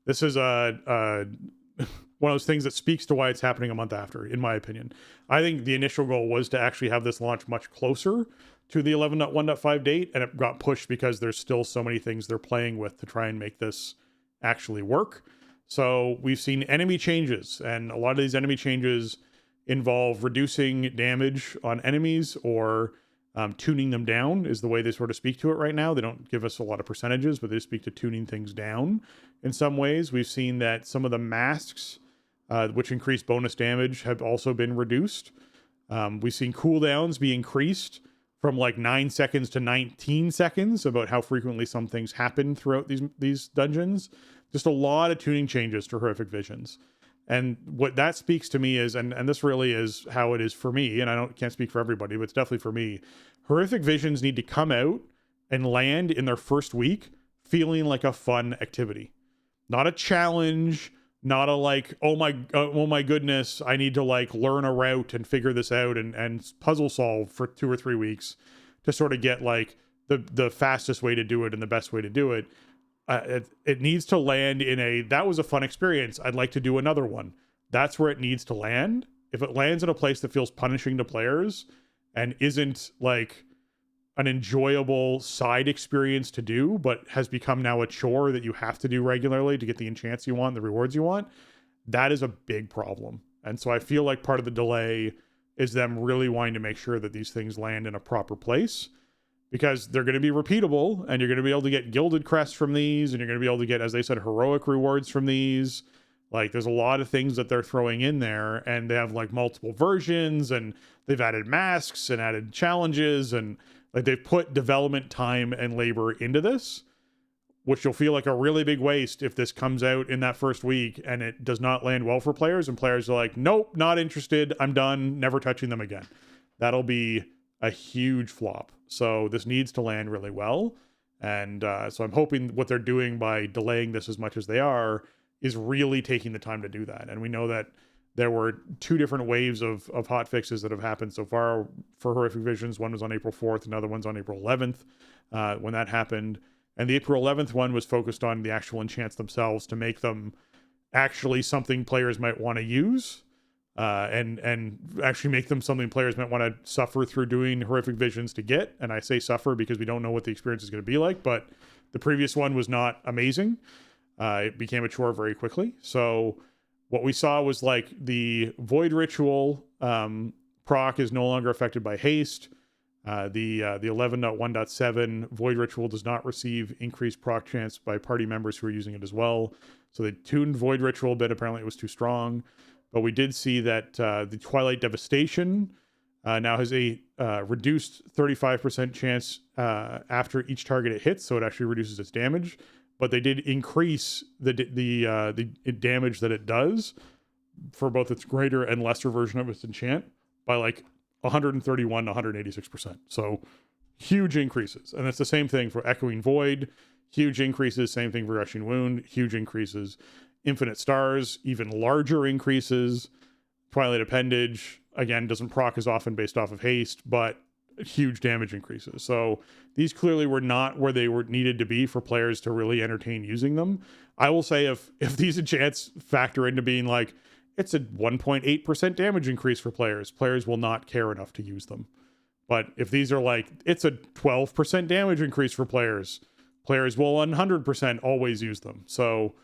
this is one of those things that speaks to why it's happening a month after, in my opinion. I think the initial goal was to actually have this launch much closer to the 11.1.5 date, and it got pushed because there's still so many things they're playing with to try and make this actually work. So we've seen enemy changes, and a lot of these enemy changes involve reducing damage on enemies or tuning them down is the way they sort of speak to it right now. They don't give us a lot of percentages, but they speak to tuning things down in some ways. We've seen that some of the masks, which increase bonus damage, have also been reduced. We've seen cooldowns be increased from like 9 seconds to 19 seconds about how frequently some things happen throughout these dungeons. Just a lot of tuning changes to Horrific Visions. And what that speaks to me is, and this really is how it is for me, and can't speak for everybody, but it's definitely for me, Horrific Visions need to come out and land in their first week feeling like a fun activity. Not a challenge, not a like, oh my goodness, I need to like learn a route and figure this out and puzzle solve for 2 or 3 weeks to sort of get like the fastest way to do it and the best way to do it. It needs to land in that was a fun experience, I'd like to do another one. That's where it needs to land. If it lands in a place that feels punishing to players and isn't like an enjoyable side experience to do, but has become now a chore that you have to do regularly to get the enchants you want, the rewards you want, that is a big problem. And so I feel like part of the delay is them really wanting to make sure that these things land in a proper place, because they're going to be repeatable, and you're going to be able to get gilded crests from these, and you're going to be able to get, as they said, heroic rewards from these. Like, there's a lot of things that they're throwing in there, and they have like multiple versions, and they've added masks and added challenges, and like they've put development time and labor into this, which you'll feel like a really big waste if this comes out in that first week and it does not land well for players, and players are like, nope, not interested, I'm done, never touching them again. That'll be a huge flop. So this needs to land really well. And so I'm hoping what they're doing by delaying this as much as they are is really taking the time to do that. And we know that there were 2 different waves of hot fixes that have happened so far for Horrific Visions. One was on April 4th, another one's on April 11th when that happened. And the April 11th one was focused on the actual enchants themselves to make them actually something players might want to use, and actually make them something players might want to suffer through doing horrific visions to get. And I say suffer because we don't know what the experience is going to be like, but the previous one was not amazing. It became a chore very quickly. So what we saw was like the Void Ritual proc is no longer affected by haste. The 11.1.7 Void Ritual does not receive increased proc chance by party members who are using it as well. So they tuned Void Ritual a bit. Apparently it was too strong. But we did see that the Twilight Devastation now has a reduced 35% chance after each target it hits, so it actually reduces its damage. But they did increase the damage that it does for both its greater and lesser version of its enchant by like 131 to 186%. So huge increases. And it's the same thing for Echoing Void. Huge increases. Same thing for Rushing Wound. Huge increases. Infinite Stars, even larger increases. Twilight Appendage, again, doesn't proc as often based off of haste, but huge damage increases. So these clearly were not where they were needed to be for players to really entertain using them. I will say if these enchants factor into being like, it's a 1.8% damage increase for players will not care enough to use them. But if these are like, it's a 12% damage increase for players will 100% always use them. So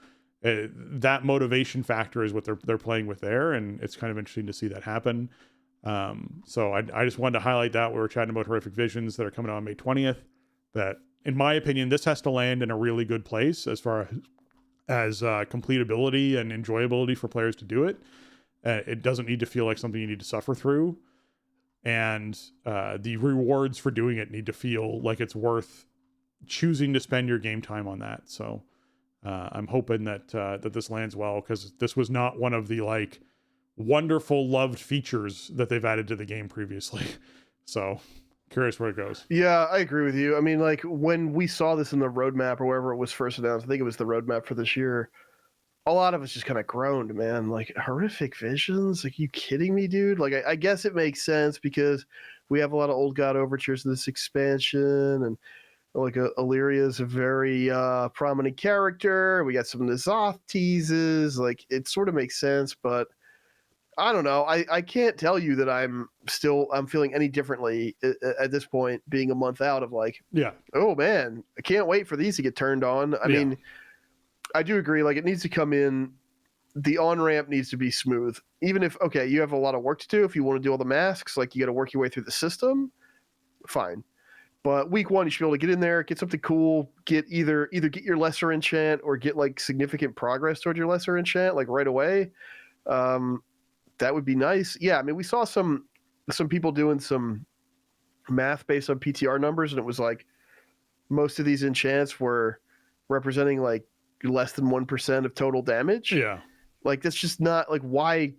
that motivation factor is what they're playing with there, and it's kind of interesting to see that happen. So I just wanted to highlight that. We were chatting about Horrific Visions that are coming out on May 20th. That, in my opinion, this has to land in a really good place as far as completability and enjoyability for players to do it. It doesn't need to feel like something you need to suffer through, and the rewards for doing it need to feel like it's worth choosing to spend your game time on that. So I'm hoping that this lands well, because this was not one of the like wonderful loved features that they've added to the game previously. So curious where it goes. Yeah, I agree with you. I mean, like when we saw this in the roadmap or wherever it was first announced, I think it was the roadmap for this year, a lot of us just kind of groaned, man. Like, Horrific Visions? Like, you kidding me, dude? Like, I guess it makes sense because we have a lot of Old God Overtures in this expansion, and like Illyria is a very prominent character. We got some N'Zoth teases. Like, it sort of makes sense, but I don't know. I can't tell you that I'm feeling any differently at this point, being a month out of like, yeah, oh man, I can't wait for these to get turned on. I mean, I do agree. Like, it needs to come in. The on-ramp needs to be smooth. Even if, okay, you have a lot of work to do. If you want to do all the masks, like you got to work your way through the system, fine. But week one, you should be able to get in there, get something cool, get either get your lesser enchant or get like significant progress towards your lesser enchant, like right away. That would be nice. Yeah, I mean, we saw some people doing some math based on PTR numbers, and it was like most of these enchants were representing like less than 1% of total damage. Yeah. Like, that's just not like why.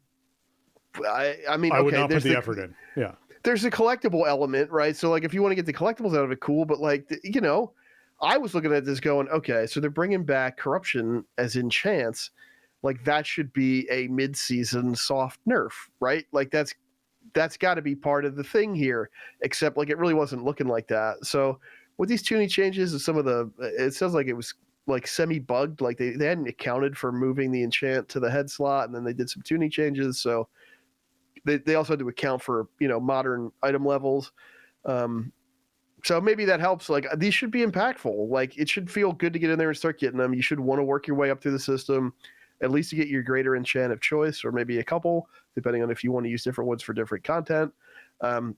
I mean, I would okay, not put the effort in. Yeah. There's a collectible element, right? So like, if you want to get the collectibles out of it, cool. But like, you know, I was looking at this going, okay, so they're bringing back corruption as enchants. Like, that should be a mid-season soft nerf, right? Like, that's got to be part of the thing here. Except like, it really wasn't looking like that. So with these tuning changes and some of it sounds like it was like semi-bugged. Like they hadn't accounted for moving the enchant to the head slot, and then they did some tuning changes. So they also had to account for, you know, modern item levels. So maybe that helps. Like, these should be impactful. Like, it should feel good to get in there and start getting them. You should want to work your way up through the system, at least to get your greater enchant of choice, or maybe a couple, depending on if you want to use different ones for different content. And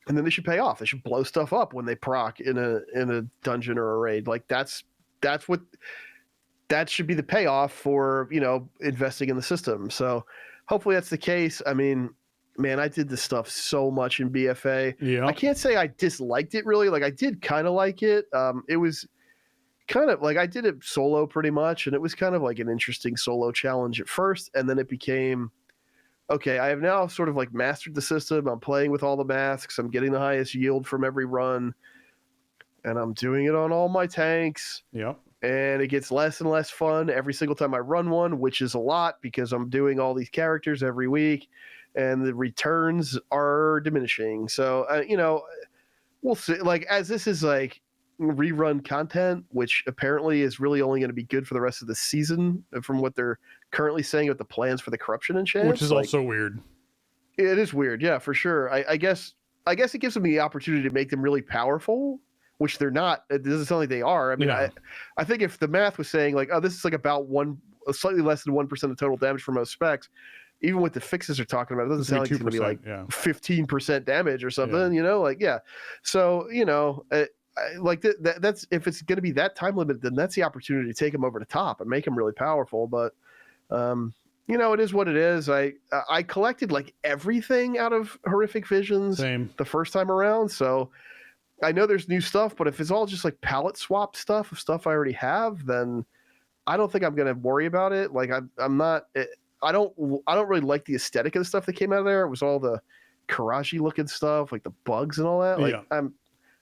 then they should pay off. They should blow stuff up when they proc in a dungeon or a raid. Like, that should be the payoff for, you know, investing in the system. So hopefully that's the case. I mean, man, I did this stuff so much in BFA. Yeah. I can't say I disliked it really. Like, I did kind of like it. It was kind of like, I did it solo pretty much, and it was kind of like an interesting solo challenge at first, and then it became, okay, I have now sort of like mastered the system. I'm playing with all the masks. I'm getting the highest yield from every run, and I'm doing it on all my tanks. Yeah. And it gets less and less fun every single time I run one, which is a lot because I'm doing all these characters every week, and the returns are diminishing. So, you know, we'll see. Like, as this is like rerun content, which apparently is really only going to be good for the rest of the season, from what they're currently saying with the plans for the corruption and chance. Which is also weird. It is weird, yeah, for sure. I guess it gives them the opportunity to make them really powerful, which they're not. It doesn't sound like they are. I mean, I think if the math was saying like, oh, this is like about slightly less than 1% of total damage for most specs, even with the fixes they're talking about, it doesn't sound like it's going to be like 15% damage or something, like, yeah. So, that's if it's going to be that time limit, then that's the opportunity to take them over the top and make them really powerful. But, it is what it is. I collected like everything out of Horrific Visions the first time around. So I know there's new stuff, but if it's all just like palette swap stuff of stuff I already have, then I don't think I'm going to worry about it. Like I'm not, I don't really like the aesthetic of the stuff that came out of there. It was all the Karaji looking stuff, like the bugs and all that. Like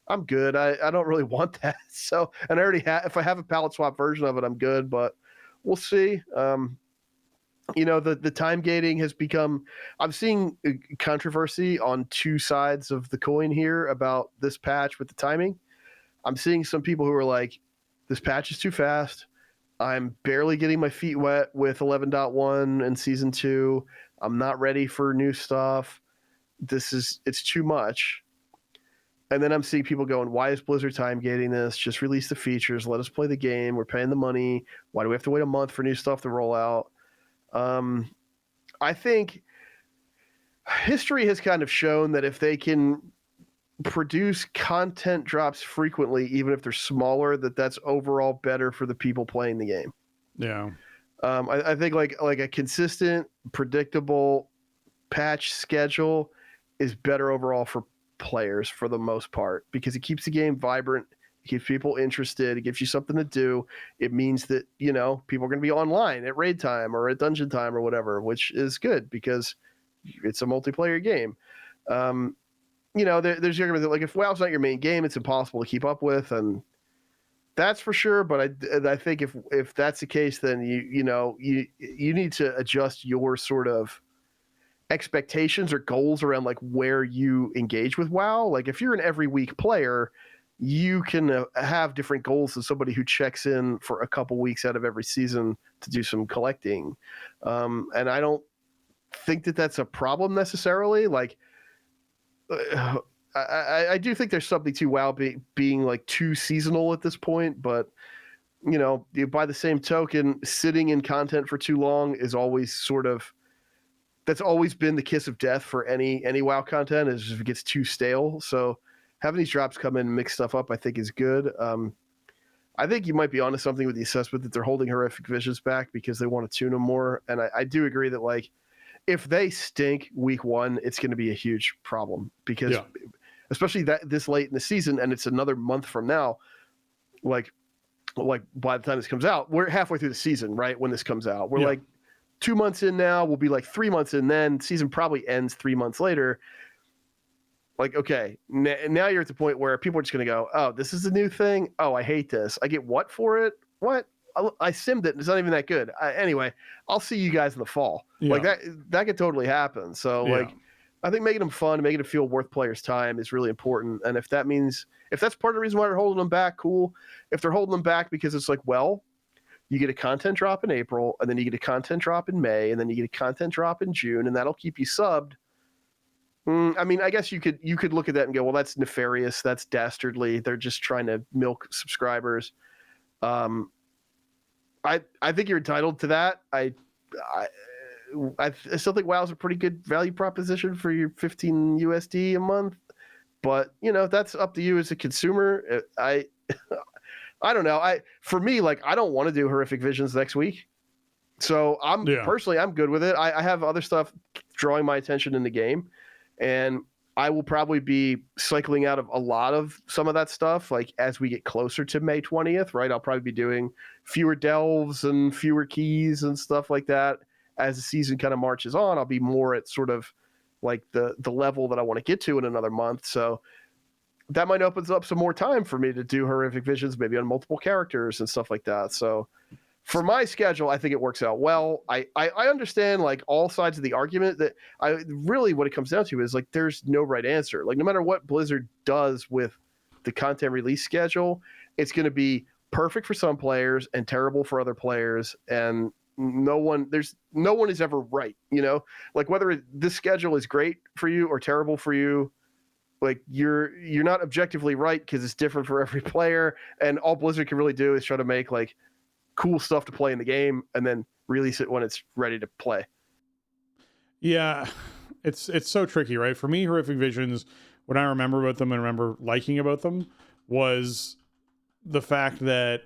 I'm good. I don't really want that. So, and I already have, if I have a palette swap version of it, I'm good, but we'll see. The time gating has become, I'm seeing controversy on two sides of the coin here about this patch with the timing. I'm seeing some people who are like, this patch is too fast. I'm barely getting my feet wet with 11.1 and season 2. I'm not ready for new stuff. It's too much. And then I'm seeing people going, why is Blizzard time gating this? Just release the features. Let us play the game. We're paying the money. Why do we have to wait a month for new stuff to roll out? I think history has kind of shown that if they can produce content drops frequently, even if they're smaller, that's overall better for the people playing the game. Yeah. I think like a consistent, predictable patch schedule is better overall for players for the most part, because it keeps the game vibrant, it keeps people interested, it gives you something to do. It means that, people are going to be online at raid time or at dungeon time or whatever, which is good because it's a multiplayer game. There's your argument that like if WoW's not your main game, it's impossible to keep up with, and that's for sure. But I think if that's the case, then you need to adjust your sort of expectations or goals around like where you engage with WoW. Like if you're an every week player, you can have different goals than somebody who checks in for a couple weeks out of every season to do some collecting. And I don't think that that's a problem necessarily. Like, I do think there's something to WoW being like too seasonal at this point, but by the same token, sitting in content for too long is always that's always been the kiss of death for any WoW content, is if it gets too stale. So having these drops come in and mix stuff up, I think is good. I think you might be onto something with the assessment that they're holding Horrific Visions back because they want to tune them more. And I do agree that like, if they stink week 1, it's going to be a huge problem because especially this late in the season, and it's another month from now, like by the time this comes out, we're halfway through the season, right? When this comes out, we're like 2 months in now, we'll be like 3 months in, then season probably ends 3 months later. Like, okay, now you're at the point where people are just going to go, oh, this is a new thing. Oh, I hate this. I get what for it? What? I simmed it. It's not even that good. Anyway, I'll see you guys in the fall. Like that could totally happen. So like, I think making them fun, making it feel worth players' time is really important. And if that's part of the reason why they're holding them back, cool. If they're holding them back because it's like, well, you get a content drop in April, and then you get a content drop in May, and then you get a content drop in June, and that'll keep you subbed. I mean, I guess you could look at that and go, well, that's nefarious. That's dastardly. They're just trying to milk subscribers. I think you're entitled to that. I still think WoW's a pretty good value proposition for your 15 USD a month, but that's up to you as a consumer. I don't know. For me, like, I don't want to do Horrific Visions next week, so personally I'm good with it. I have other stuff drawing my attention in the game, and I will probably be cycling out of a lot of some of that stuff, like as we get closer to May 20th, right? I'll probably be doing fewer delves and fewer keys and stuff like that. As the season kind of marches on, I'll be more at sort of like the level that I want to get to in another month. So that might open up some more time for me to do Horrific Visions, maybe on multiple characters and stuff like that. So for my schedule, I think it works out well. I understand like all sides of the argument. That what it comes down to is like there's no right answer. Like no matter what Blizzard does with the content release schedule, it's going to be perfect for some players and terrible for other players, and no one is ever right, like whether this schedule is great for you or terrible for you, like you're not objectively right because it's different for every player, and all Blizzard can really do is try to make like cool stuff to play in the game and then release it when it's ready to play. Yeah, it's so tricky, right? For me, Horrific Visions, what I remember about them and remember liking about them was the fact that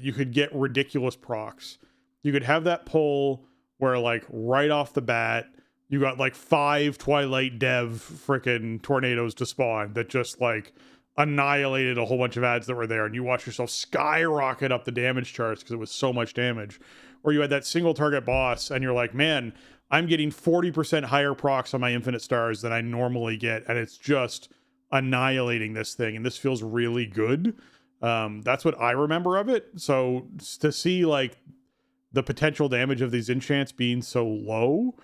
you could get ridiculous procs. You could have that pull where like right off the bat, you got like 5 Twilight Dev freaking tornadoes to spawn that just like annihilated a whole bunch of ads that were there, and you watch yourself skyrocket up the damage charts because it was so much damage. Or you had that single target boss and you're like, man, I'm getting 40% higher procs on my Infinite Stars than I normally get, and it's just annihilating this thing, and this feels really good. That's what I remember of it. So to see like the potential damage of these enchants being so low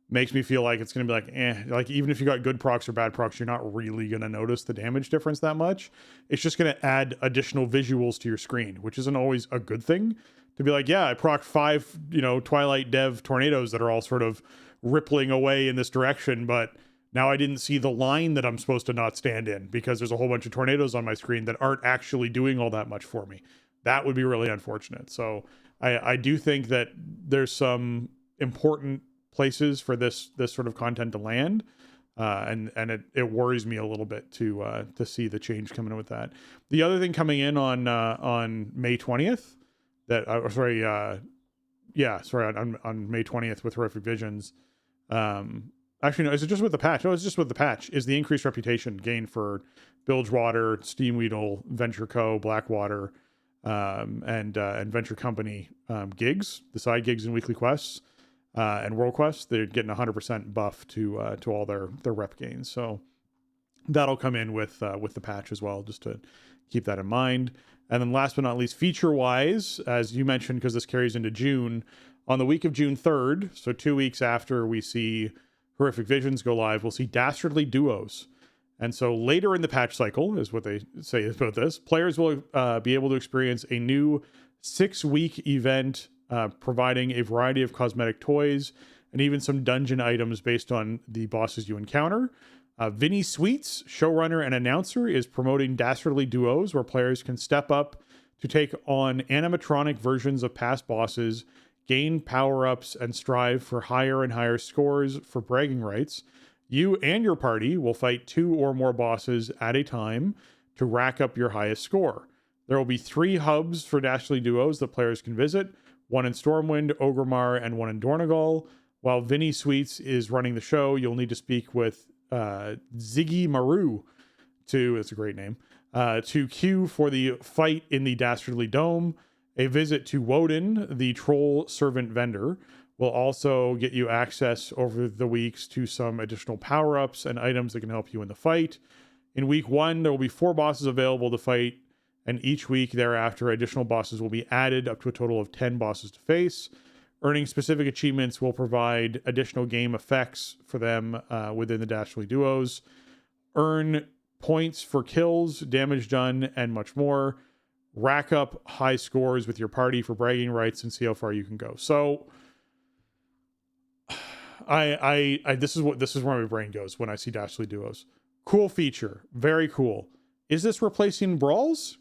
makes me feel like it's going to be like, like even if you got good procs or bad procs, you're not really going to notice the damage difference that much. It's just going to add additional visuals to your screen, which isn't always a good thing. To be like, yeah, I proc 5, Twilight Dev tornadoes that are all sort of rippling away in this direction, but now I didn't see the line that I'm supposed to not stand in because there's a whole bunch of tornadoes on my screen that aren't actually doing all that much for me. That would be really unfortunate. So I do think that there's some important places for this sort of content to land. And it worries me a little bit to see the change coming in with that. The other thing coming in on May 20th, on May 20th with Horrific Visions. Actually, no, is it just with the patch? No, it's just with the patch. Is the increased reputation gain for Bilgewater, Steamweedle, Venture Co., Blackwater, and Venture Company gigs, the side gigs and weekly quests, and world quests. They're getting 100% buff to all their rep gains. So that'll come in with the patch as well, just to keep that in mind. And then last but not least, feature-wise, as you mentioned, because this carries into June, on the week of June 3rd, so 2 weeks after we see Horrific Visions go live, we'll see Dastardly Duos. And so later in the patch cycle, is what they say about this, players will be able to experience a new 6-week event providing a variety of cosmetic toys and even some dungeon items based on the bosses you encounter. Vinny Sweets, showrunner and announcer, is promoting Dastardly Duos, where players can step up to take on animatronic versions of past bosses, gain power-ups, and strive for higher and higher scores for bragging rights. You and your party will fight 2 or more bosses at a time to rack up your highest score. There will be 3 hubs for Dastardly Duos that players can visit, one in Stormwind, Orgrimmar, and one in Dornogal. While Vinny Sweets is running the show, you'll need to speak with Ziggy Maru it's a great name, to queue for the fight in the Dastardly Dome. A visit to Woden, the troll servant vendor, will also get you access over the weeks to some additional power-ups and items that can help you in the fight. In week 1, there will be 4 bosses available to fight, and each week thereafter, additional bosses will be added up to a total of 10 bosses to face. Earning specific achievements will provide additional game effects for them within the Dastardly Duos. Earn points for kills, damage done, and much more. Rack up high scores with your party for bragging rights and see how far you can go. So this is where my brain goes when I see Dastardly Duos. Cool feature, very cool. Is this replacing Brawls? ?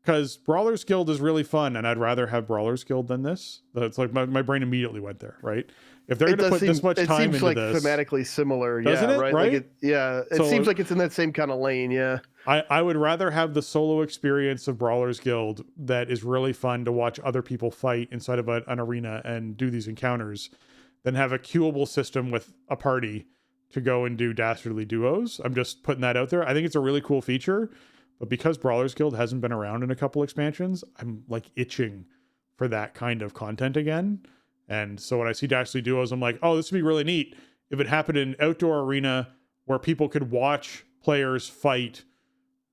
Because Brawler's Guild is really fun, and I'd rather have Brawler's Guild than this. It's like my brain immediately went there, right? If they're going to put this much time into like this, thematically similar, doesn't it? Right? Right? It seems like it's in that same kind of lane, yeah. I would rather have the solo experience of Brawler's Guild that is really fun to watch other people fight inside of an arena and do these encounters than have a queuable system with a party to go and do Dastardly Duos. I'm just putting that out there. I think it's a really cool feature. But because Brawler's Guild hasn't been around in a couple expansions, I'm like itching for that kind of content again. And so when I see Dastardly Duos, I'm like, oh, this would be really neat if it happened in an outdoor arena where people could watch players fight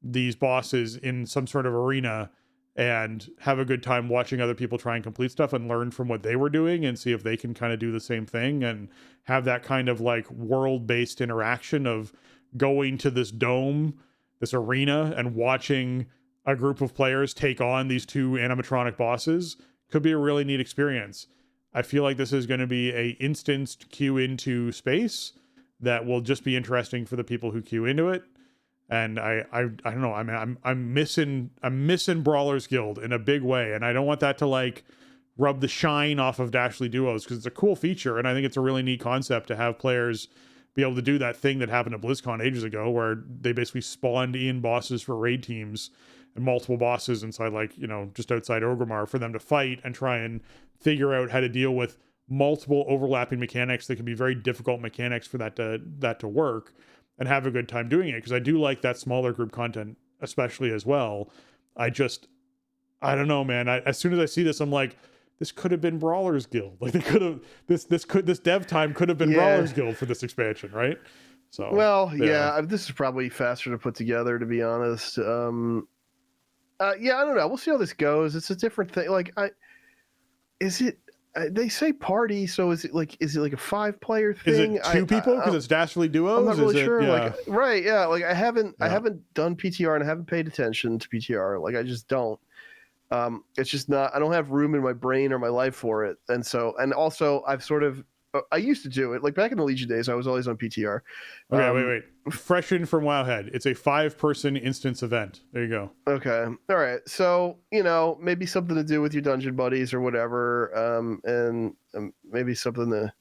these bosses in some sort of arena and have a good time watching other people try and complete stuff and learn from what they were doing and see if they can kind of do the same thing and have that kind of like world-based interaction of going to this dome this arena and watching a group of players take on these two animatronic bosses could be a really neat experience. I feel like this is going to be a instanced queue into space that will just be interesting for the people who queue into it. And I don't know. I mean, I'm missing Brawlers Guild in a big way, and I don't want that to like rub the shine off of Dashly Duos, because it's a cool feature, and I think it's a really neat concept to have players be able to do that thing that happened at BlizzCon ages ago, where they basically spawned in bosses for raid teams and multiple bosses inside, like, you know, just outside Orgrimmar, for them to fight and try and figure out how to deal with multiple overlapping mechanics that can be very difficult mechanics for that to work, and have a good time doing it. Because I do like that smaller group content especially as well. I don't know, man. As soon as I see this, I'm like, this could have been Brawlers Guild. Like, they could have this dev time could have been Brawlers Guild for this expansion, right? So this is probably faster to put together, to be honest. I don't know. We'll see how this goes. It's a different thing. Like, they say party, so is it like a 5-player thing? Is it 2 people because it's Dashly Duos? I'm not really sure. Yeah. Like, right? Yeah. Like, I haven't done PTR, and I haven't paid attention to PTR. Like, I just don't. It's just not. I don't have room in my brain or my life for it, and also I've sort of. I used to do it, like back in the Legion days. I was always on PTR. Okay, wait. Fresh in from WoWhead. It's a 5-person instance event. There you go. Okay, all right. So, you know, maybe something to do with your dungeon buddies or whatever, and maybe something to.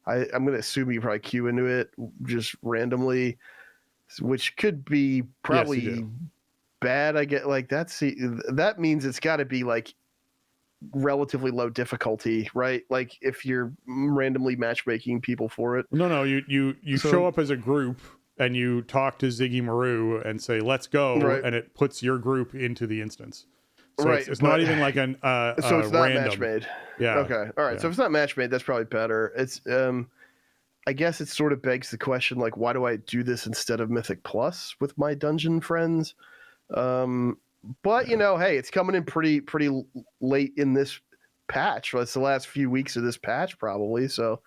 I'm gonna assume you probably queue into it just randomly, which could be probably bad. I get like that means it's got to be like relatively low difficulty, right? Like if you're randomly matchmaking people for it. No, you show up as a group and you talk to Ziggy Maru and say, let's go, right. And it puts your group into the instance. So right. it's not even like an so it's not random. match made. Yeah. Okay. All right. Yeah. So if it's not match made, that's probably better. It's I guess it sort of begs the question, like, why do I do this instead of Mythic Plus with my dungeon friends? But you know, hey, it's coming in pretty late in this patch. Well, it's the last few weeks of this patch probably. So,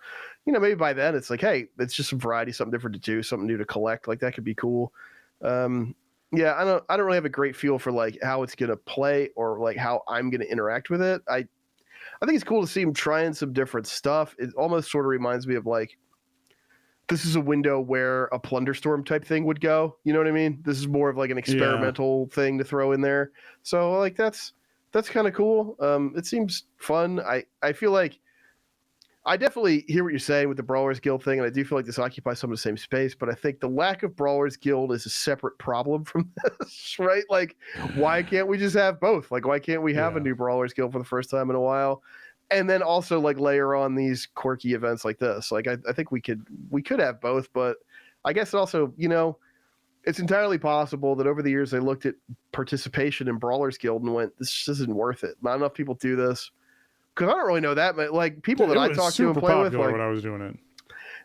you know, maybe by then it's like, hey, it's just some variety, something different to do, something new to collect. Like that could be cool. Yeah, I don't really have a great feel for like how it's gonna play or like how I'm gonna interact with it. I think it's cool to see him trying some different stuff. It almost sort of reminds me of like, this is a window where a Plunderstorm type thing would go. You know what I mean? This is more of like an experimental thing to throw in there. So like that's kind of cool. It seems fun. I feel like I definitely hear what you're saying with the Brawlers Guild thing, and I do feel like this occupies some of the same space, but I think the lack of Brawlers Guild is a separate problem from this, right? Like, why can't we just have both? Like, why can't we have a new Brawlers Guild for the first time in a while? And then also like layer on these quirky events like this. Like I think we could have both, but I guess also, you know, it's entirely possible that over the years they looked at participation in Brawlers Guild and went, this just isn't worth it. Not enough people do this. Because I don't really know that, but like people that I talk to and play with, like, when I was doing it.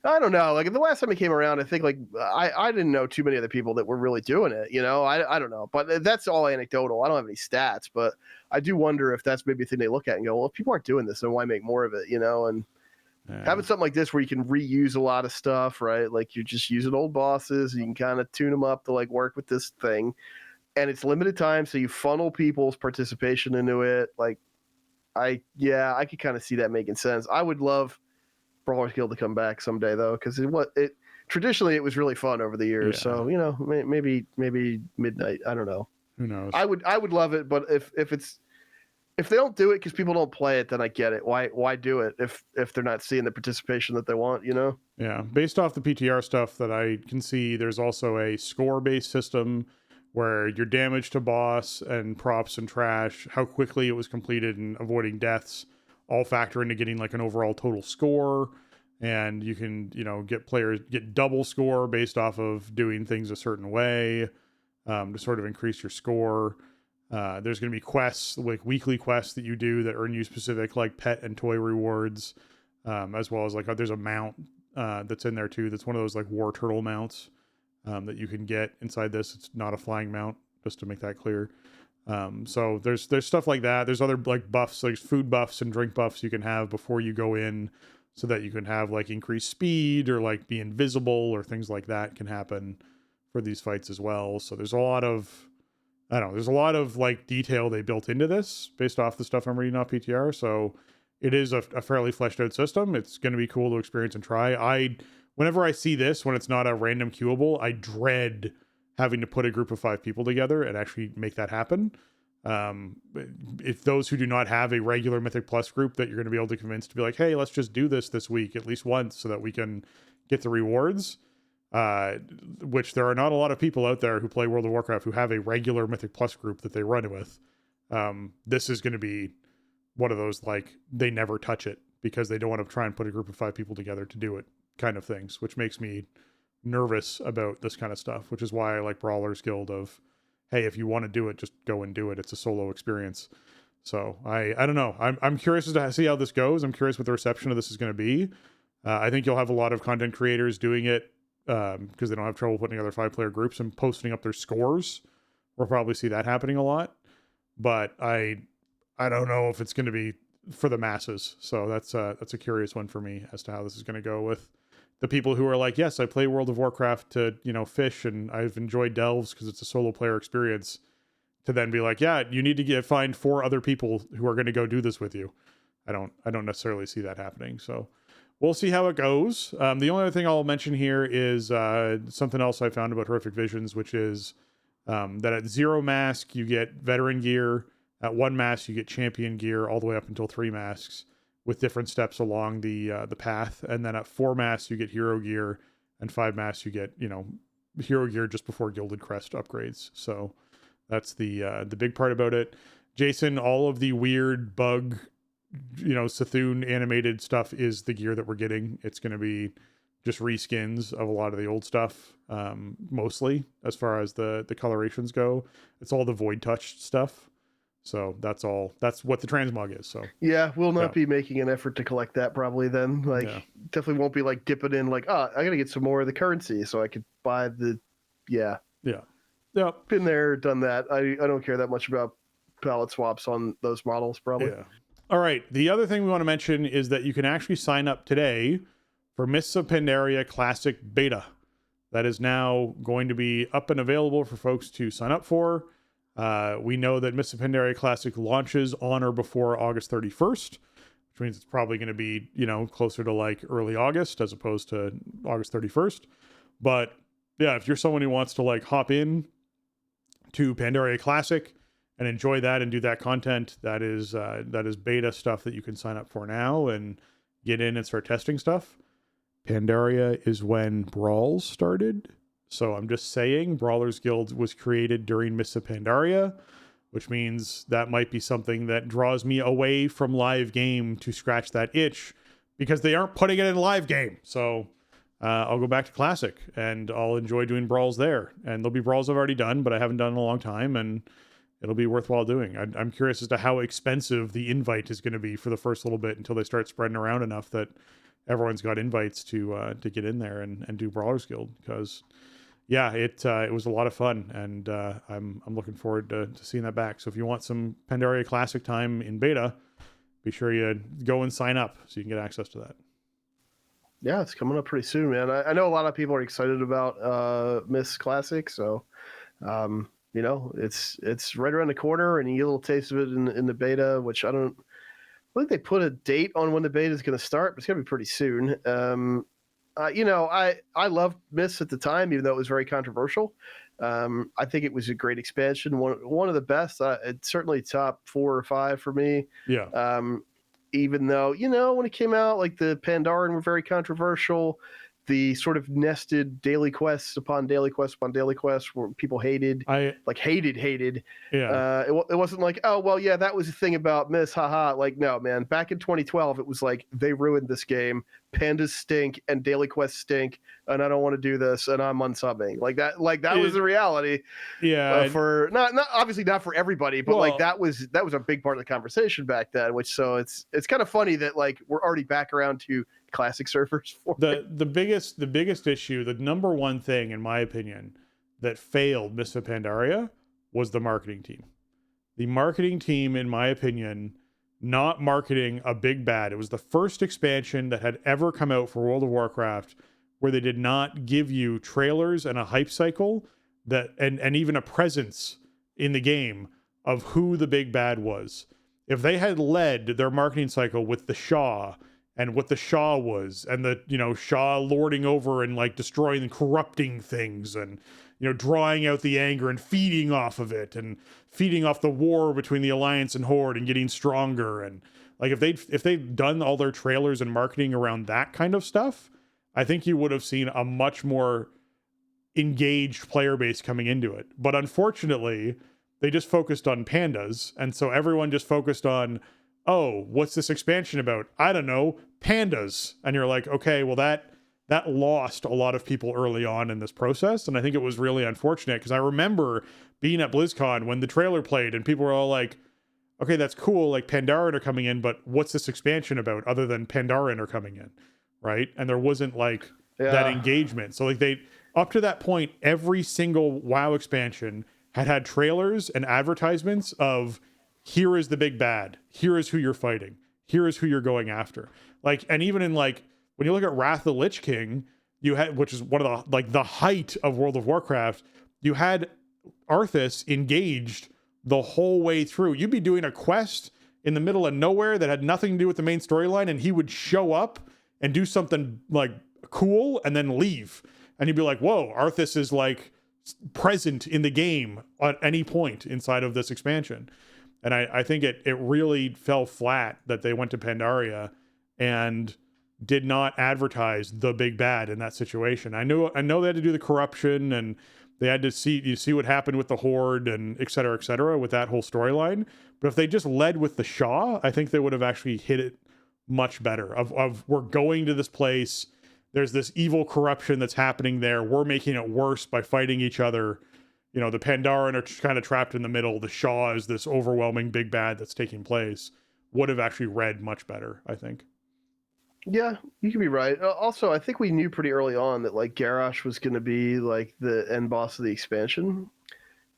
I don't know. Like the last time it came around, I think like I didn't know too many other people that were really doing it. You know, I don't know, but that's all anecdotal. I don't have any stats, but I do wonder if that's maybe a thing they look at and go, well, if people aren't doing this, then why make more of it? You know, and having something like this where you can reuse a lot of stuff, right? Like you're just using old bosses, and you can kind of tune them up to like work with this thing, and it's limited time, so you funnel people's participation into it. Like, I could kind of see that making sense. I would love Brawlers Guild to come back someday though, because it traditionally it was really fun over the years. Yeah. So you know, maybe midnight. I don't know. Who knows? I would love it, but if they don't do it because people don't play it, then I get it. Why do it if they're not seeing the participation that they want? You know? Yeah. Based off the PTR stuff that I can see, there's also a score-based system where your damage to boss and props and trash, how quickly it was completed, and avoiding deaths, all factor into getting like an overall total score. And you can, you know, get double score based off of doing things a certain way, to sort of increase your score. There's going to be quests, like weekly quests that you do that earn you specific like pet and toy rewards, as well as like there's a mount that's in there too. That's one of those like war turtle mounts that you can get inside this. It's not a flying mount, just to make that clear. So there's stuff like that. There's other like buffs, like food buffs and drink buffs you can have before you go in, so that you can have like increased speed or like be invisible or things like that can happen for these fights as well. So there's a lot of, I don't know, there's a lot of like detail they built into this based off the stuff I'm reading off PTR. So it is a fairly fleshed out system. It's going to be cool to experience and try. Whenever I see this, when it's not a random queuable, I dread having to put a group of 5 people together and actually make that happen. If those who do not have a regular Mythic Plus group that you're going to be able to convince to be like, hey, let's just do this week at least once so that we can get the rewards, which there are not a lot of people out there who play World of Warcraft who have a regular Mythic Plus group that they run with. This is going to be one of those, like, they never touch it because they don't want to try and put a group of 5 people together to do it kind of things, which makes me nervous about this kind of stuff, which is why I like Brawlers Guild of, hey, if you want to do it, just go and do it. It's a solo experience. So I don't know. I'm curious as to see how this goes. I'm curious what the reception of this is going to be. I think you'll have a lot of content creators doing it because they don't have trouble putting together 5-player groups and posting up their scores. We'll probably see that happening a lot. But I don't know if it's going to be for the masses. So that's a curious one for me as to how this is going to go with the people who are like, yes, I play World of Warcraft to, fish, and I've enjoyed Delves because it's a solo player experience, to then be like, yeah, you need to find 4 other people who are going to go do this with you. I don't necessarily see that happening. So we'll see how it goes. The only other thing I'll mention here is something else I found about Horrific Visions, which is that at 0 mask, you get veteran gear. At 1 mask, you get champion gear all the way up until 3 masks, with different steps along the path. And then at 4 masks, you get hero gear, and 5 masks, you get, hero gear just before Gilded Crest upgrades. So that's the big part about it. Jason, all of the weird bug, Sethune animated stuff is the gear that we're getting. It's going to be just reskins of a lot of the old stuff, mostly as far as the colorations go. It's all the Void Touch stuff. So that's what the transmog is. So yeah, we'll not be making an effort to collect that probably then. Definitely won't be like dipping in like, I gotta get some more of the currency so I could buy the yeah. Been there, done that. I don't care that much about palette swaps on those models probably. Yeah. All right. The other thing we want to mention is that you can actually sign up today for Mists of Pandaria Classic Beta. That is now going to be up and available for folks to sign up for. We know that Mists of Pandaria Classic launches on or before August 31st, which means it's probably going to be, closer to like early August as opposed to August 31st. But yeah, if you're someone who wants to like hop in to Pandaria Classic and enjoy that and do that content, that is beta stuff that you can sign up for now and get in and start testing stuff. Pandaria is when Brawls started. So I'm just saying, Brawlers Guild was created during Mists of Pandaria, which means that might be something that draws me away from live game to scratch that itch, because they aren't putting it in live game. So I'll go back to Classic and I'll enjoy doing Brawls there. And there'll be Brawls I've already done, but I haven't done in a long time, and it'll be worthwhile doing. I'm curious as to how expensive the invite is going to be for the first little bit until they start spreading around enough that everyone's got invites to get in there and do Brawlers Guild, because yeah, it was a lot of fun, and I'm looking forward to seeing that back. So if you want some Pandaria Classic time in beta, be sure you go and sign up so you can get access to that. Yeah, it's coming up pretty soon, man. I know a lot of people are excited about Mists Classic, so it's right around the corner, and you get a little taste of it in the beta, which I think they put a date on when the beta is going to start, but it's going to be pretty soon. I loved Mists at the time, even though it was very controversial. I think it was a great expansion, one of the best. It's certainly top 4 or 5 for me. Yeah. Even though, when it came out, like the Pandaren were very controversial. The sort of nested daily quests upon daily quests upon daily quests where people hated. Hated. Yeah. It wasn't like, oh, well, yeah, that was the thing about Mists, haha. Like, no, man. Back in 2012, it was like, they ruined this game. Pandas stink and daily quests stink, and I don't want to do this, and I'm unsubbing. That was the reality. Yeah. For not obviously not for everybody, but that was a big part of the conversation back then. So it's kind of funny that like we're already back around to classic servers for the biggest issue, the number one thing in my opinion that failed Mists of Pandaria was the marketing team. The marketing team, in my opinion, not marketing a big bad. It was the first expansion that had ever come out for World of Warcraft where they did not give you trailers and a hype cycle that and even a presence in the game of who the big bad was. If they had led their marketing cycle with the Shaw and what the Shaw was, and the, you know, Shaw lording over and like destroying and corrupting things, and, you know, drawing out the anger and feeding off of it, and feeding off the war between the Alliance and Horde and getting stronger, and like if they'd done all their trailers and marketing around that kind of stuff, I think you would have seen a much more engaged player base coming into it. But unfortunately, they just focused on pandas, and so everyone just focused on, oh, what's this expansion about? I don't know, pandas. And you're like, okay, well that lost a lot of people early on in this process, and I think it was really unfortunate, because I remember being at BlizzCon when the trailer played and people were all like, okay, that's cool, like Pandaren are coming in, but what's this expansion about other than Pandaren are coming in, right? And there wasn't like that engagement. So like they, up to that point, every single WoW expansion had trailers and advertisements of, here is the big bad, here is who you're fighting, here is who you're going after. Like, and even in like, when you look at Wrath of the Lich King, you had, which is one of the, like the height of World of Warcraft, you had Arthas engaged the whole way through. You'd be doing a quest in the middle of nowhere that had nothing to do with the main storyline, and he would show up and do something like cool and then leave. And you'd be like, whoa, Arthas is like present in the game at any point inside of this expansion. And I think it really fell flat that they went to Pandaria and did not advertise the big bad in that situation. I know they had to do the corruption, and they had to see what happened with the Horde and et cetera, with that whole storyline. But if they just led with the Shaw, I think they would have actually hit it much better. Of we're going to this place, there's this evil corruption that's happening there, we're making it worse by fighting each other. You know, the Pandaren are kind of trapped in the middle. The Shaw is this overwhelming big bad that's taking place. Would have actually read much better, I think. Yeah, you could be right. Also, I think we knew pretty early on that like Garrosh was going to be like the end boss of the expansion,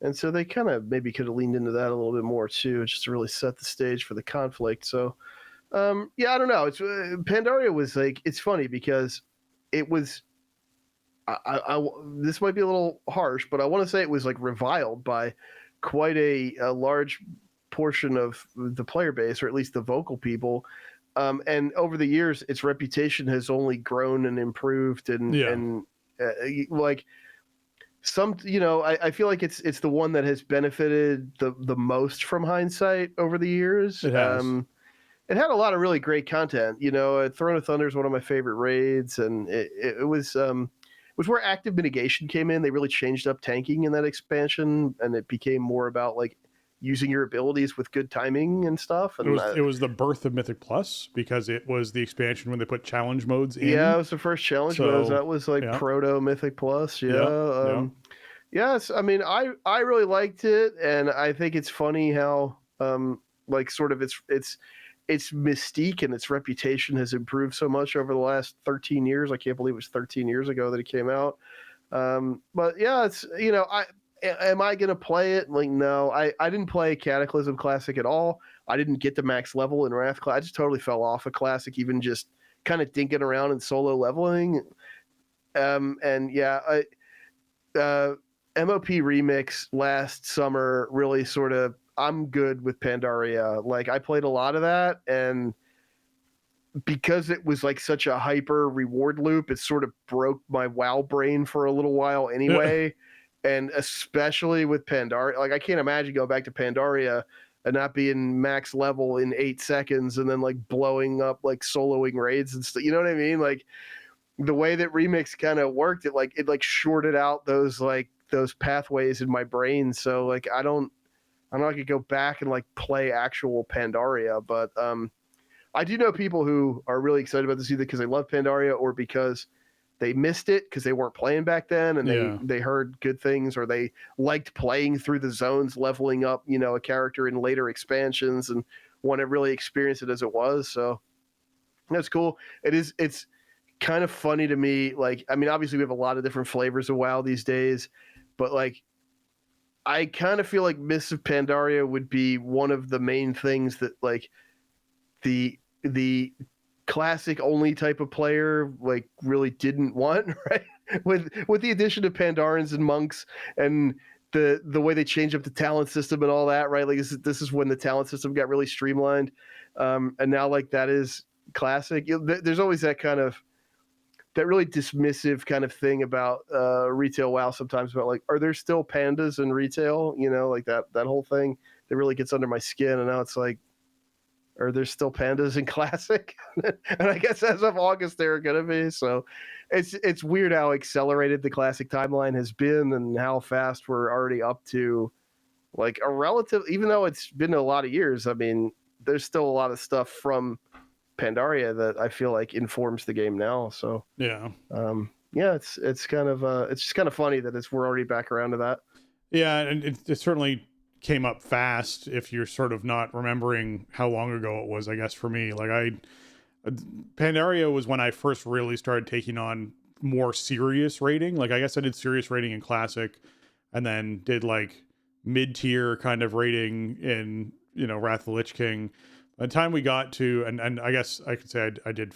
and so they kind of maybe could have leaned into that a little bit more too, just to really set the stage for the conflict. So, yeah, I don't know. It's Pandaria was like, it's funny because it was. This might be a little harsh, but I want to say it was like reviled by quite a large portion of the player base, or at least the vocal people. And over the years, its reputation has only grown and improved, and like some, you know, I feel like it's the one that has benefited the most from hindsight over the years. It has. It had a lot of really great content. You know, Throne of Thunder is one of my favorite raids, and it was where active mitigation came in. They really changed up tanking in that expansion, and it became more about like using your abilities with good timing and stuff. And it was the birth of Mythic Plus, because it was the expansion when they put challenge modes in. Yeah, it was the first challenge modes. That was like proto Mythic Plus. Yeah. Yes, I mean, I really liked it, and I think it's funny how like sort of its mystique and its reputation has improved so much over the last 13 years. I can't believe it was 13 years ago that it came out. But yeah, it's, you know, am I going to play it? Like, no, I didn't play Cataclysm Classic at all. I didn't get to max level in Wrath Classic. I just totally fell off a Classic, even just kind of dinking around and solo leveling. And yeah, MOP Remix last summer really sort of, I'm good with Pandaria. Like, I played a lot of that, and because it was like such a hyper reward loop, it sort of broke my WoW brain for a little while anyway. And especially with Pandaria, like I can't imagine going back to Pandaria and not being max level in 8 seconds and then like blowing up like soloing raids and stuff. You know what I mean? Like the way that Remix kind of worked, it shorted out those pathways in my brain. So like I don't know if I could go back and like play actual Pandaria, but I do know people who are really excited about this either because they love Pandaria or because they missed it because they weren't playing back then, and they heard good things, or they liked playing through the zones, leveling up, you know, a character in later expansions, and want to really experience it as it was. So that's cool. It's kind of funny to me. Like, I mean, obviously we have a lot of different flavors of WoW these days, but like, I kind of feel like Mists of Pandaria would be one of the main things that like the classic only type of player like really didn't want, right? With the addition of Pandorans and monks and the way they changed up the talent system and all that, right? Like this is when the talent system got really streamlined, and now like that is classic. There's always that kind of that really dismissive kind of thing about retail WoW sometimes about like, are there still pandas in retail? You know, like that whole thing that really gets under my skin. And now it's like, are there still pandas in classic? And I guess as of August they're gonna be. So it's weird how accelerated the classic timeline has been and how fast we're already up to like a relative, even though it's been a lot of years. I mean, there's still a lot of stuff from Pandaria that I feel like informs the game now. So yeah, it's kind of it's just kind of funny that we're already back around to that. Yeah, and it certainly came up fast if you're sort of not remembering how long ago it was. I guess for me, like Pandaria was when I first really started taking on more serious rating. Like I guess I did serious rating in Classic, and then did like mid-tier kind of rating in Wrath of the Lich King. By the time we got to, and I guess I could say I did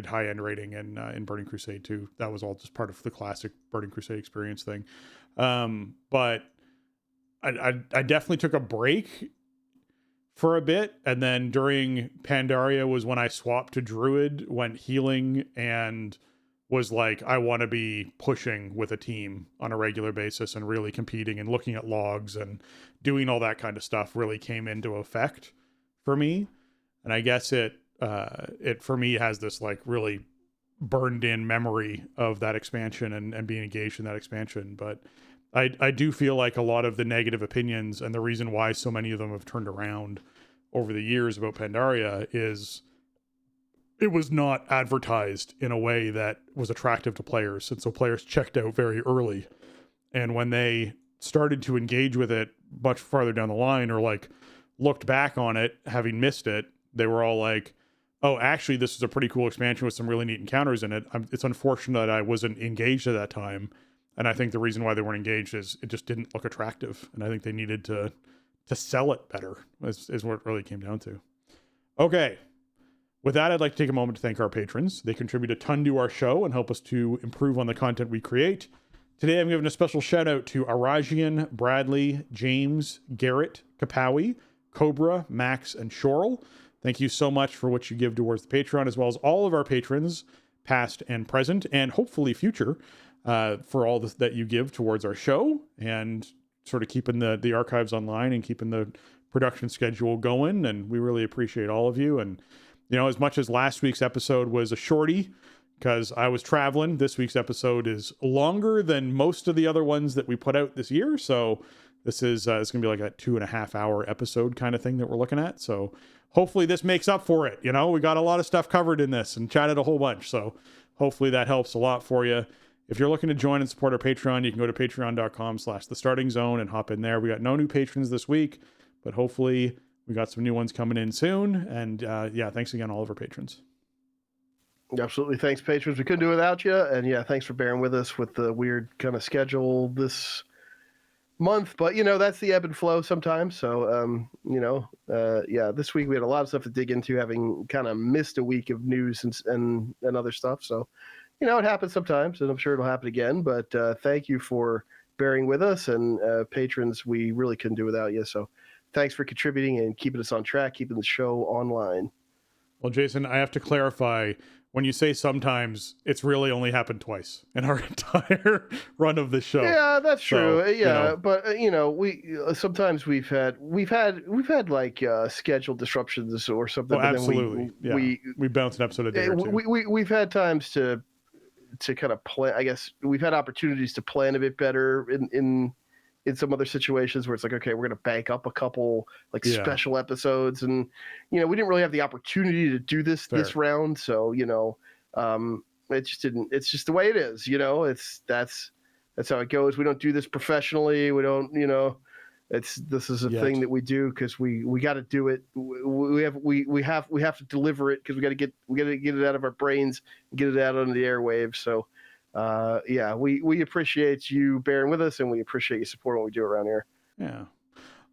high end rating in Burning Crusade too. That was all just part of the classic Burning Crusade experience thing. But I definitely took a break for a bit, and then during Pandaria was when I swapped to Druid, went healing, and was like, I want to be pushing with a team on a regular basis and really competing and looking at logs and doing all that kind of stuff really came into effect for me. And I guess it for me has this like really burned in memory of that expansion and being engaged in that expansion. But I do feel like a lot of the negative opinions and the reason why so many of them have turned around over the years about Pandaria is it was not advertised in a way that was attractive to players. And so players checked out very early. And when they started to engage with it much farther down the line, or like looked back on it, having missed it, they were all like, oh, actually, this is a pretty cool expansion with some really neat encounters in it. It's unfortunate that I wasn't engaged at that time. And I think the reason why they weren't engaged is it just didn't look attractive. And I think they needed to sell it better, is what it really came down to. Okay. With that, I'd like to take a moment to thank our patrons. They contribute a ton to our show and help us to improve on the content we create. Today, I'm giving a special shout out to Arajian, Bradley, James, Garrett, Kapawi, Cobra, Max, and Shorel. Thank you so much for what you give towards the Patreon, as well as all of our patrons, past and present, and hopefully future, for all that you give towards our show and sort of keeping the archives online and keeping the production schedule going. And we really appreciate all of you. And as much as last week's episode was a shorty because I was traveling, this week's episode is longer than most of the other ones that we put out this year. So this is it's gonna be like a 2.5 hour episode kind of thing that we're looking at. So hopefully this makes up for it. We got a lot of stuff covered in this and chatted a whole bunch. So hopefully that helps a lot for you. If you're looking to join and support our Patreon, you can go to patreon.com/thestartingzone and hop in there. We got no new patrons this week, but hopefully we got some new ones coming in soon. And thanks again, all of our patrons. Absolutely. Thanks, patrons. We couldn't do it without you. And thanks for bearing with us with the weird kind of schedule this month. But, that's the ebb and flow sometimes. So, this week we had a lot of stuff to dig into, having kind of missed a week of news and other stuff. So, it happens sometimes, and I'm sure it'll happen again. But thank you for bearing with us. And patrons, we really couldn't do without you. So thanks for contributing and keeping us on track, keeping the show online. Well, Jason, I have to clarify. When you say sometimes, it's really only happened twice in our entire run of the show. Yeah, that's true. So, but we sometimes we've had like schedule disruptions or something. Oh, absolutely. We bounce an episode a day or two. We've had times to kind of plan. I guess we've had opportunities to plan a bit better in some other situations where it's like, okay, we're going to bank up a couple special episodes, and we didn't really have the opportunity to do this round, so it just didn't. It's just the way it is, that's how it goes. We don't do this professionally. We don't, this is a thing that we do because we got to do it. We have to deliver it because we got to get it out of our brains and get it out on the airwaves. So. We appreciate you bearing with us, and we appreciate your support when we do around here. Yeah.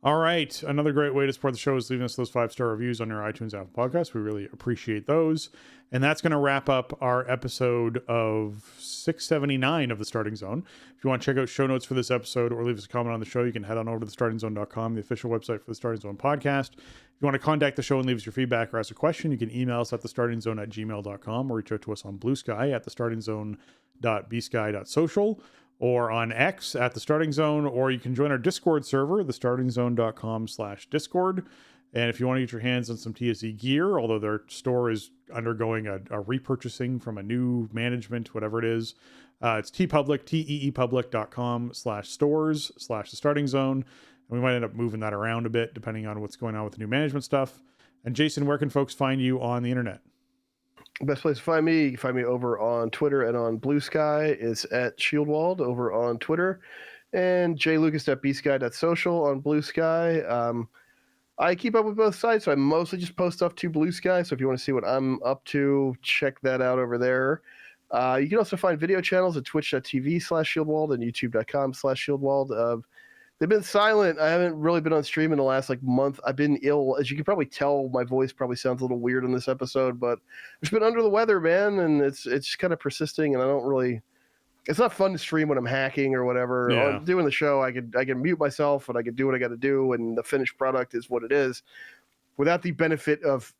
All right. Another great way to support the show is leaving us those 5-star reviews on your iTunes Apple Podcasts. We really appreciate those. And that's going to wrap up our episode of 679 of The Starting Zone. If you want to check out show notes for this episode or leave us a comment on the show, you can head on over to thestartingzone.com, the official website for The Starting Zone podcast. If you want to contact the show and leave us your feedback or ask a question, you can email us at thestartingzone@gmail.com or reach out to us on Blue Sky at thestartingzone.bsky.social. or on X at The Starting Zone, or you can join our Discord server, thestartingzone.com/Discord. And if you want to get your hands on some TSE gear, although their store is undergoing a repurchasing from a new management, whatever it is, it's TeePublic, teepublic.com/stores/The Starting Zone. And we might end up moving that around a bit depending on what's going on with the new management stuff. And Jason, where can folks find you on the internet? Best place to find me, you can find me over on Twitter and on Blue Sky is at Shieldwald over on Twitter, and jlucas.bsky.social on Blue Sky. I keep up with both sites, so I mostly just post stuff to Blue Sky, so if you want to see what I'm up to, check that out over there. You can also find video channels at twitch.tv/Shieldwald and youtube.com/Shieldwald. They've been silent. I haven't really been on stream in the last month. I've been ill. As you can probably tell, my voice probably sounds a little weird in this episode, but I've just been under the weather, man, and it's just kind of persisting, and I don't really – it's not fun to stream when I'm hacking or whatever. Yeah. I'm doing the show, I can mute myself, and I can do what I got to do, and the finished product is what it is without the benefit of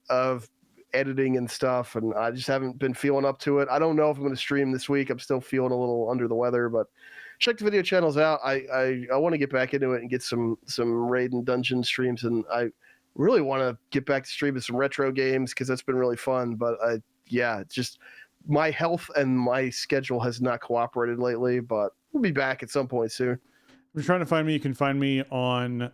editing and stuff, and I just haven't been feeling up to it. I don't know if I'm going to stream this week. I'm still feeling a little under the weather, but – check the video channels out. I want to get back into it and get some raid and dungeon streams, and I really want to get back to streaming some retro games because that's been really fun. But it's just my health and my schedule has not cooperated lately. But we'll be back at some point soon. If you're trying to find me, you can find me on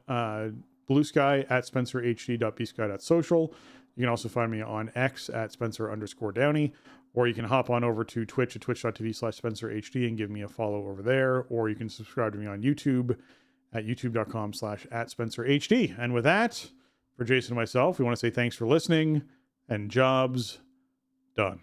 Blue Sky at spencerhd.bsky.social. You can also find me on X at Spencer_Downey. Or you can hop on over to Twitch at twitch.tv/SpencerHD and give me a follow over there. Or you can subscribe to me on YouTube at youtube.com/@SpencerHD. And with that, for Jason and myself, we want to say thanks for listening and jobs done.